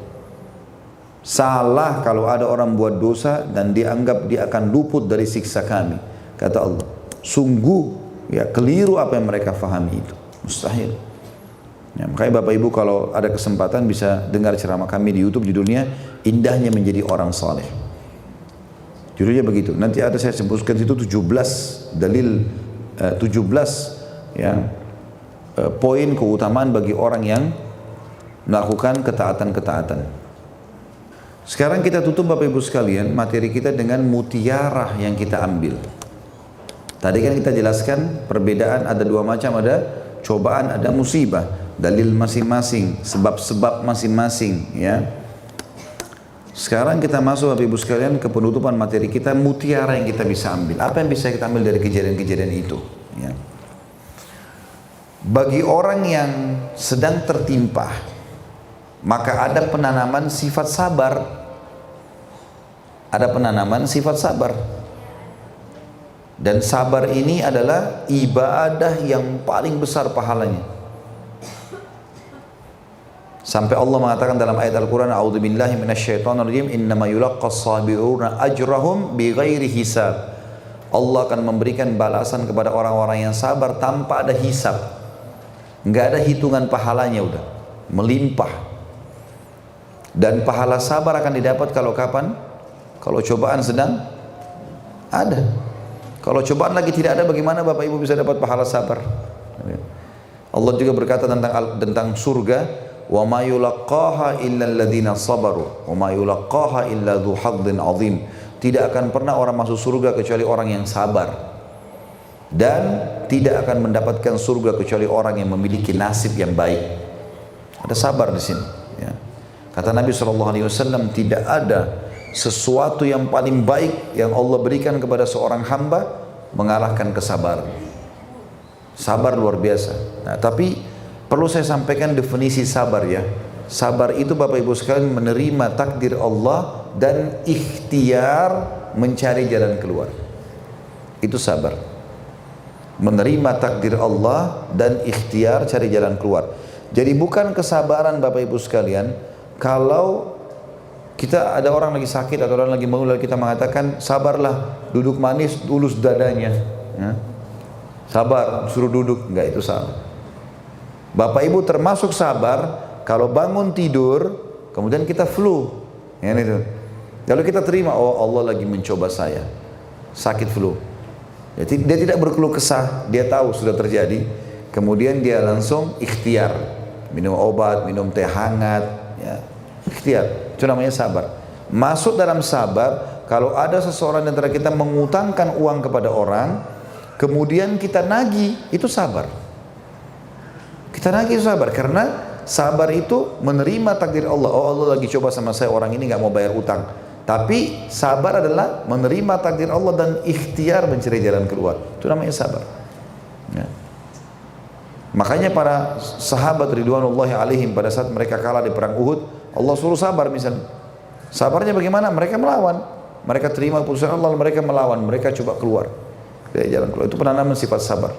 S1: Salah kalau ada orang buat dosa dan dianggap dia akan luput dari siksa kami, kata Allah. Sungguh ya keliru apa yang mereka fahami itu. Mustahil. Ya, makanya Bapak Ibu kalau ada kesempatan bisa dengar ceramah kami di YouTube, judulnya Indahnya Menjadi Orang Saleh. Judulnya begitu. Nanti ada saya sebutkan situ 17 dalil 17 ya poin keutamaan bagi orang yang melakukan ketaatan-ketaatan. Sekarang kita tutup Bapak Ibu sekalian materi kita dengan mutiara yang kita ambil. Tadi kan kita jelaskan perbedaan ada dua macam, ada cobaan, ada musibah, dalil masing-masing, sebab-sebab masing-masing ya. Sekarang kita masuk Bapak Ibu sekalian ke penutupan materi kita, mutiara yang kita bisa ambil. Apa yang bisa kita ambil dari kejadian-kejadian itu ya. Bagi orang yang sedang tertimpa, maka ada penanaman sifat sabar. Ada penanaman sifat sabar. Dan sabar ini adalah ibadah yang paling besar pahalanya. Sampai Allah mengatakan dalam ayat Al-Quran, A'udzubillahi minasyaitonirrajim, innama yulaqqas sabiruna ajrahum bighairi hisab. Allah akan memberikan balasan kepada orang-orang yang sabar tanpa ada hisab. Enggak ada hitungan pahalanya, udah melimpah. Dan pahala sabar akan didapat kalau kapan? Kalau cobaan sedang ada. Kalau cobaan lagi tidak ada, bagaimana Bapak Ibu bisa dapat pahala sabar? Allah juga berkata tentang surga, wa ma yulaqqaha illa alladziina sabaru wa ma yulaqqaha illa dzu hadzin 'adzim. Tidak akan pernah orang masuk surga kecuali orang yang sabar, dan tidak akan mendapatkan surga kecuali orang yang memiliki nasib yang baik. Ada sabar di sini ya. Kata Nabi SAW, tidak ada sesuatu yang paling baik yang Allah berikan kepada seorang hamba mengalahkan kesabaran. Sabar luar biasa. Nah, tapi perlu saya sampaikan definisi sabar ya. Sabar itu Bapak Ibu sekalian menerima takdir Allah dan ikhtiar mencari jalan keluar. Itu sabar. Menerima takdir Allah dan ikhtiar cari jalan keluar. Jadi bukan kesabaran Bapak Ibu sekalian kalau kita ada orang lagi sakit atau orang lagi mau, lalu kita mengatakan sabarlah, duduk manis, tulus dadanya ya. Sabar, suruh duduk, enggak, itu sabar. Bapak Ibu termasuk sabar kalau bangun tidur kemudian kita flu ya, itu. Lalu kita terima, oh Allah lagi mencoba saya, sakit flu. Dia tidak berkeluh kesah, dia tahu sudah terjadi, kemudian dia langsung ikhtiar, minum obat, minum teh hangat ya. Ikhtiar, itu namanya sabar. Masuk dalam sabar kalau ada seseorang di antara kita mengutangkan uang kepada orang, kemudian kita nagih, itu sabar. Kita nagih itu sabar, karena sabar itu menerima takdir Allah. Oh Allah lagi coba sama saya, orang ini nggak mau bayar utang. Tapi sabar adalah menerima takdir Allah dan ikhtiar mencari jalan keluar. Itu namanya sabar. Ya. Makanya para sahabat ridwanullahi alaihim pada saat mereka kalah di perang Uhud, Allah suruh sabar misalnya. Sabarnya bagaimana? Mereka melawan. Mereka terima keputusan Allah, mereka melawan, mereka coba keluar dari jalan keluar. Itu penanaman sifat sabar.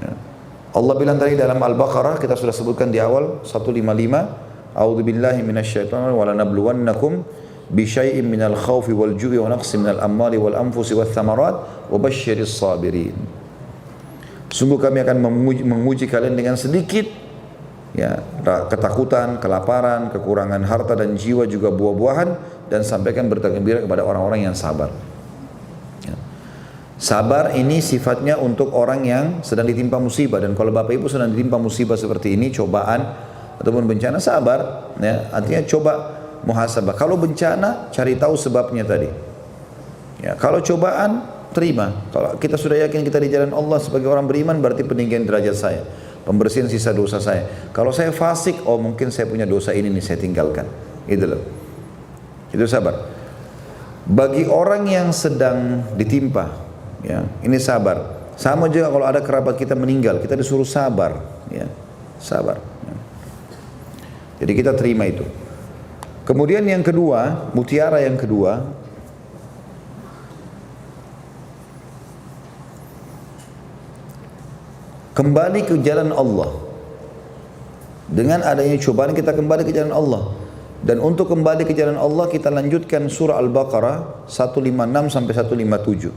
S1: Ya. Allah bilang tadi dalam Al-Baqarah, kita sudah sebutkan di awal 155, A'udzubillahi minasyaitonir wa lanabluwannakum bisyai'in minal khaufi wal ju'i wa naqsin minal amwali wal anfusi wath thamarat wa basyiris sabirin. Sungguh kami akan menguji kalian dengan sedikit ya, ketakutan, kelaparan, kekurangan harta dan jiwa, juga buah-buahan, dan sampaikan berita gembira kepada orang-orang yang sabar. Ya. Sabar ini sifatnya untuk orang yang sedang ditimpa musibah, dan kalau Bapak Ibu sedang ditimpa musibah seperti ini, cobaan ataupun bencana, sabar ya, artinya coba muhasabah. Kalau bencana, cari tahu sebabnya tadi ya. Kalau cobaan, terima. Kalau kita sudah yakin kita di jalan Allah sebagai orang beriman, berarti peninggian derajat saya, pembersihan sisa dosa saya. Kalau saya fasik, oh mungkin saya punya dosa ini nih, saya tinggalkan. Gitu loh. Itu sabar. Bagi orang yang sedang ditimpa, ya, ini sabar. Sama juga kalau ada kerabat kita meninggal, kita disuruh sabar, ya, sabar. Ya. Jadi kita terima itu. Kemudian yang kedua, mutiara yang kedua, kembali ke jalan Allah. Dengan adanya cobaan kita kembali ke jalan Allah. Dan untuk kembali ke jalan Allah kita lanjutkan surah Al-Baqarah 156 sampai 157.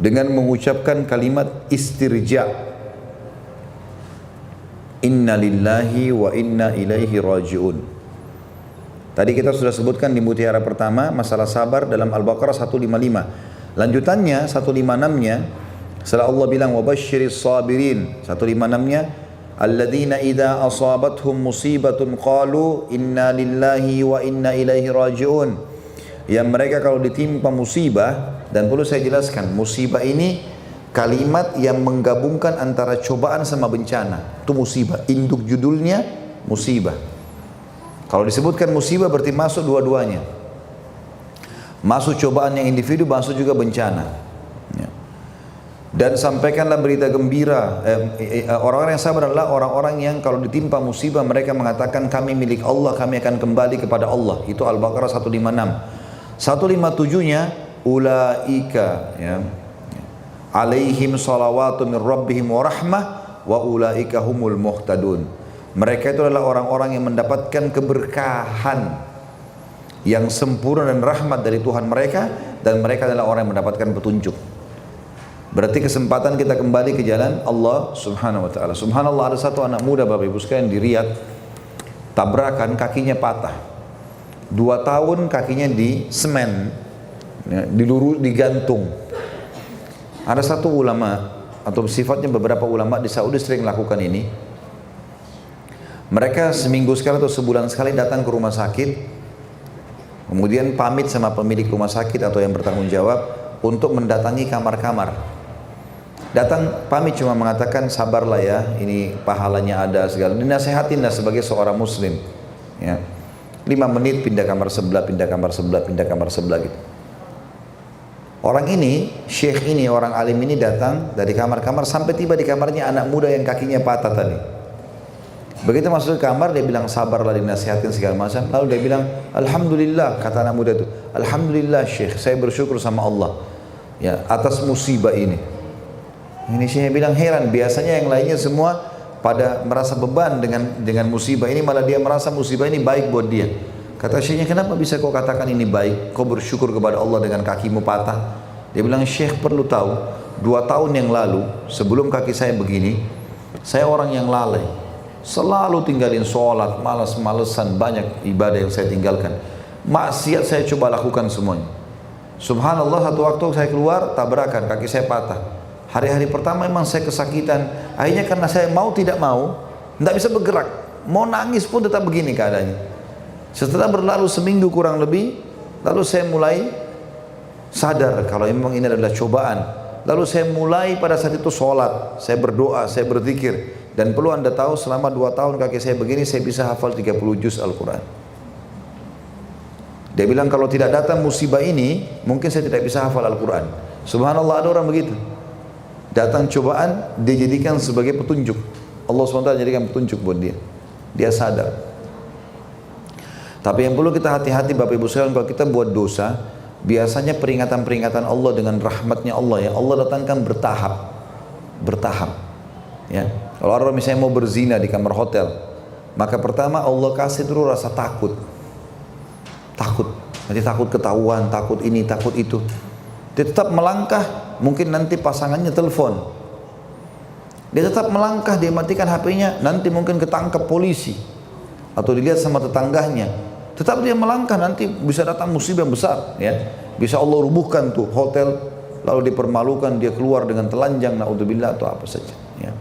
S1: dengan mengucapkan kalimat istirja. Inna lillahi wa inna ilaihi raji'un. Tadi kita sudah sebutkan di mutiara pertama masalah sabar dalam Al-Baqarah 155. Lanjutannya 156-nya setelah Allah bilang wabasyiris sabirin, 156-nya alladzina idza asabathum musibatun qalu inna lillahi wa inna ilaihi raji'un. Yang mereka kalau ditimpa musibah, dan perlu saya jelaskan, musibah ini kalimat yang menggabungkan antara cobaan sama bencana. Itu musibah, induk judulnya musibah. Kalau disebutkan musibah berarti masuk dua-duanya. Masuk cobaan yang individu, masuk juga bencana. Ya. Dan sampaikanlah berita gembira. Orang-orang yang sabar adalah orang-orang yang kalau ditimpa musibah mereka mengatakan kami milik Allah, kami akan kembali kepada Allah. Itu Al-Baqarah 156. 157-nya ulaika, ya, alaihim salawatu min rabbihim wa rahmah wa ulaika humul muhtadun. Mereka itu adalah orang-orang yang mendapatkan keberkahan yang sempurna dan rahmat dari Tuhan mereka, dan mereka adalah orang yang mendapatkan petunjuk. Berarti kesempatan kita kembali ke jalan Allah Subhanahu wa taala. Subhanallah, ada satu anak muda Bapak Ibu sekalian di Riyadh, tabrakan, kakinya patah. 2 tahun kakinya di semen, ya, digantung. Ada satu ulama, atau sifatnya beberapa ulama di Saudi sering lakukan ini. Mereka seminggu sekali atau sebulan sekali datang ke rumah sakit, kemudian pamit sama pemilik rumah sakit atau yang bertanggung jawab untuk mendatangi kamar-kamar. Datang pamit cuma mengatakan sabarlah ya, ini pahalanya ada segala. Dinasehatin lah sebagai seorang muslim. Ya. 5 menit pindah kamar sebelah, pindah kamar sebelah, pindah kamar sebelah gitu. Orang ini, syekh ini, orang alim ini datang dari kamar-kamar sampai tiba di kamarnya anak muda yang kakinya patah tadi. Begitu masuk ke kamar dia bilang sabarlah, dinasihatin segala macam. Lalu dia bilang alhamdulillah, kata anak muda itu, alhamdulillah syekh, saya bersyukur sama Allah ya atas musibah ini. Ini syekh bilang heran, biasanya yang lainnya semua pada merasa beban dengan musibah ini, malah dia merasa musibah ini baik buat dia. Kata syekhnya, kenapa bisa kau katakan ini baik? Kau bersyukur kepada Allah dengan kakimu patah. Dia bilang, syekh perlu tahu, 2 tahun yang lalu sebelum kaki saya begini, saya orang yang lalai, selalu tinggalin sholat, malas-malesan, banyak ibadah yang saya tinggalkan, maksiat saya coba lakukan semuanya. Subhanallah, satu waktu saya keluar tabrakan, kaki saya patah. Hari-hari pertama memang saya kesakitan. Akhirnya karena saya mau tidak mau, tidak bisa bergerak, mau nangis pun tetap begini keadaannya. Setelah berlalu seminggu kurang lebih, lalu saya mulai sadar kalau memang ini adalah cobaan. Lalu saya mulai pada saat itu sholat, saya berdoa, saya berzikir. Dan perlu anda tahu, selama 2 tahun kaki saya begini, saya bisa hafal 30 juz Al-Quran. Dia bilang kalau tidak datang musibah ini, mungkin saya tidak bisa hafal Al-Quran. Subhanallah, ada orang begitu. Datang cobaan, dia jadikan sebagai petunjuk. Allah SWT jadikan petunjuk buat dia. Dia sadar. Tapi yang perlu kita hati-hati Bapak Ibu sekalian, kalau kita buat dosa, biasanya peringatan-peringatan Allah dengan rahmatnya Allah, ya Allah datangkan bertahap. Ya. Kalau orang misalnya mau berzina di kamar hotel, maka pertama Allah kasih dulu rasa takut. Nanti takut ketahuan, takut ini, takut itu. Dia tetap melangkah, mungkin nanti pasangannya telepon. Dia tetap melangkah, dia matikan HP-nya, nanti mungkin ketangkap polisi atau dilihat sama tetangganya. Tetap dia melangkah, nanti bisa datang musibah besar, ya. Bisa Allah rubuhkan tuh hotel, lalu dipermalukan, dia keluar dengan telanjang, naudzubillah atau apa saja, ya.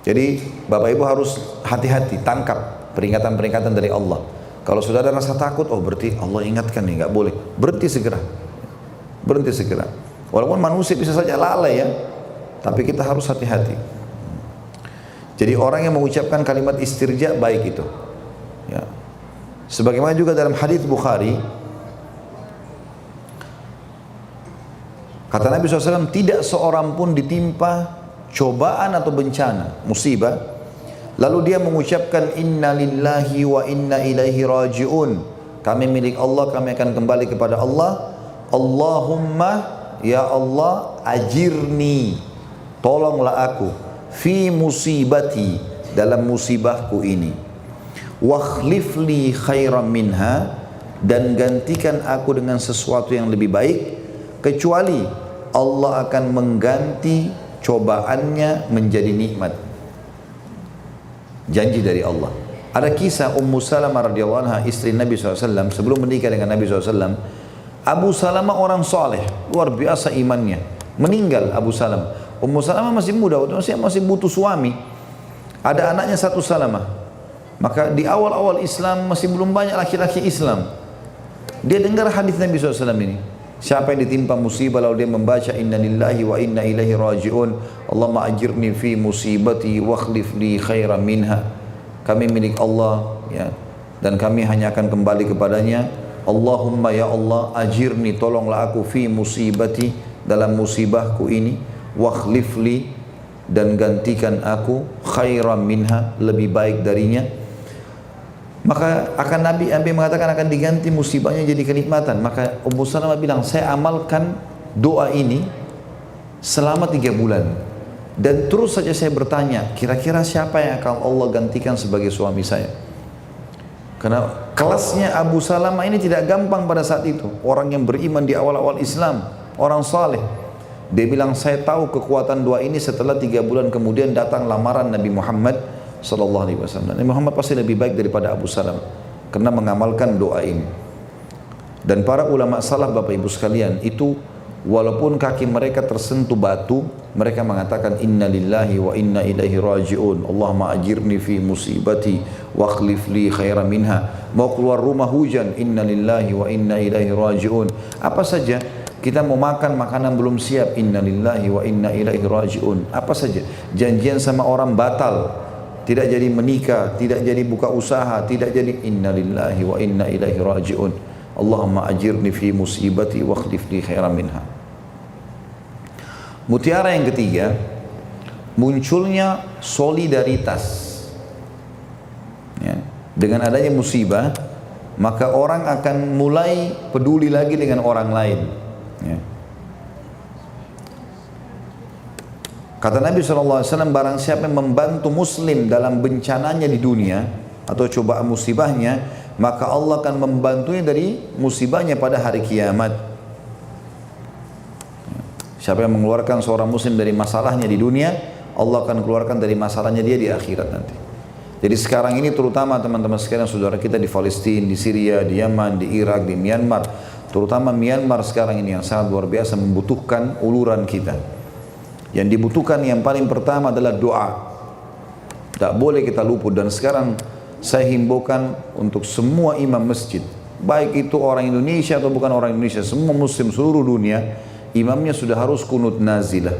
S1: Jadi Bapak Ibu harus hati-hati, tangkap peringatan-peringatan dari Allah. Kalau sudah ada rasa takut, oh berarti Allah ingatkan nih, nggak boleh. Berhenti segera. Walaupun manusia bisa saja lalai ya, tapi kita harus hati-hati. Jadi orang yang mengucapkan kalimat istirja baik itu. Ya. Sebagaimana juga dalam hadis Bukhari, kata Nabi SAW, tidak seorang pun ditimpa cobaan atau bencana, musibah, lalu dia mengucapkan inna lillahi wa inna ilaihi raji'un, kami milik Allah, kami akan kembali kepada Allah. Allahumma, ya Allah, ajirni, tolonglah aku, fi musibati, dalam musibahku ini, wakhlifli khairan minha, dan gantikan aku dengan sesuatu yang lebih baik, kecuali Allah akan mengganti cobaannya menjadi nikmat. Janji dari Allah. Ada kisah Ummu Salamah radhiyallahu anha, istri Nabi SAW, sebelum menikah dengan Nabi SAW. Abu Salamah orang soleh, luar biasa imannya. Meninggal Abu Salamah. Ummu Salamah masih muda, masih butuh suami. Ada anaknya satu Salamah. Maka di awal-awal Islam masih belum banyak laki-laki Islam. Dia dengar hadis Nabi SAW ini. Siapa yang ditimpa musibah lalu dia membaca inna lillahi wa inna ilaihi raji'un, Allahumma ajirni fi musibati wa akhlif li khairan minha. Kami milik Allah, ya, dan kami hanya akan kembali kepadanya. Allahumma ya Allah, ajirni, tolonglah aku fi musibati, dalam musibahku ini, wa akhlif li, dan gantikan aku khairan minha, lebih baik darinya. Maka akan Nabi mengatakan akan diganti musibahnya jadi kenikmatan. Maka Ummu Salamah bilang, saya amalkan doa ini selama 3 bulan. Dan terus saja saya bertanya, kira-kira siapa yang akan Allah gantikan sebagai suami saya? Karena kelasnya Abu Salamah ini tidak gampang pada saat itu. Orang yang beriman di awal-awal Islam, orang saleh. Dia bilang, saya tahu kekuatan doa ini setelah 3 bulan kemudian datang lamaran Nabi Muhammad sallallahu alaihi wasallam. Nabi Muhammad pasti lebih baik daripada Abu Salamah karena mengamalkan doa ini. Dan para ulama salaf, Bapak Ibu sekalian, itu walaupun kaki mereka tersentuh batu, mereka mengatakan inna lillahi wa inna ilaihi raji'un, Allahumma ajirni fi musibati wa akhlif li khairan minha. Mau keluar rumah hujan, inna lillahi wa inna ilaihi raji'un. Apa saja, kita mau makan makanan belum siap, inna lillahi wa inna ilaihi raji'un. Apa saja, janjian sama orang batal, tidak jadi menikah, tidak jadi buka usaha, tidak jadi, inna lillahi wa inna ilaihi raji'un, Allahumma ajirni fi musibati wa akhlif li khairan minha. Mutiara yang ketiga, munculnya solidaritas, ya. Dengan adanya musibah, maka orang akan mulai peduli lagi dengan orang lain, ya. Kata Nabi SAW, barang siapa yang membantu muslim dalam bencananya di dunia atau cobaan musibahnya, maka Allah akan membantunya dari musibahnya pada hari kiamat. Siapa yang mengeluarkan seorang muslim dari masalahnya di dunia, Allah akan keluarkan dari masalahnya dia di akhirat nanti. Jadi sekarang ini terutama teman-teman sekalian, saudara kita di Palestina, di Syria, di Yaman, di Irak, di Myanmar, terutama Myanmar sekarang ini yang sangat luar biasa membutuhkan uluran kita. Yang dibutuhkan yang paling pertama adalah doa. Tak boleh kita luput. Dan sekarang saya himbaukan untuk semua imam masjid, baik itu orang Indonesia atau bukan orang Indonesia, semua muslim seluruh dunia, imamnya sudah harus kunut nazilah.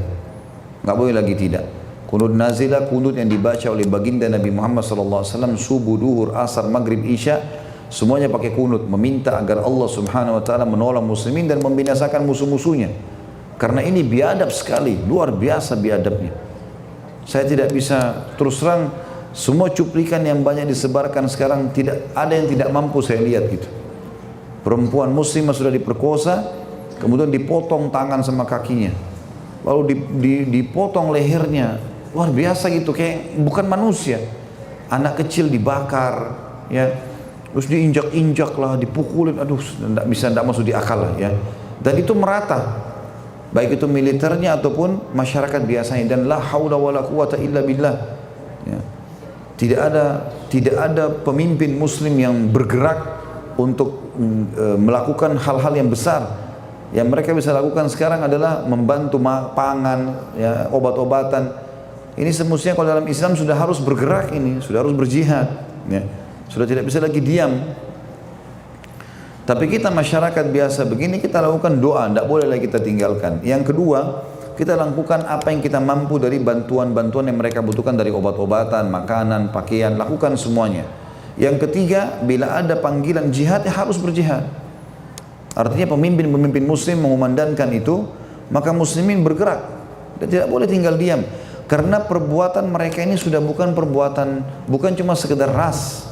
S1: Nggak boleh lagi tidak. Kunut nazilah, kunut yang dibaca oleh baginda Nabi Muhammad SAW subuh, duhur, asar, maghrib, isya, semuanya pakai kunut, meminta agar Allah Subhanahu Wa Taala menolong muslimin dan membinasakan musuh-musuhnya. Karena ini biadab sekali, luar biasa biadabnya. Saya tidak bisa terus terang, semua cuplikan yang banyak disebarkan sekarang, tidak ada yang tidak mampu saya lihat gitu. Perempuan muslimah sudah diperkosa, kemudian dipotong tangan sama kakinya, lalu dipotong lehernya, luar biasa gitu, kayak bukan manusia. Anak kecil dibakar, ya, terus diinjak-injak lah, dipukulin, aduh, tidak masuk di akal lah, ya. Dan itu merata, baik itu militernya ataupun masyarakat biasanya. Dan la haula wala quwata illa billah, ya. Tidak ada pemimpin muslim yang bergerak untuk melakukan hal-hal yang besar. Yang mereka bisa lakukan sekarang adalah membantu pangan, ya, obat-obatan. Ini semestinya kalau dalam Islam sudah harus bergerak, ini sudah harus berjihad, ya. Sudah tidak bisa lagi diam. Tapi kita masyarakat biasa begini, kita lakukan doa, tidak boleh lagi kita tinggalkan. Yang kedua, kita lakukan apa yang kita mampu dari bantuan-bantuan yang mereka butuhkan, dari obat-obatan, makanan, pakaian, lakukan semuanya. Yang ketiga, bila ada panggilan jihad, ya harus berjihad. Artinya pemimpin-pemimpin muslim mengumandangkan itu, maka muslimin bergerak. Dan tidak boleh tinggal diam. Karena perbuatan mereka ini sudah bukan cuma sekedar ras.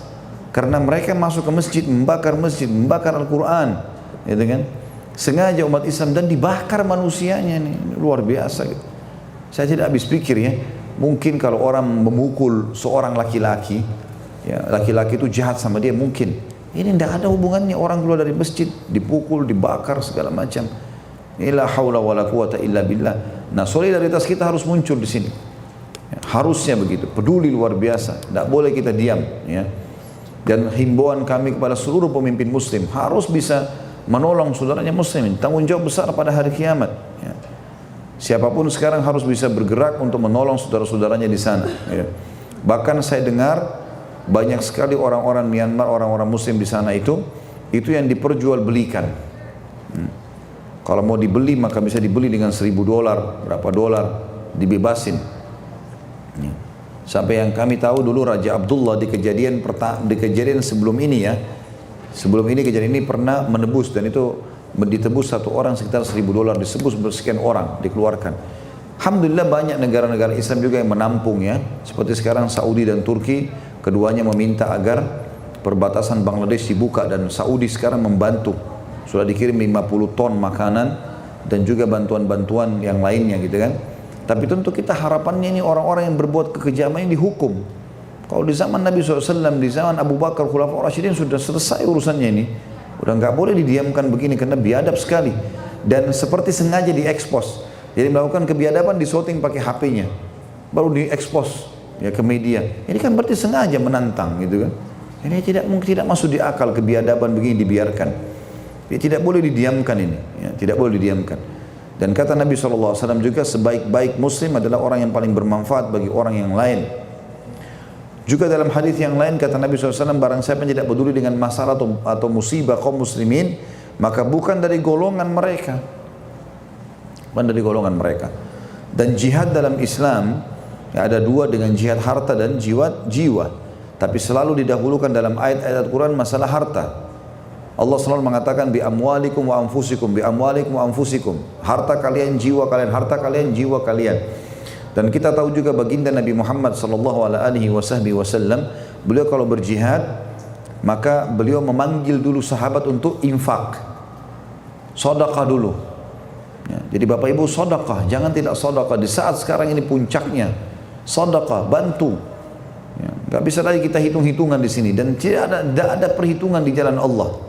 S1: Karena mereka masuk ke masjid, membakar Al-Quran, gitu kan? Sengaja umat Islam, dan dibakar manusianya, nih luar biasa gitu. Saya tidak habis pikir, ya, mungkin kalau orang memukul seorang laki-laki, ya, laki-laki itu jahat sama dia, mungkin ini tidak ada hubungannya orang keluar dari masjid dipukul, dibakar segala macam. La haula wala quwata illa billah. Nah, solidaritas kita harus muncul di sini. Ya, harusnya begitu, peduli luar biasa. Tidak boleh kita diam. Ya. Dan himbauan kami kepada seluruh pemimpin Muslim harus bisa menolong saudaranya Muslim. Tanggung jawab besar pada hari kiamat. Ya. Siapapun sekarang harus bisa bergerak untuk menolong saudara-saudaranya di sana. Ya. Bahkan saya dengar banyak sekali orang-orang Myanmar, orang-orang Muslim di sana itu yang diperjualbelikan. Kalau mau dibeli maka bisa dibeli dengan $1.000, berapa dolar, dibebasin. Sampai yang kami tahu dulu Raja Abdullah di kejadian sebelum ini ya, sebelum ini kejadian ini pernah menebus, dan itu ditebus satu orang sekitar $1.000, disebut bersekian orang dikeluarkan. Alhamdulillah banyak negara-negara Islam juga yang menampung ya, seperti sekarang Saudi dan Turki, keduanya meminta agar perbatasan Bangladesh dibuka, dan Saudi sekarang membantu. Sudah dikirim 50 ton makanan dan juga bantuan-bantuan yang lainnya gitu kan. Tapi tentu kita harapannya ini orang-orang yang berbuat kekejaman ini dihukum. Kalau di zaman Nabi SAW, di zaman Abu Bakar, Khulafaur Rasyidin sudah selesai urusannya ini. Udah nggak boleh didiamkan begini karena biadab sekali. Dan seperti sengaja diekspos. Jadi melakukan kebiadaban disorting pakai HP-nya. Baru diekspos ya ke media. Ini kan berarti sengaja menantang gitu kan. Ini tidak masuk di akal, kebiadaban begini dibiarkan. Tidak boleh didiamkan ini, ya, tidak boleh didiamkan. Dan kata Nabi SAW juga, sebaik-baik Muslim adalah orang yang paling bermanfaat bagi orang yang lain. Juga dalam hadis yang lain kata Nabi SAW, barang siapa yang tidak peduli dengan masalah atau musibah kaum muslimin, maka bukan dari golongan mereka. Bukan dari golongan mereka. Dan jihad dalam Islam ya, ada dua, dengan jihad harta dan jiwa. Tapi selalu didahulukan dalam ayat-ayat Quran masalah harta. Allah selalu mengatakan bi amwalikum wa anfusikum, bi amwalikum wa anfusikum. Harta kalian, jiwa kalian, harta kalian, jiwa kalian. Dan kita tahu juga baginda Nabi Muhammad sallallahu alaihi wasallam, beliau kalau berjihad maka beliau memanggil dulu sahabat untuk infak. Sedekah dulu. Ya, jadi Bapak Ibu, sedekah, jangan tidak sedekah di saat sekarang ini puncaknya. Sedekah, bantu. Ya, enggak bisa lagi kita hitung-hitungan di sini, dan tidak ada perhitungan di jalan Allah.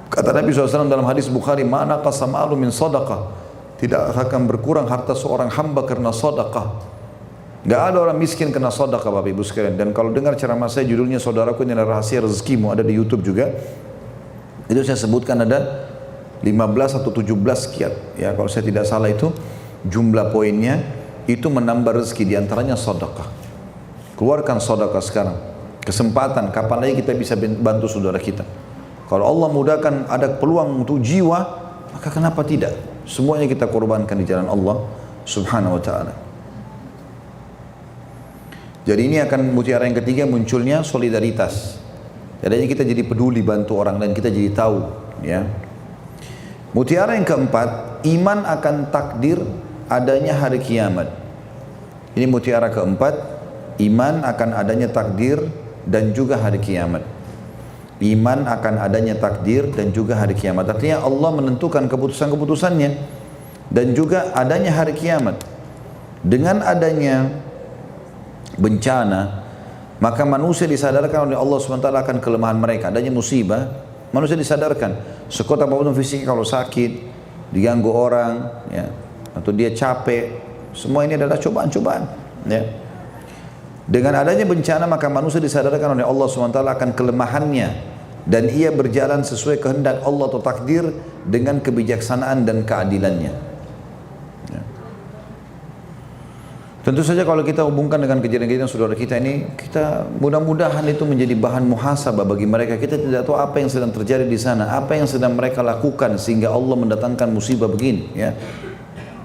S1: Kata Nabi SAW dalam hadis Bukhari, "Mana qasamalu min sadaqah." Tidak akan berkurang harta seorang hamba karena sadaqah. Gak ada orang miskin karena sadaqah, Bapak Ibu sekalian. Dan kalau dengar ceramah saya, judulnya Saudaraku Ini Adalah Rahasia Rezekimu, ada di YouTube juga. Itu saya sebutkan ada 15 atau 17 sekian. Ya, kalau saya tidak salah itu jumlah poinnya, itu menambah rezeki, diantaranya sadaqah. Keluarkan sadaqah sekarang. Kesempatan, kapan lagi kita bisa bantu saudara kita. Kalau Allah mudahkan ada peluang untuk jiwa, maka kenapa tidak? Semuanya kita korbankan di jalan Allah Subhanahu wa ta'ala. Jadi ini akan mutiara yang ketiga, munculnya solidaritas. Jadinya kita jadi peduli bantu orang lain, kita jadi tahu. Ya. Mutiara yang keempat, iman akan takdir adanya hari kiamat. Ini mutiara keempat, iman akan adanya takdir dan juga hari kiamat. Iman akan adanya takdir dan juga hari kiamat. Artinya Allah menentukan keputusan-keputusannya dan juga adanya hari kiamat. Dengan adanya bencana, maka manusia disadarkan oleh Allah SWT akan kelemahan mereka. Adanya musibah, manusia disadarkan. Sekuat apapun fisiknya, kalau sakit, diganggu orang, ya, atau dia capek, semua ini adalah cobaan-cobaan. Ya. Dengan adanya bencana maka manusia disadarkan oleh Allah SWT akan kelemahannya, dan ia berjalan sesuai kehendak Allah atau takdir dengan kebijaksanaan dan keadilannya. Ya. Tentu saja kalau kita hubungkan dengan kejadian-kejadian saudara kita ini, kita mudah-mudahan itu menjadi bahan muhasabah bagi mereka. Kita tidak tahu apa yang sedang terjadi di sana, apa yang sedang mereka lakukan sehingga Allah mendatangkan musibah begini. Ya.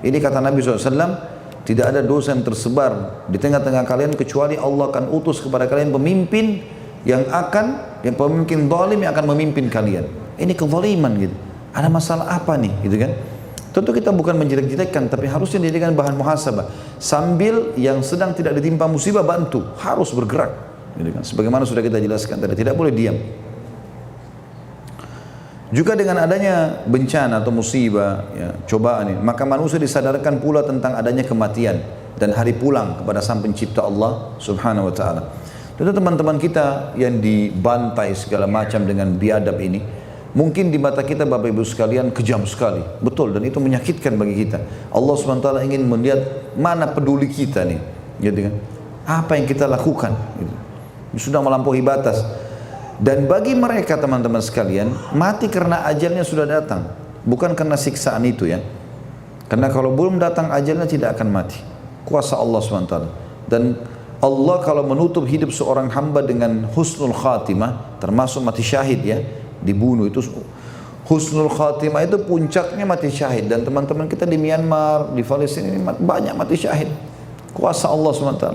S1: Ini kata Nabi SAW, tidak ada dosa yang tersebar di tengah-tengah kalian kecuali Allah akan utus kepada kalian pemimpin yang pemimpin zalim yang akan memimpin kalian. Ini kezaliman gitu. Ada masalah apa nih gitu kan? Tentu kita bukan menjelek-jelekkan, tapi harusnya dijadikan bahan muhasabah. Sambil yang sedang tidak ditimpa musibah bantu, harus bergerak gitu kan? Sebagaimana sudah kita jelaskan tadi, tidak boleh diam. Juga dengan adanya bencana atau musibah, ya, cobaan ini, maka manusia disadarkan pula tentang adanya kematian dan hari pulang kepada Sang Pencipta Allah Subhanahu wa ta'ala. Tentu teman-teman kita yang dibantai segala macam dengan biadab ini, Mungkin di mata kita Bapak Ibu sekalian kejam sekali, betul, dan itu menyakitkan bagi kita. Allah SWT ingin melihat mana peduli kita nih, gitu kan? Apa yang kita lakukan? Gitu. Sudah melampaui batas. Dan bagi mereka teman-teman sekalian, mati karena ajalnya sudah datang, bukan karena siksaan itu ya. Karena kalau belum datang ajalnya tidak akan mati. Kuasa Allah SWT. Dan Allah kalau menutup hidup seorang hamba dengan husnul khatimah, termasuk mati syahid ya, dibunuh itu husnul khatimah itu puncaknya mati syahid. Dan teman-teman kita di Myanmar, di Palestina ini banyak mati syahid. Kuasa Allah SWT.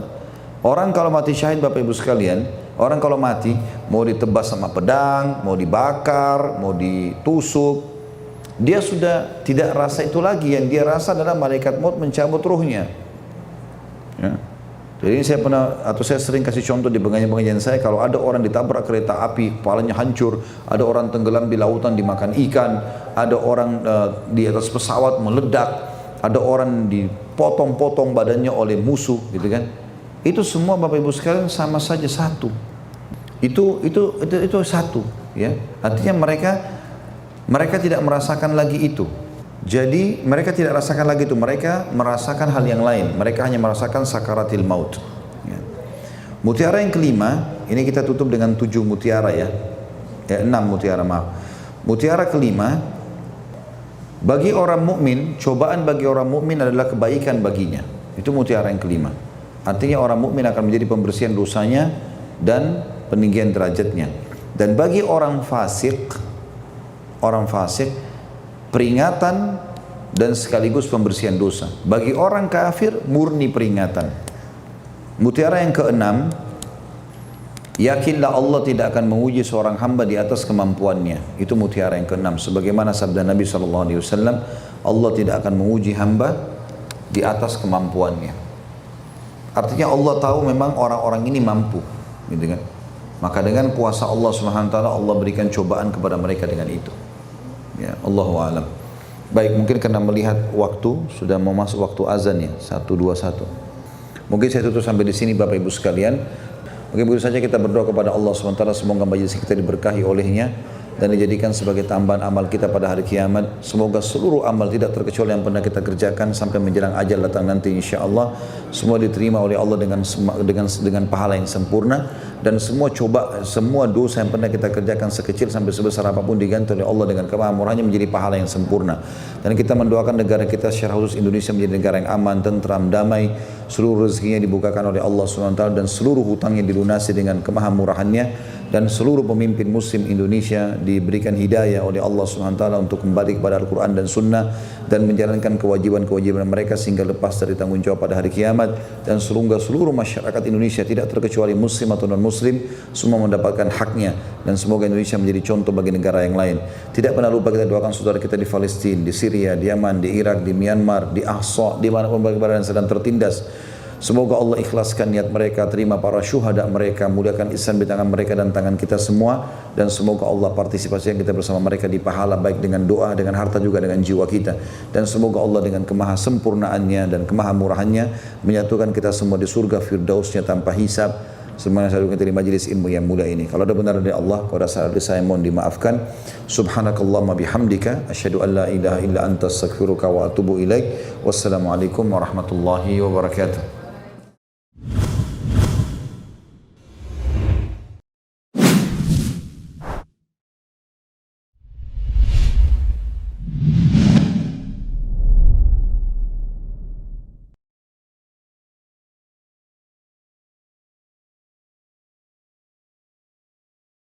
S1: Orang kalau mati syahid Bapak Ibu sekalian, orang kalau mati mau ditebas sama pedang, mau dibakar, mau ditusuk, dia sudah tidak rasa itu lagi. Yang dia rasa adalah malaikat maut mencabut ruhnya ya. Jadi saya pernah, atau saya sering kasih contoh di pengajian saya, kalau ada orang ditabrak kereta api, kepalanya hancur, ada orang tenggelam di lautan dimakan ikan, ada orang di atas pesawat meledak, ada orang dipotong-potong badannya oleh musuh, gitu kan? Itu semua Bapak Ibu sekalian sama saja satu. Itu satu, ya. Artinya mereka tidak merasakan lagi itu. Jadi mereka tidak rasakan lagi itu, mereka merasakan hal yang lain. Mereka hanya merasakan sakaratil maut. Ya. Mutiara yang kelima, ini kita tutup dengan 7 mutiara ya. 6 mutiara, maaf. Mutiara kelima, bagi orang mukmin, cobaan bagi orang mukmin adalah kebaikan baginya. Itu mutiara yang kelima. Artinya orang mukmin akan menjadi pembersihan dosanya dan peninggian derajatnya. Dan bagi orang fasik, peringatan dan sekaligus pembersihan dosa. Bagi orang kafir murni peringatan. Mutiara yang keenam, yakinlah Allah tidak akan menguji seorang hamba di atas kemampuannya. Itu mutiara yang keenam. Sebagaimana sabda Nabi SAW, Allah tidak akan menguji hamba di atas kemampuannya. Artinya Allah tahu memang orang-orang ini mampu, gitu kan? Maka dengan kuasa Allah SWT, Allah berikan cobaan kepada mereka dengan itu. Ya, Allahu a'lam. Baik, mungkin karena melihat waktu sudah mau masuk waktu azan ya, 1:21. Mungkin saya tutup sampai di sini Bapak Ibu sekalian. Mungkin begitu saja kita berdoa kepada Allah SWT, semoga majelis kita diberkahi olehnya dan dijadikan sebagai tambahan amal kita pada hari kiamat. Semoga seluruh amal tidak terkecuali yang pernah kita kerjakan sampai menjelang ajal datang nanti insyaallah semua diterima oleh Allah dengan pahala yang sempurna, dan semua dosa yang pernah kita kerjakan sekecil sampai sebesar apapun diganti oleh Allah dengan kemahamurahnya menjadi pahala yang sempurna. Dan kita mendoakan negara kita secara khusus Indonesia menjadi negara yang aman, tentram, damai, seluruh rezekinya dibukakan oleh Allah SWT dan seluruh hutangnya dilunasi dengan kemahamurahannya, dan seluruh pemimpin muslim Indonesia diberikan hidayah oleh Allah SWT untuk kembali kepada Al-Quran dan Sunnah dan menjalankan kewajiban-kewajiban mereka sehingga lepas dari tanggung jawab pada hari kiamat. Dan seluruh masyarakat Indonesia tidak terkecuali muslim atau non-muslim semua mendapatkan haknya, dan semoga Indonesia menjadi contoh bagi negara yang lain. Tidak pernah lupa kita doakan saudara kita di Palestina, di Syria, di Yaman, di Irak, di Myanmar, di Ahsa, di mana pun yang sedang tertindas. Semoga Allah ikhlaskan niat mereka, terima para syuhada mereka, mudahkan Islam di tangan mereka dan tangan kita semua, dan semoga Allah partisipasikan kita bersama mereka di pahala, baik dengan doa, dengan harta, juga dengan jiwa kita. Dan semoga Allah dengan kemahasempurnaannya dan kemahamurahannya menyatukan kita semua di surga firdausnya tanpa hisab. Semuanya saya dukung dari majelis ilmu yang mulia ini. Kalau ada benar dari Allah, kalau ada salah dari saya mohon dimaafkan. Subhanakallahumma bihamdika asyhadu an la ilaha illa anta astaghfiruka wa atubu ilaik. Wassalamualaikum warahmatullahi wabarakatuh.